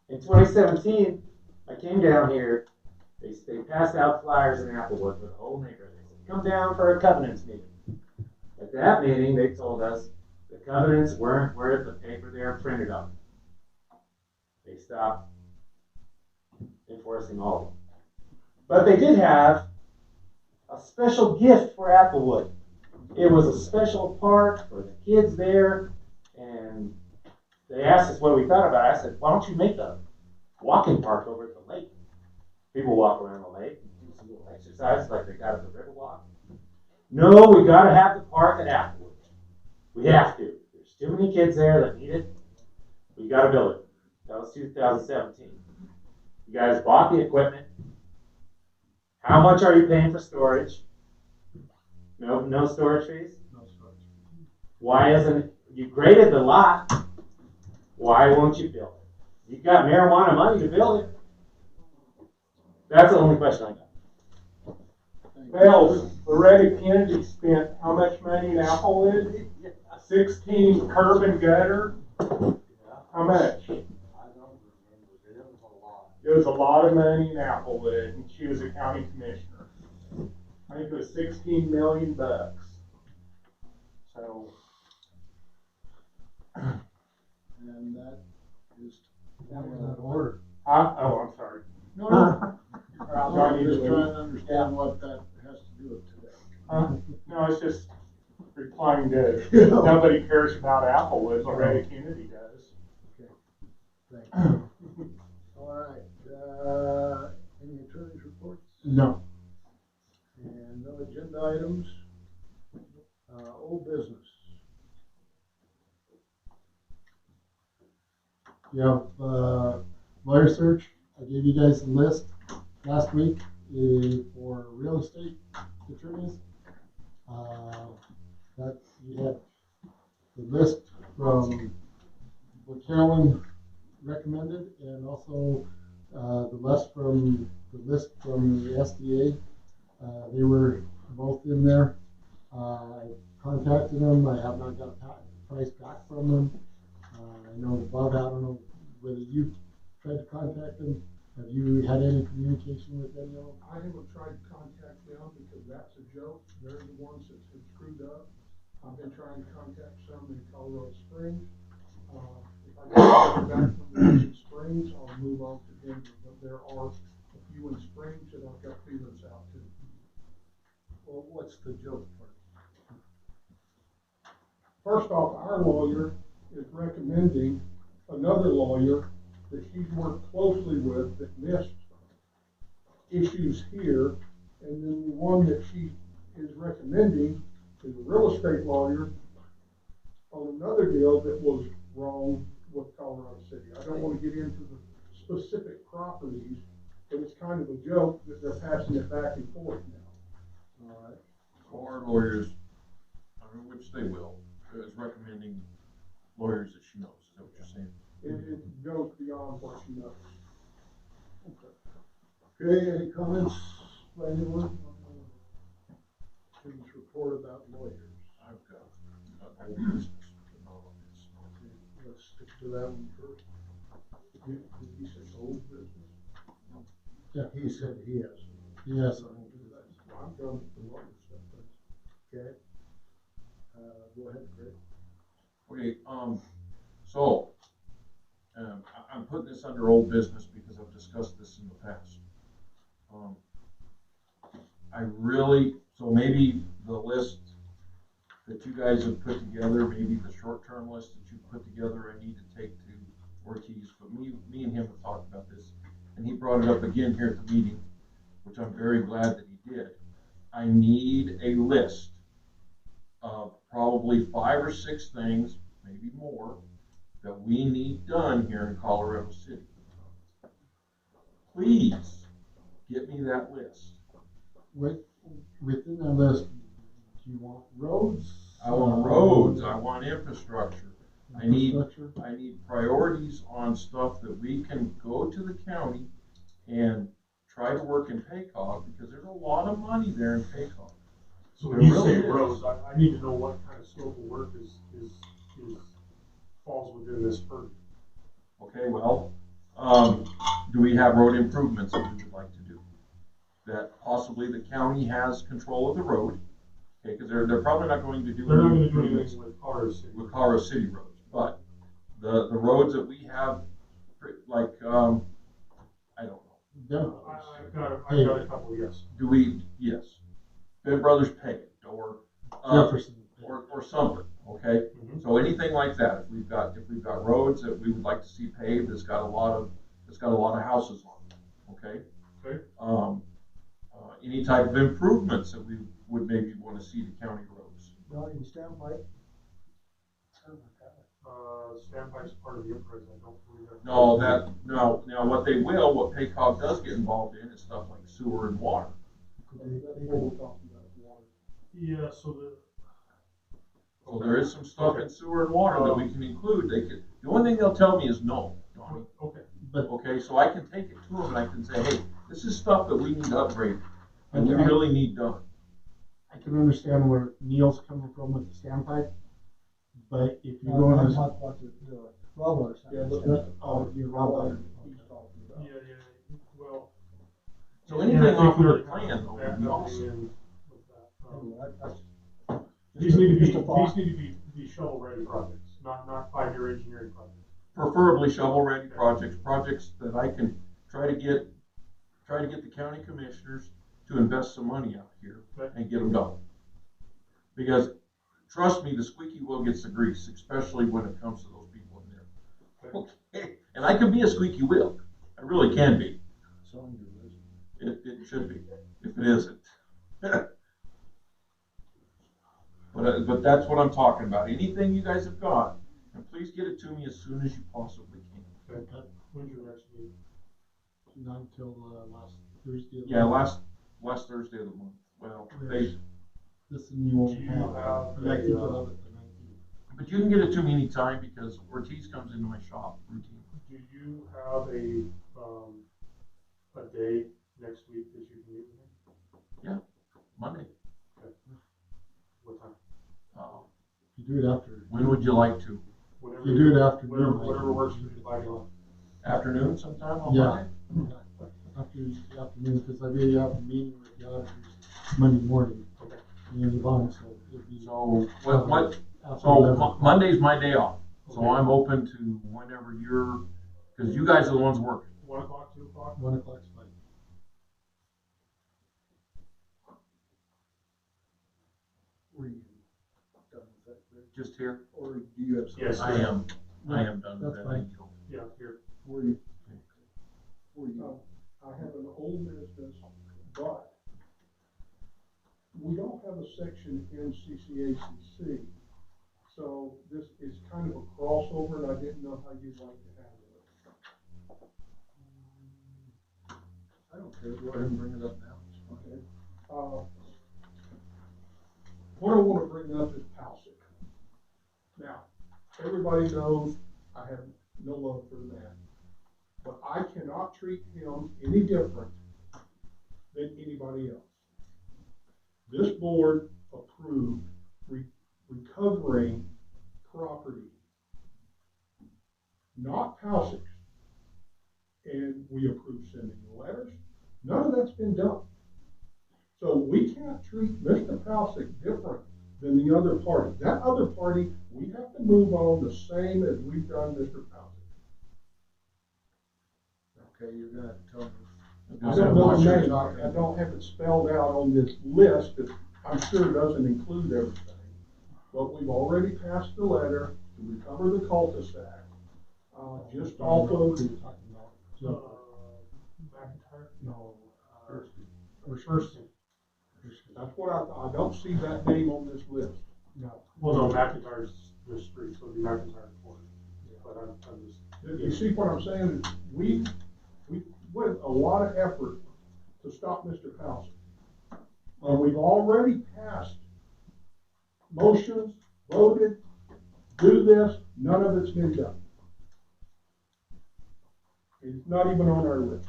In 2017, I came down here, they passed out flyers in Applewood for the whole neighborhood. They said, come down for a covenants meeting. At that meeting, they told us the covenants weren't worth the paper they were printed on. They stopped enforcing all of them. But they did have a special gift for Applewood. It was a special park for the kids there, and they asked us what we thought about it. I said, why don't you make a walking park over at the lake? People walk around the lake and do some little exercise like they got at the Riverwalk. No, we got to have the park at Applewood. We have to. There's too many kids there that need it. We got to build it. That was 2017. You guys bought the equipment. How much are you paying for storage? No storage fees? No storage. Why isn't you graded the lot? Why won't you build it? You got marijuana money to build it. That's the only question I got. Well, Loretta Kennedy spent how much money in Applewood? 16 curb and gutter. How much? It was a lot of money in Applewood, and she was a county commissioner. I think it was 16 million bucks. So. And that is out of order. Oh, I'm sorry. No, no. I'm just to- trying to understand what that has to do with today. No, it's just replying to nobody cares about Applewood. Loretta Kennedy does. Okay. Thank you. All right. Any attorney's reports? No. And no agenda items? Old business. You have, lawyer search. I gave you guys a list last week for real estate attorneys. That you had the list from what Carolyn recommended, and also the list from the SDA. They were both in there. I contacted them. I have not got a price back from them. I know Bud, I don't know whether you tried to contact them. Have you had any communication with any of them? I haven't tried to contact them because that's a joke. They're the ones that have screwed up. I've been trying to contact some in Colorado Springs. If I get back from the Springs, I'll move on to Denver. But there are a few in Springs that I've got feelers out to. Well, what's the joke part? First off, our lawyer is recommending another lawyer that she's worked closely with that missed issues here, and then the one that she is recommending is a real estate lawyer on another deal that was wrong with Colorado City. I don't want to get into the specific properties, but it's kind of a joke that they're passing it back and forth now. All right. So our lawyers, I mean, which they will, is recommending lawyers that she knows. Is that what you're saying? It goes beyond what she knows. Okay, any comments by anyone on the student's report about lawyers? I've got whole business, but not on this. Okay, let's stick to that one first. Did he say old business? Yeah, he said he has. Yes. I'm done with the lawyer stuff. Okay. Go ahead, Greg. Okay, so, I'm putting this under old business because I've discussed this in the past. So maybe the list that you guys have put together, maybe the short-term list that you've put together, I need to take to Ortiz, but me and him have talked about this, and he brought it up again here at the meeting, which I'm very glad that he did. I need a list of probably 5 or 6 things, maybe more, that we need done here in Colorado City. Please get me that list. Within that list, do you want roads? I want roads, I want infrastructure. I need Infrastructure? priorities on stuff that we can go to the county and try to work in PACOG, because there's a lot of money there in PACOG. So when you say roads, I need to know what kind of scope of work is falls within this purview. Okay, well, do we have road improvements that we would like to do? That possibly the county has control of the road, okay, because they're probably not going to do. They're not going to do anything with Colorado City. With Colorado City roads, but the roads that we have, like, I don't know. I've got a couple, yes. Do we? Yes. Bid Brothers paved, or something. Okay. Mm-hmm. So anything like that. If we've got roads that we would like to see paved, that's got a lot of houses on them. Okay. Okay. Any type of improvements that we would maybe want to see to county roads. Routing standpipe? Standpipe's part of the enterprise, I don't believe that. No, now what PACOG does get involved in is stuff like sewer and water. Yeah, so there is some stuff in sewer and water that we can include. The only thing they'll tell me is no, Donnie. Okay, so I can take it to them and I can say, hey, this is stuff that we need to upgrade and we really need done. I can understand where Neil's coming from with the standpipe, but if you're going to. Raw water. You're raw water. Yeah, well. So anything off their plan though would be awesome. These need to be shovel-ready projects, not 5-year engineering projects. Preferably shovel-ready projects that I can try to get the county commissioners to invest some money out here and get them done. Because trust me, the squeaky wheel gets the grease, especially when it comes to those people in there. Okay, and I can be a squeaky wheel. I really can be. It should be, if it isn't. But But that's what I'm talking about. Anything you guys have got, and please get it to me as soon as you possibly can. Okay. When's your next meeting? Not until, last Thursday. of the Yeah, month. last Thursday of the month. Well, There's- This and you won't Do you have, have but I think a, you'll have it the 19th. but you can get it to me anytime because Ortiz comes into my shop routine. do you have a day next week that you can meet with me? Monday. What time? If you do it after, When would you like to? Whatever. if you do it after Whatever, noon. whatever works for you, like, Afternoon sometime on Yeah. Monday? Afternoon, because I really have a meeting with the auditors Monday morning. Okay. And Yvonne, so it'd be. So what, after so 11 o'clock. Monday's my day off. So Okay. I'm open to whenever you're, because you guys are the ones working. 1 o'clock, 2 o'clock? 1 o'clock's fine. Were you done with that, Rick? Just here? Or do you have something? Yes, I am done with That's that. fine. Yeah, here. Were you? Were you? I have an old business, but we don't have a section in CCACC. So this is kind of a crossover, and I didn't know how you'd like to handle it. I don't care, go ahead and bring it up now. It's fine. Okay. What I want to bring up is Palsic. Now, everybody knows I have no love for the man, but I cannot treat him any different than anybody else. This board approved recovering property, not Palsic's, and we approved sending letters. None of that's been done. So we can't treat Mr. Palsic different than the other party. That other party, we have to move on the same as we've done Mr. Palsic. Okay, you're gonna have to tell me. I don't know the name, I don't have it spelled out on this list that I'm sure doesn't include everything. But we've already passed the letter to recover the cul-de-sac, just off Who of, are you talking about? So, McIntyre? no, or First. That's what I don't see that name on this list. No. Well, no, McIntyre's the street, so it'd be McIntyre Court. But I'm just. You see what I'm saying? We went a lot of effort to stop Mr. Palsic. And we've already passed motions, voted, do this, none of it's been done. It's not even on our list.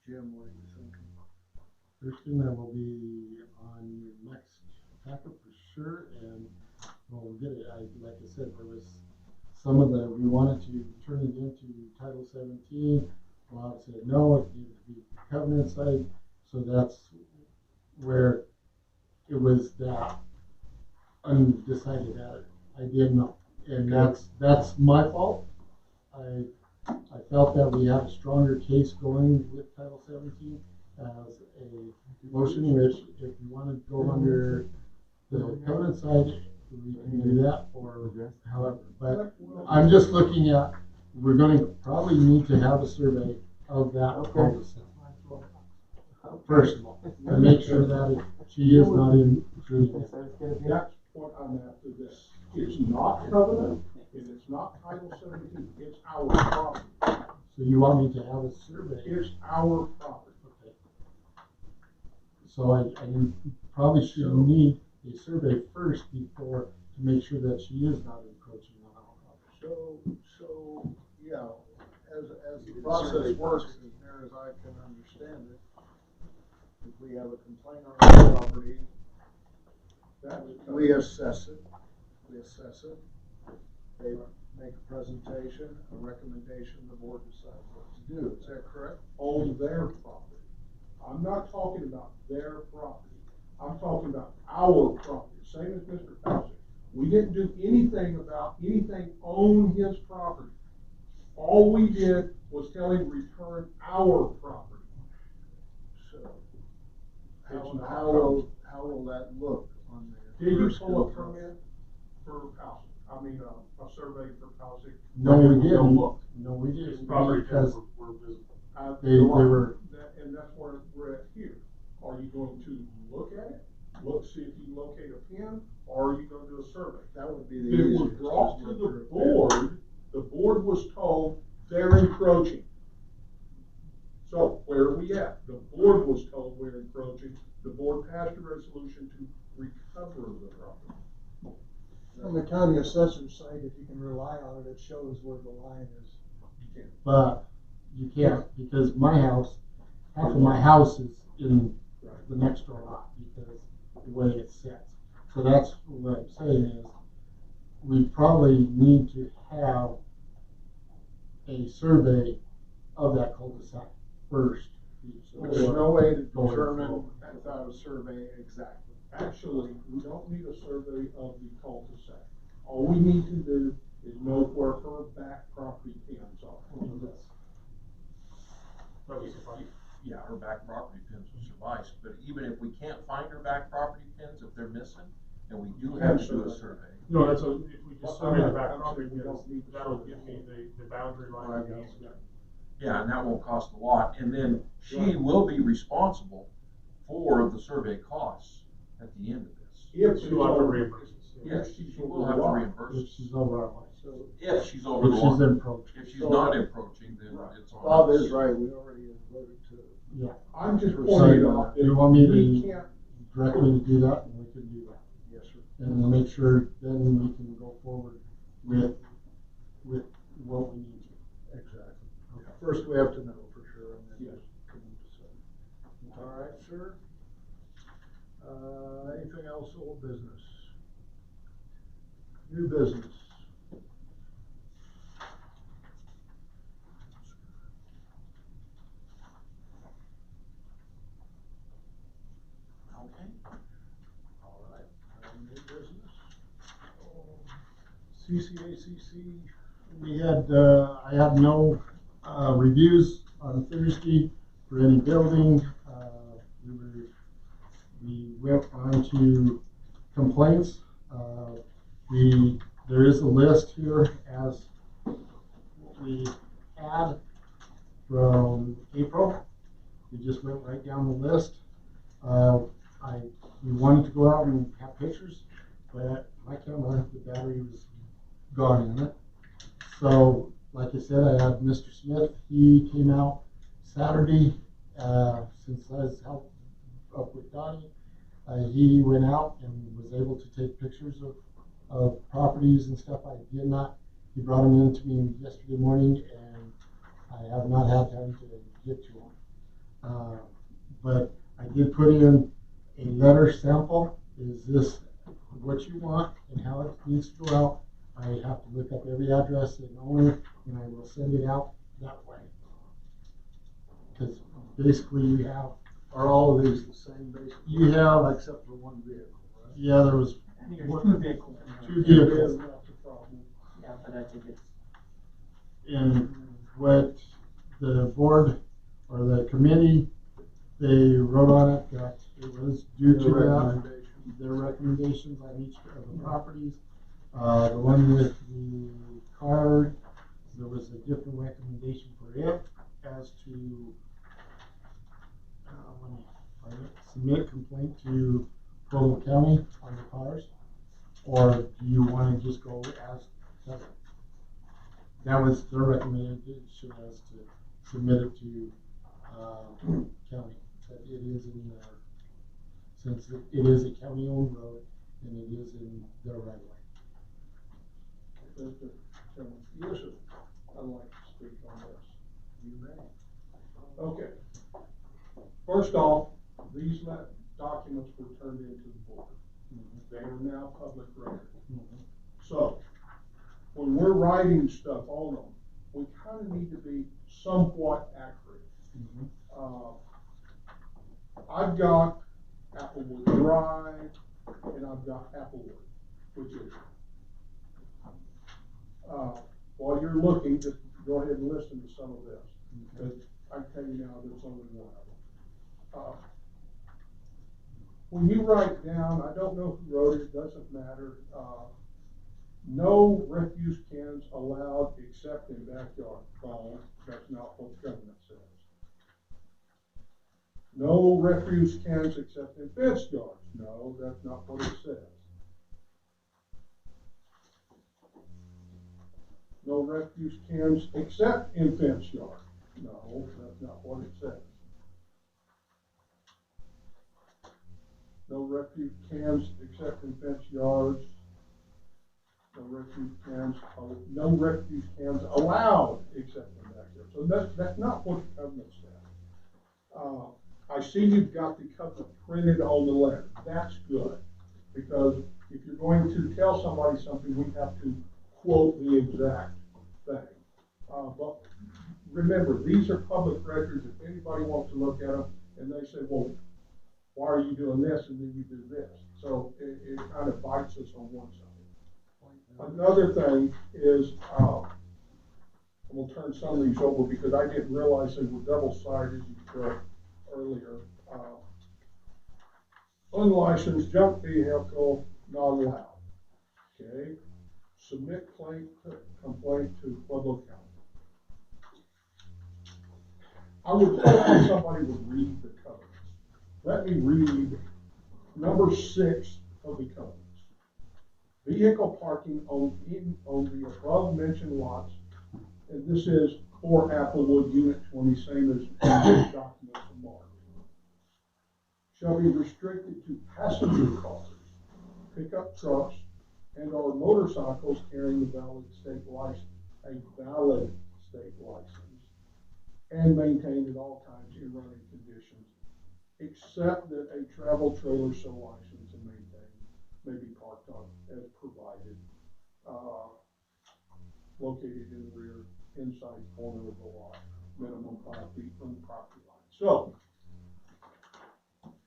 Jim, what are you thinking? Thursday night will be on your next packet for sure, and we'll get it. Like I said, there was some of we wanted to turn it into Title 17. Bob said no, it needed to be covenant side, so that's where it was that undecided I didn't know, and that's my fault. I felt that we had a stronger case going with Title 17 as a motion, which if you want to go under the covenant side, we can do that, or however. But I'm just looking at, we're going to probably need to have a survey of that cul-de-sac. First of all, to make sure that she is not intruding. That's what I'm after this. It's not covenant, and it's not Title 17, it's our property. So you want me to have a survey? It's our property. Okay. So I probably should need a survey first before, to make sure that she is not encroaching on our property. So, yeah, as the process works, as near as I can understand it, if we have a complaint on the property, we assess it, they make a presentation, a recommendation, the board decides what to do, is that correct? On their property. I'm not talking about their property. I'm talking about our property, same as Mr. Palsic. We didn't do anything about anything on his property. All we did was tell him return our property. So, It's not how will that look on the? Did you first pull a go-around? permit for Palsic? I mean, a survey for Palsic? No, we Don't didn't. look. No, we His didn't. property Because taxes were visible. They were, And that's where we're at here. Are you going to look at it, see if you can locate a pin, or are you gonna do a survey? That would be the It easiest. was brought is to look the for a pin. board, the board was told they're encroaching. So where are we at? The board was told we're encroaching, the board passed a resolution to recover the property. From the county assessor's side, if you can rely on it, it shows where the line is. but you can't, because my house, half of my house is in the next door lot, because the way it sits. So that's what I'm saying is, we probably need to have a survey of that cul-de-sac first. There's no way to Going determine forward. without a survey exactly. Actually, we don't need a survey of the cul-de-sac. All we need to do is know where her back property pins are. Yeah, her back property pins will suffice, but even if we can't find her back property pins, if they're missing, then we do have to do a survey. No, that's a, if we just survey the back I'm property, saying we don't need to that'll survey. give me the boundary line of the easement. Yeah, and that won't cost a lot, and then she will be responsible for the survey costs at the end of this. If She'll have to reimburse us. Yes, she will have to reimburse If us. she's over our way. So If she's over If the she's line. encroaching. If she's not encroaching, then it's on us. Bob is right, we already voted to. Yeah. I'm just So, pointing out that you want me we to can't, direct me to do that, and we can do that. Yes, sir. And we'll make sure then we can go forward with what we need to. Exactly. First, we have to know for sure, and then Yes. can decide. All right, sir. Anything else, old business? New business? Okay. All right, new business. CCACC, We had, I had no, reviews on Thursday for any building. We went on to complaints. There is a list here as what we had from April. We just went right down the list. We wanted to go out and have pictures, but my camera, the battery was gone in it. So, like I said, I had Mr. Smith, he came out Saturday, since I was helping up with Donnie. He went out and was able to take pictures of properties and stuff. I did not, he brought them in to me yesterday morning, and I have not had time to get to them. But I did put in a letter sample. Is this what you want and how it needs to go out? I have to look up every address and owner, and I will send it out that way. Because basically you have, are all of these the same basically? you have, Except for one vehicle, right? yeah, there was I think there's two vehicles. two vehicles. that's the problem. Yeah, but I think it's, And what the board or the committee, they wrote on it that it was due to that, their recommendations on each of the properties. The one with the card, there was a different recommendation for it as to let me find it. Submit complaint to Pueblo County on the cars, or do you want to just go as that was their recommendation, as to submit it to county. But it is in their, since it is a county-owned road and it is in their right of way. Yes, sir. I'd like to speak on this. You may. Okay. First off, these documents were turned into the board. They are now public record. So, when we're writing stuff on them, we kind of need to be somewhat accurate. I've got Applewood Drive, and I've got Applewood, which is while you're looking, just go ahead and listen to some of this, because I can tell you now there's only one of them. When you write down, I don't know who wrote it, it doesn't matter, no refuse cans allowed except in backyard. Well, that's not what the covenant says. No refuse cans except in fenced yards. No, that's not what it says. No refuse cans except in fenced yards. No, that's not what it says. No refuse cans except in fenced yards. No refuse cans, no refuse cans allowed except in backyard. So that's not what the covenant says. I see you've got the covenant printed on the letter. That's good, because if you're going to tell somebody something, we have to quote the exact thing. But remember, these are public records. If anybody wants to look at them and they say, well, why are you doing this and then you do this? So it kind of bites us on one side. Another thing is, I'm going to turn some of these over because I didn't realize they were double-sided earlier. Unlicensed junk vehicle, not allowed. Okay? Submit complaint to Pueblo County. I would hope somebody would read the covenants. Let me read number 6 of the covenants. Vehicle parking on the above mentioned lots, and this is for Applewood Unit 20, same as the document from Mark, shall be restricted to passenger cars, pickup trucks, and or motorcycles carrying a valid state license, and maintained at all times in running conditions, except that a travel trailer so licensed and maintained may be parked on as provided, located in the rear inside corner of the lot, minimum 5 feet from the property line. So,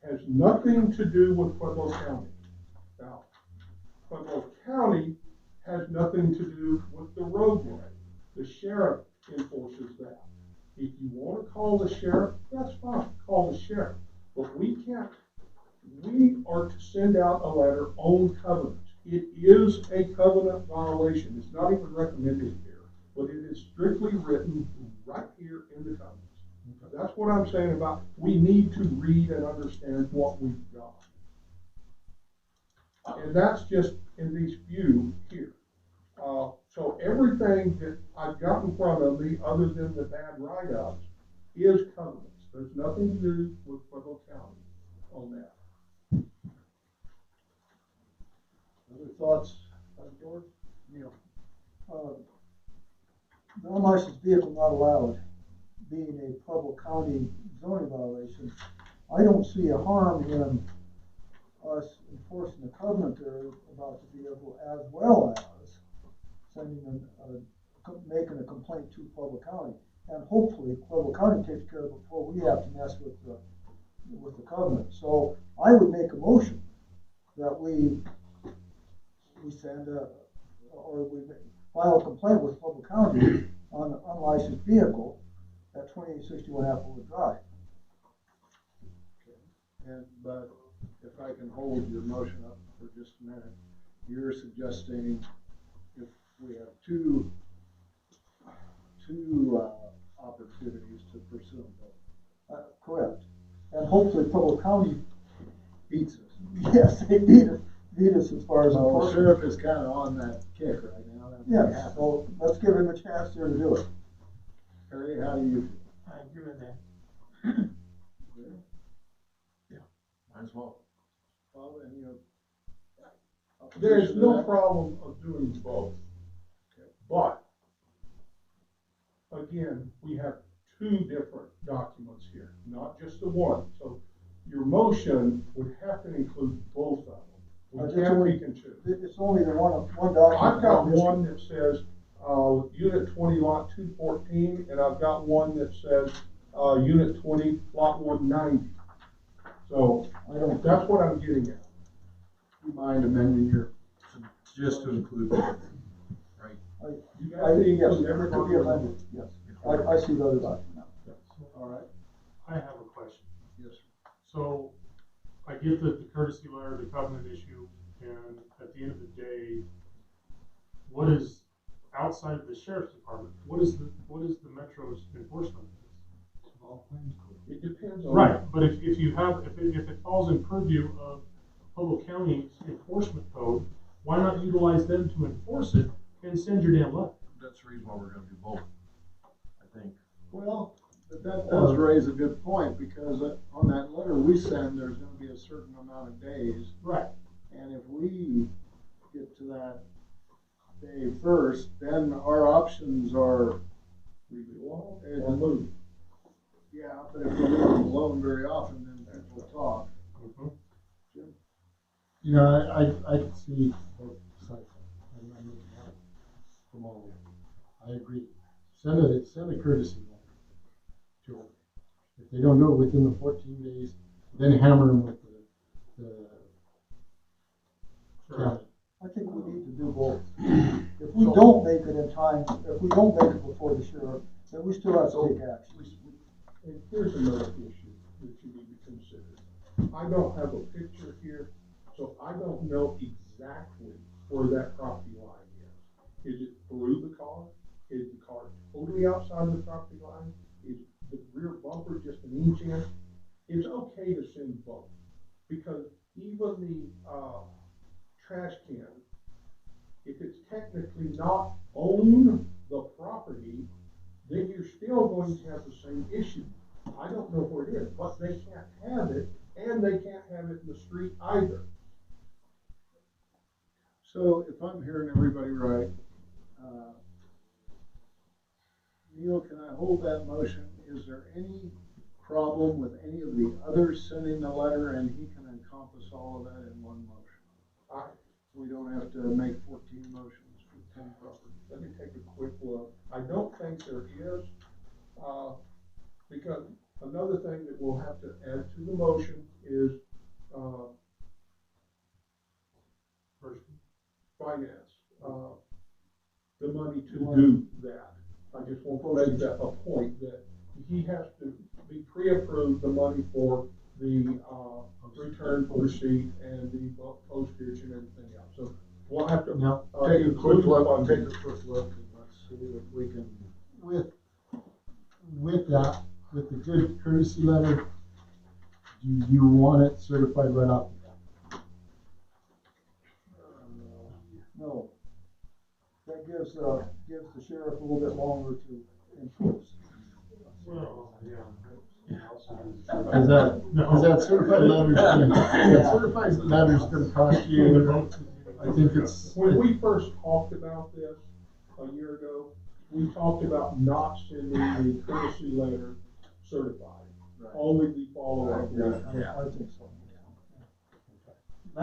has nothing to do with Pueblo County. Now, Pueblo County has nothing to do with the roadway. The sheriff enforces that. If you want to call the sheriff, that's fine, call the sheriff. But we are to send out a letter on covenants. It is a covenant violation. It's not even recommended here, but it is strictly written right here in the covenants. That's what I'm saying about we need to read and understand what we've got. And that's just in these few here. So everything that I've got in front of me, other than the bad write-ups, is covenants. There's nothing to do with Pueblo County on that. Other thoughts, George? Neil? The unlicensed vehicle not allowed being a Pueblo County zoning violation, I don't see a harm in us enforcing the covenant there about the vehicle, as well as sending making a complaint to Pueblo County, and hopefully Pueblo County takes care of it before we have to mess with the covenant. So I would make a motion that we send or we file a complaint with Pueblo County on an unlicensed vehicle at 2861 Applewood Drive. Okay. But if I can hold your motion up for just a minute, you're suggesting if we have two opportunities to pursue them both. Correct. And hopefully Pueblo County Beats us. Yes, they beat us as far as the sheriff is kind of on that kick right now. Yes, so let's give him a chance here to do it. Harry, how do you feel? I agree with that. Yeah, might as well. Well, then, There's no problem of doing both. Okay. But, again, we have 2 different documents here, not just the one. So your motion would have to include both of them. We can't pick and choose. It's only the one document. I've got one that says Unit 20, Lot 214, and I've got one that says Unit 20, Lot 190. So that's what I'm getting at. You mind amending your? Just to include both, right? You guys need to include everybody. Yes, I see the other document now. Yes. All right. I have a question. Yes, sir. So I get the courtesy letter, the covenant issue, and at the end of the day, what is outside of the sheriff's department? What is the Metro's enforcement of this? All claims court. It depends on. Right, but if you have, if it falls in purview of Pueblo County's enforcement code, why not utilize them to enforce it and send your damn letter? That's the reason why we're gonna do both, I think. Well, but that does raise a good point, because on that letter we send, there's gonna be a certain amount of days. Right. And if we get to that day first, then our options are. Leave it alone or move. Yeah, but if we leave them alone very often, then we'll talk. Jim? You know, I can see both sides. I'm looking at it from all of them. I agree. Send a courtesy letter to them. If they don't do it within the 14 days, then hammer them with the county. I think we need to do both. If we don't make it in time, if we don't make it before the sheriff, then we still have to take action. And here's another issue that you need to consider. I don't have a picture here, so I don't know exactly where that property line is. Is it through the car? Is the car totally outside the property line? Is the rear bumper just an inch in? It's okay to send both, because even the trash can, if it's technically not on the property, then you're still going to have the same issue. I don't know where it is, but they can't have it, and they can't have it in the street either. So if I'm hearing everybody right, Neil, can I hold that motion? Is there any problem with any of the others sending the letter, and he can encompass all of that in one motion? We don't have to make 14 motions for 10 properties. Let me take a quick look. I don't think there is, because another thing that we'll have to add to the motion is, finance, the money to do that. I just want to make that a point, that he has to be pre-approved the money for the, return for receipt and the postage and everything else. So we'll have to. Now, take a quick look, and let's see if we can. With that, with the good courtesy letter, do you want it certified right off the bat? No. That gives the sheriff a little bit longer to enforce. Well, yeah. Is that certified letter's gonna cost you, I think it's. When we first talked about this a year ago, we talked about not sending the courtesy letter certified, only the follow-up letter. Yeah, I think so. I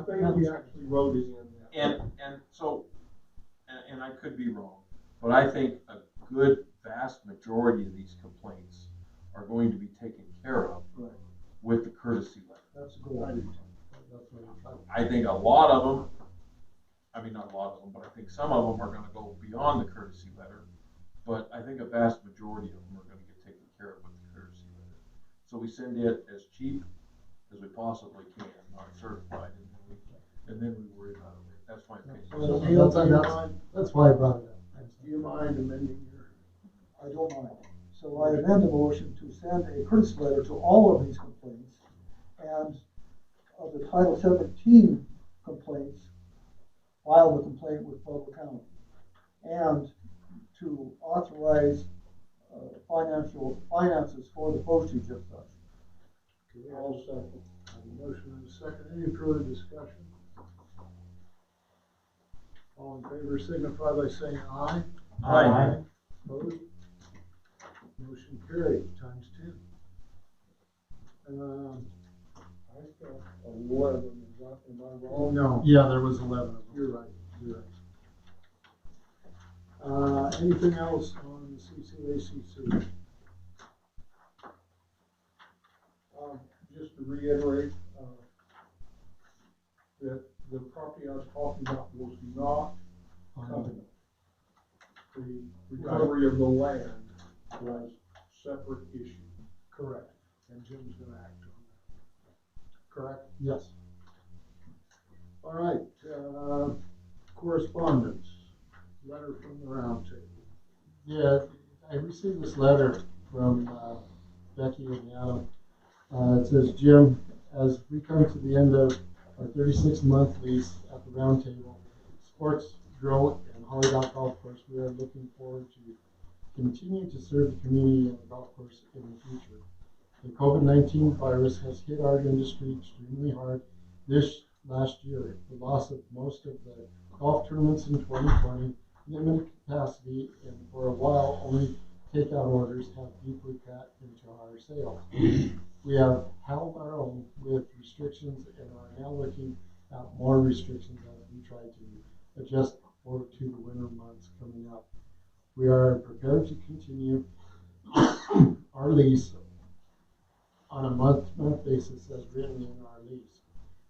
think we actually wrote it in. And so, and I could be wrong, but I think a good vast majority of these complaints are going to be taken care of with the courtesy letter. That's a good idea. I think a lot of them, I mean, not a lot of them, but I think some of them are gonna go beyond the courtesy letter. But I think a vast majority of them are gonna get taken care of with the courtesy letter. So we send it as cheap as we possibly can, not certified, and then we worry about it. That's my opinion. So Neil, do you mind? That's why I brought it up. Do you mind amending your? I don't mind. So I amend the motion to send a courtesy letter to all of these complaints, and of the Title 17 complaints, file the complaint with Pueblo County, and to authorize finances for the postage of such. Okay, I'll second. I have a motion and a second. Any further discussion? All in favor signify by saying aye. Aye. Opposed? Motion carried, times 10. I've got 11, is that, am I Oh, wrong? no. Yeah, there was 11 of them. You're right, you're right. Anything else on the CCACC? Just to reiterate, that the property I was talking about was not covenant. The recovery of the land was separate issue. Correct. And Jim's gonna act on that. Correct? Yes. All right, correspondence, letter from the round table. Yeah, I received this letter from Becky and Adam. It says, Jim, as we come to the end of our 36-month lease at the round table, Sports Grow and Holly Dock Golf Course, we are looking forward to continue to serve the community and the golf course in the future. The COVID-19 virus has hit our industry extremely hard this last year. The loss of most of the golf tournaments in 2020, limited capacity, and for a while only takeout orders have deeply cut into our sales. We have held our own with restrictions and are now looking at more restrictions as we try to adjust to the winter months coming up. We are prepared to continue our lease on a month-to-month basis as written in our lease.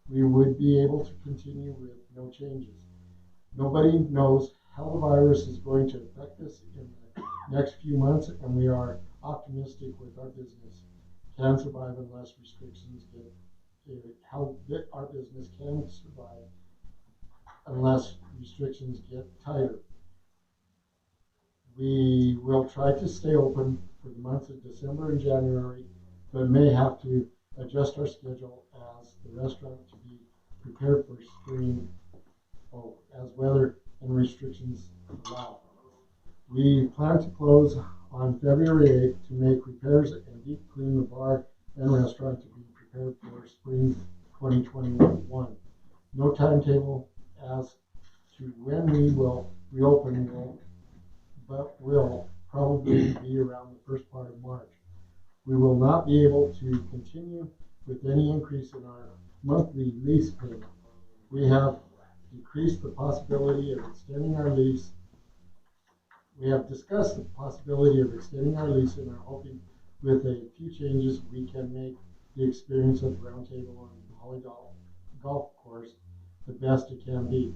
We would be able to continue with no changes. Nobody knows how the virus is going to affect us in the next few months, and we are optimistic with our business can survive unless restrictions how our business can survive unless restrictions get tighter. We will try to stay open for the months of December and January, but may have to adjust our schedule as the restaurant to be prepared for spring, as weather and restrictions allow. We plan to close on February 8th to make repairs and deep clean the bar and restaurant to be prepared for spring 2021. No timetable as to when we will reopen, but will probably be around the first part of March. We will not be able to continue with any increase in our monthly lease payment. We have decreased the possibility of extending our lease. We have discussed the possibility of extending our lease and are hoping with a few changes we can make the experience of the Round Table and the Holly Golf Course the best it can be.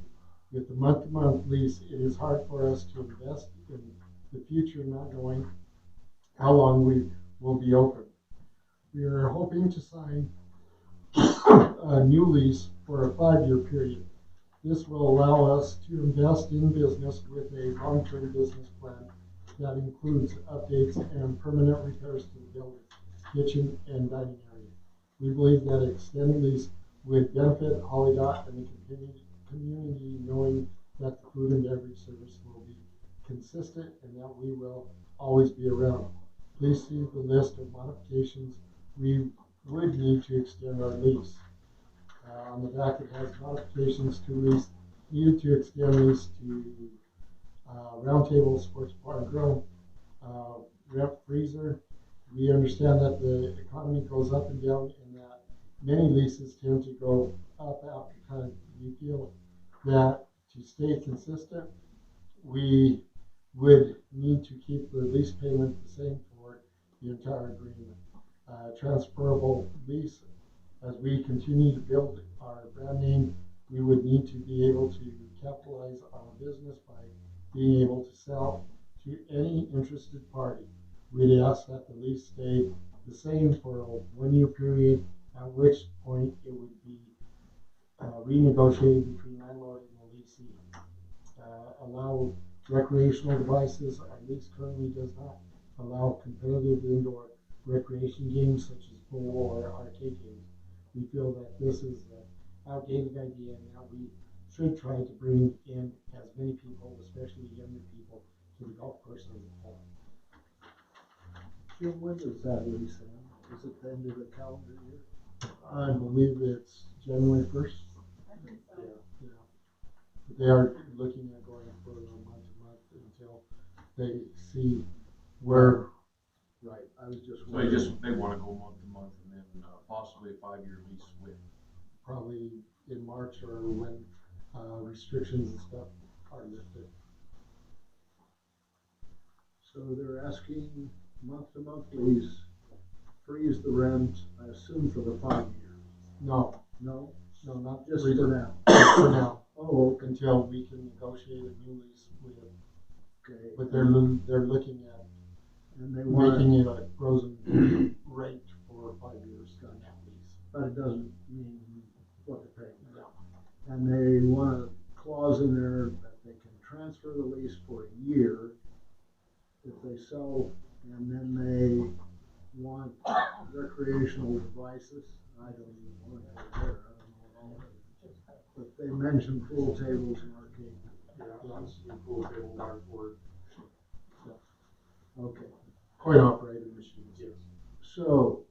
With the month-to-month lease, it is hard for us to invest in the future not knowing how long we will be open. We are hoping to sign a new lease for a 5-year period. This will allow us to invest in business with a long-term business plan that includes updates and permanent repairs to the building, kitchen, and dining area. We believe that an extended lease would benefit Holly Dot and the community, knowing that the food and beverage service will be consistent and that we will always be around. Please see the list of modifications we would need to extend our lease. On the back, it has modifications to lease needed to extend lease to Round Table Sports Bar and Grill, rep freezer. We understand that the economy goes up and down and that many leases tend to go up after time. We feel that to stay consistent, we would need to keep the lease payment the same for the entire agreement. Transferable lease. As we continue to build our brand name, we would need to be able to capitalize on a business by being able to sell to any interested party. We'd ask that the lease stay the same for a 1-year period, at which point it would be renegotiated between landlord and the leasee. Allow recreational devices. Our lease currently does not allow competitive indoor recreation games such as pool or arcade games. We feel that this is an outdated idea and that we should try to bring in as many people, especially younger people, to the golf course as a whole. Jim, when does that lease end? Is it the end of the calendar year? I believe it's January 1st. I think so. Yeah. But they are looking at going for a month-to-month until they see where. Right, I was just So wondering. they want to go month to month and then possibly a 5-year lease with. Probably in March or when restrictions and stuff are lifted. So they're asking month-to-month lease, freeze the rent, I assume for the 5 years. No, No, not just freeze for it. now. For now, Oh, okay. until we can negotiate a new lease with it. Okay. But they're looking at And they want, making it a frozen rate for 5 years on that lease. but it doesn't mean what they're paying. No. And they want a clause in there that they can transfer the lease for a year if they sell, and then they want recreational devices. I don't even want to go there, I don't know all of it. But they mentioned pool tables and arcade. Yeah, I'm seeing pool table dartboard. Okay, Coin operated machines. Yes. so,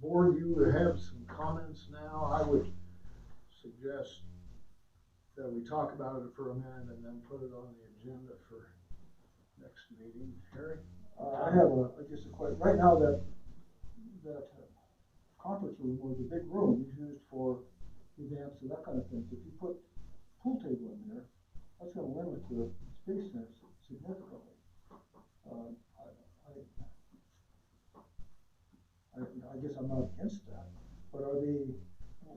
board, you have some comments now. I would suggest that we talk about it for a minute and then put it on the agenda for next meeting. Harry? I have just a question. Right now, that conference room or the big room is used for events and that kind of thing. If you put pool table in there, that's gonna limit the space there significantly. I guess I'm not against that, but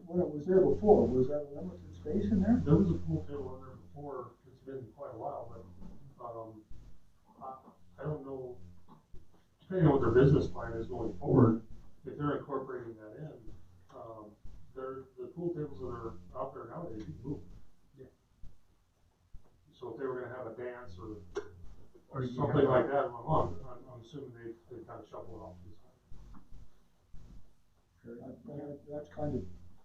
when it was there before, was that limited space in there? There was a pool table in there before, it's been quite a while, but, I don't know, depending on what their business plan is going forward, if they're incorporating that in, the pool tables that are out there nowadays, you can move. Yeah. So if they were gonna have a dance or you something have- like that, I'm assuming they kind of shuffle it off to the side. That's kind of,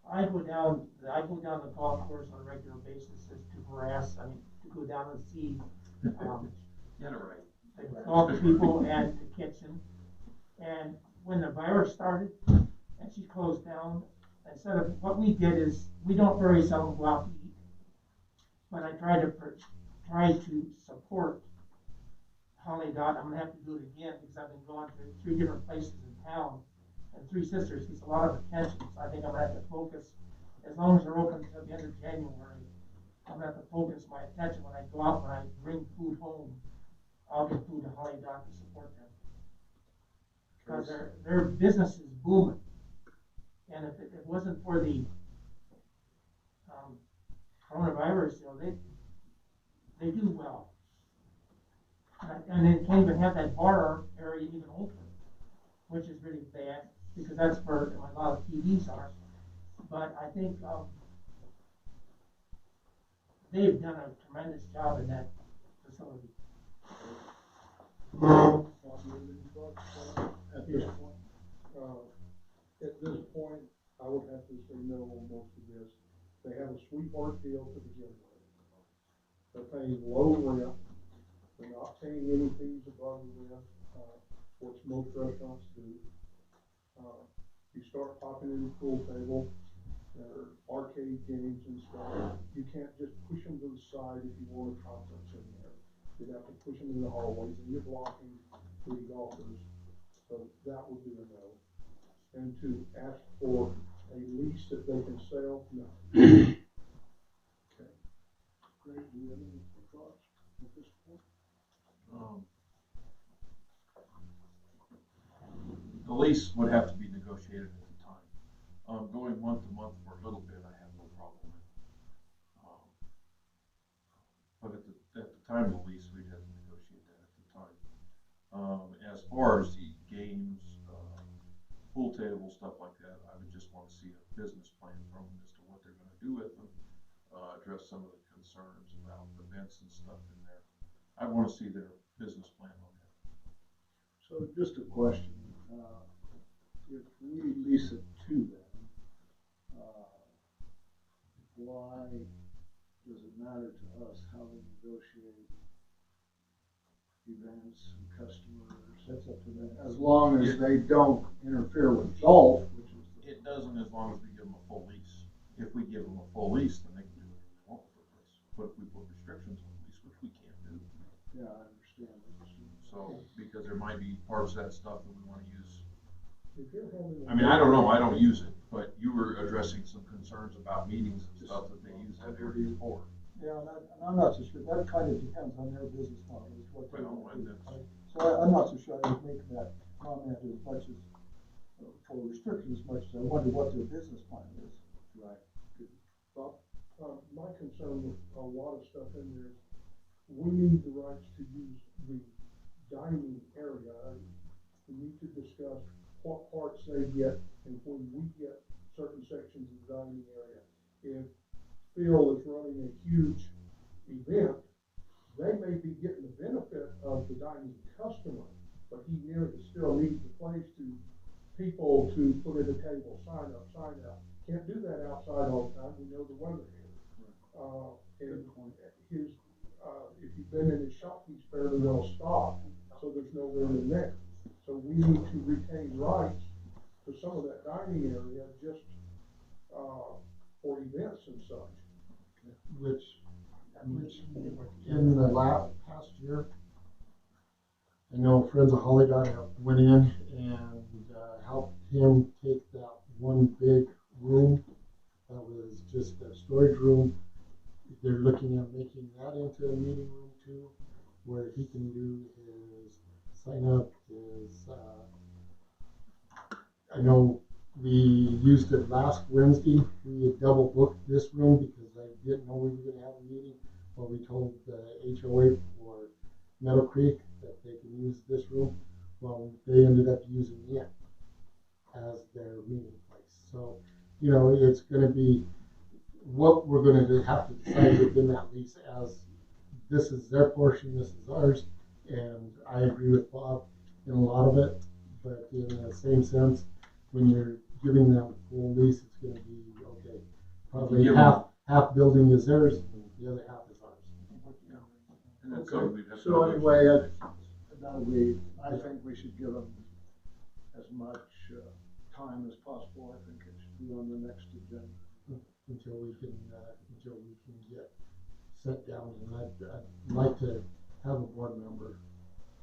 I go down the golf course on a regular basis just to harass, to go down and see, Get it right. the golf people and the kitchen. And when the virus started and she closed down, instead of, what we did is, we don't very seldom go out to eat. But I try to support Holly Dot. I'm gonna have to do it again because I've been going to 3 different places in town. And Three Sisters gets a lot of attention, so I think I'm gonna have to focus, as long as they're open until the end of January, I'm gonna have to focus my attention when I go out, when I bring food home, I'll give food to Holly Dot to support them. Because their business is booming. And if it wasn't for the coronavirus, they do well. And they can't even have that bar area even open, which is really bad, because that's where a lot of TVs are. But I think they've done a tremendous job in that facility. At this point, I would have to say no on most of this. They have a sweetheart deal to begin with. They're paying low rent. They're not paying any fees above the rent, which most restaurants do. You start popping in the pool table, there are arcade games and stuff. You can't just push them to the side if you want a conference in there. You'd have to push them in the hallways, and you're blocking 3 golfers. So that would be a no. And to ask for a lease that they can sell, no. Okay. Greg, do you have any thoughts at this point? The lease would have to be negotiated at the time. Going month to month for a little bit, I have no problem with. But at the time of the lease, we'd have to negotiate that at the time. As far as the games, pool table, stuff like that, I would just want to see a business plan from them as to what they're gonna do with them, address some of the concerns about events and stuff in there. I want to see their business plan on that. So just a question, if we lease it to them, why does it matter to us how they negotiate events and customers? that's up to them. As long as they don't interfere with golf, which is. It doesn't as long as we give them a full lease. If we give them a full lease, then they can do whatever they want with the place. But if we put restrictions on the lease, which we can't do. Yeah, I understand. So, because there might be parts of that stuff that we wanna use. If you're having I mean, I don't know, I don't use it, but you were addressing some concerns about meetings and stuff that they use that area for. Yeah, and I'm not so sure, that kind of depends on their business model, is what they Well, want and to do. that's- So I'm not so sure I would make that comment as much as, for restriction as much as I wonder what their business plan is. Right. Bob, my concern with a lot of stuff in there is, we need the rights to use the dining area. We need to discuss what parts they get and when we get certain sections of the dining area. If Phil is running a huge event, they may be getting the benefit of the dining customer, but he still needs the place to, people to put in a table, sign up. Can't do that outside all the time, we know the weather here. And his, if you've been in his shop, he's fairly well stocked, so there's no room in there. So we need to retain rights to some of that dining area just, for events and such. Which in the past year, I know Friends of Holly went in and helped him take that one big room that was just a storage room. They're looking at making that into a meeting room too, where he can do his sign up, his, I know we used it last Wednesday. We had double booked this room because I didn't know we were gonna have a meeting. But we told the HOA for Meadow Creek that they can use this room. Well, they ended up using it as their meeting place. So, you know, it's gonna be what we're gonna have to decide within that lease as this is their portion, this is ours. And I agree with Bob in a lot of it, but in the same sense, when you're giving them a full lease, it's gonna be, okay, probably half building is theirs and the other half is ours. And that's something we'd have to So negotiate. anyway, I think we should give them as much time as possible. I think it should be on the next agenda. Until we can get set down, and I'd like to have a board member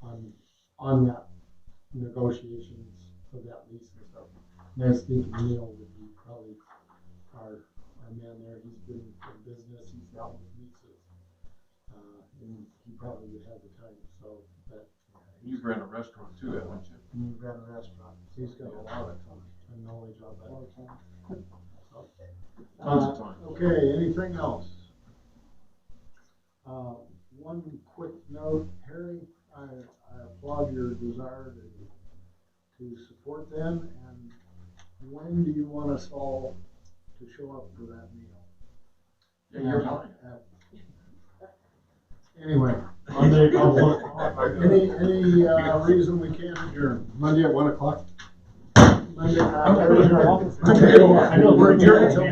on that negotiations of that lease and stuff. And I was thinking Neil would be probably our man there. He's been in business, he's dealt with leases, and he probably would have the time. So, but You've ran a restaurant too, haven't you? he ran a restaurant. He's got a lot of time. And knowledge of that. Tons of time. Okay, anything else? One quick note, Harry, I applaud your desire to support them, and when do you want us all to show up for that meal? Yeah, you're fine. Anyway, Monday about 1 o'clock. any reason we can't adjourn? Monday at 1 o'clock. Monday, I'm not sure. Monday, I know. we're adjourned until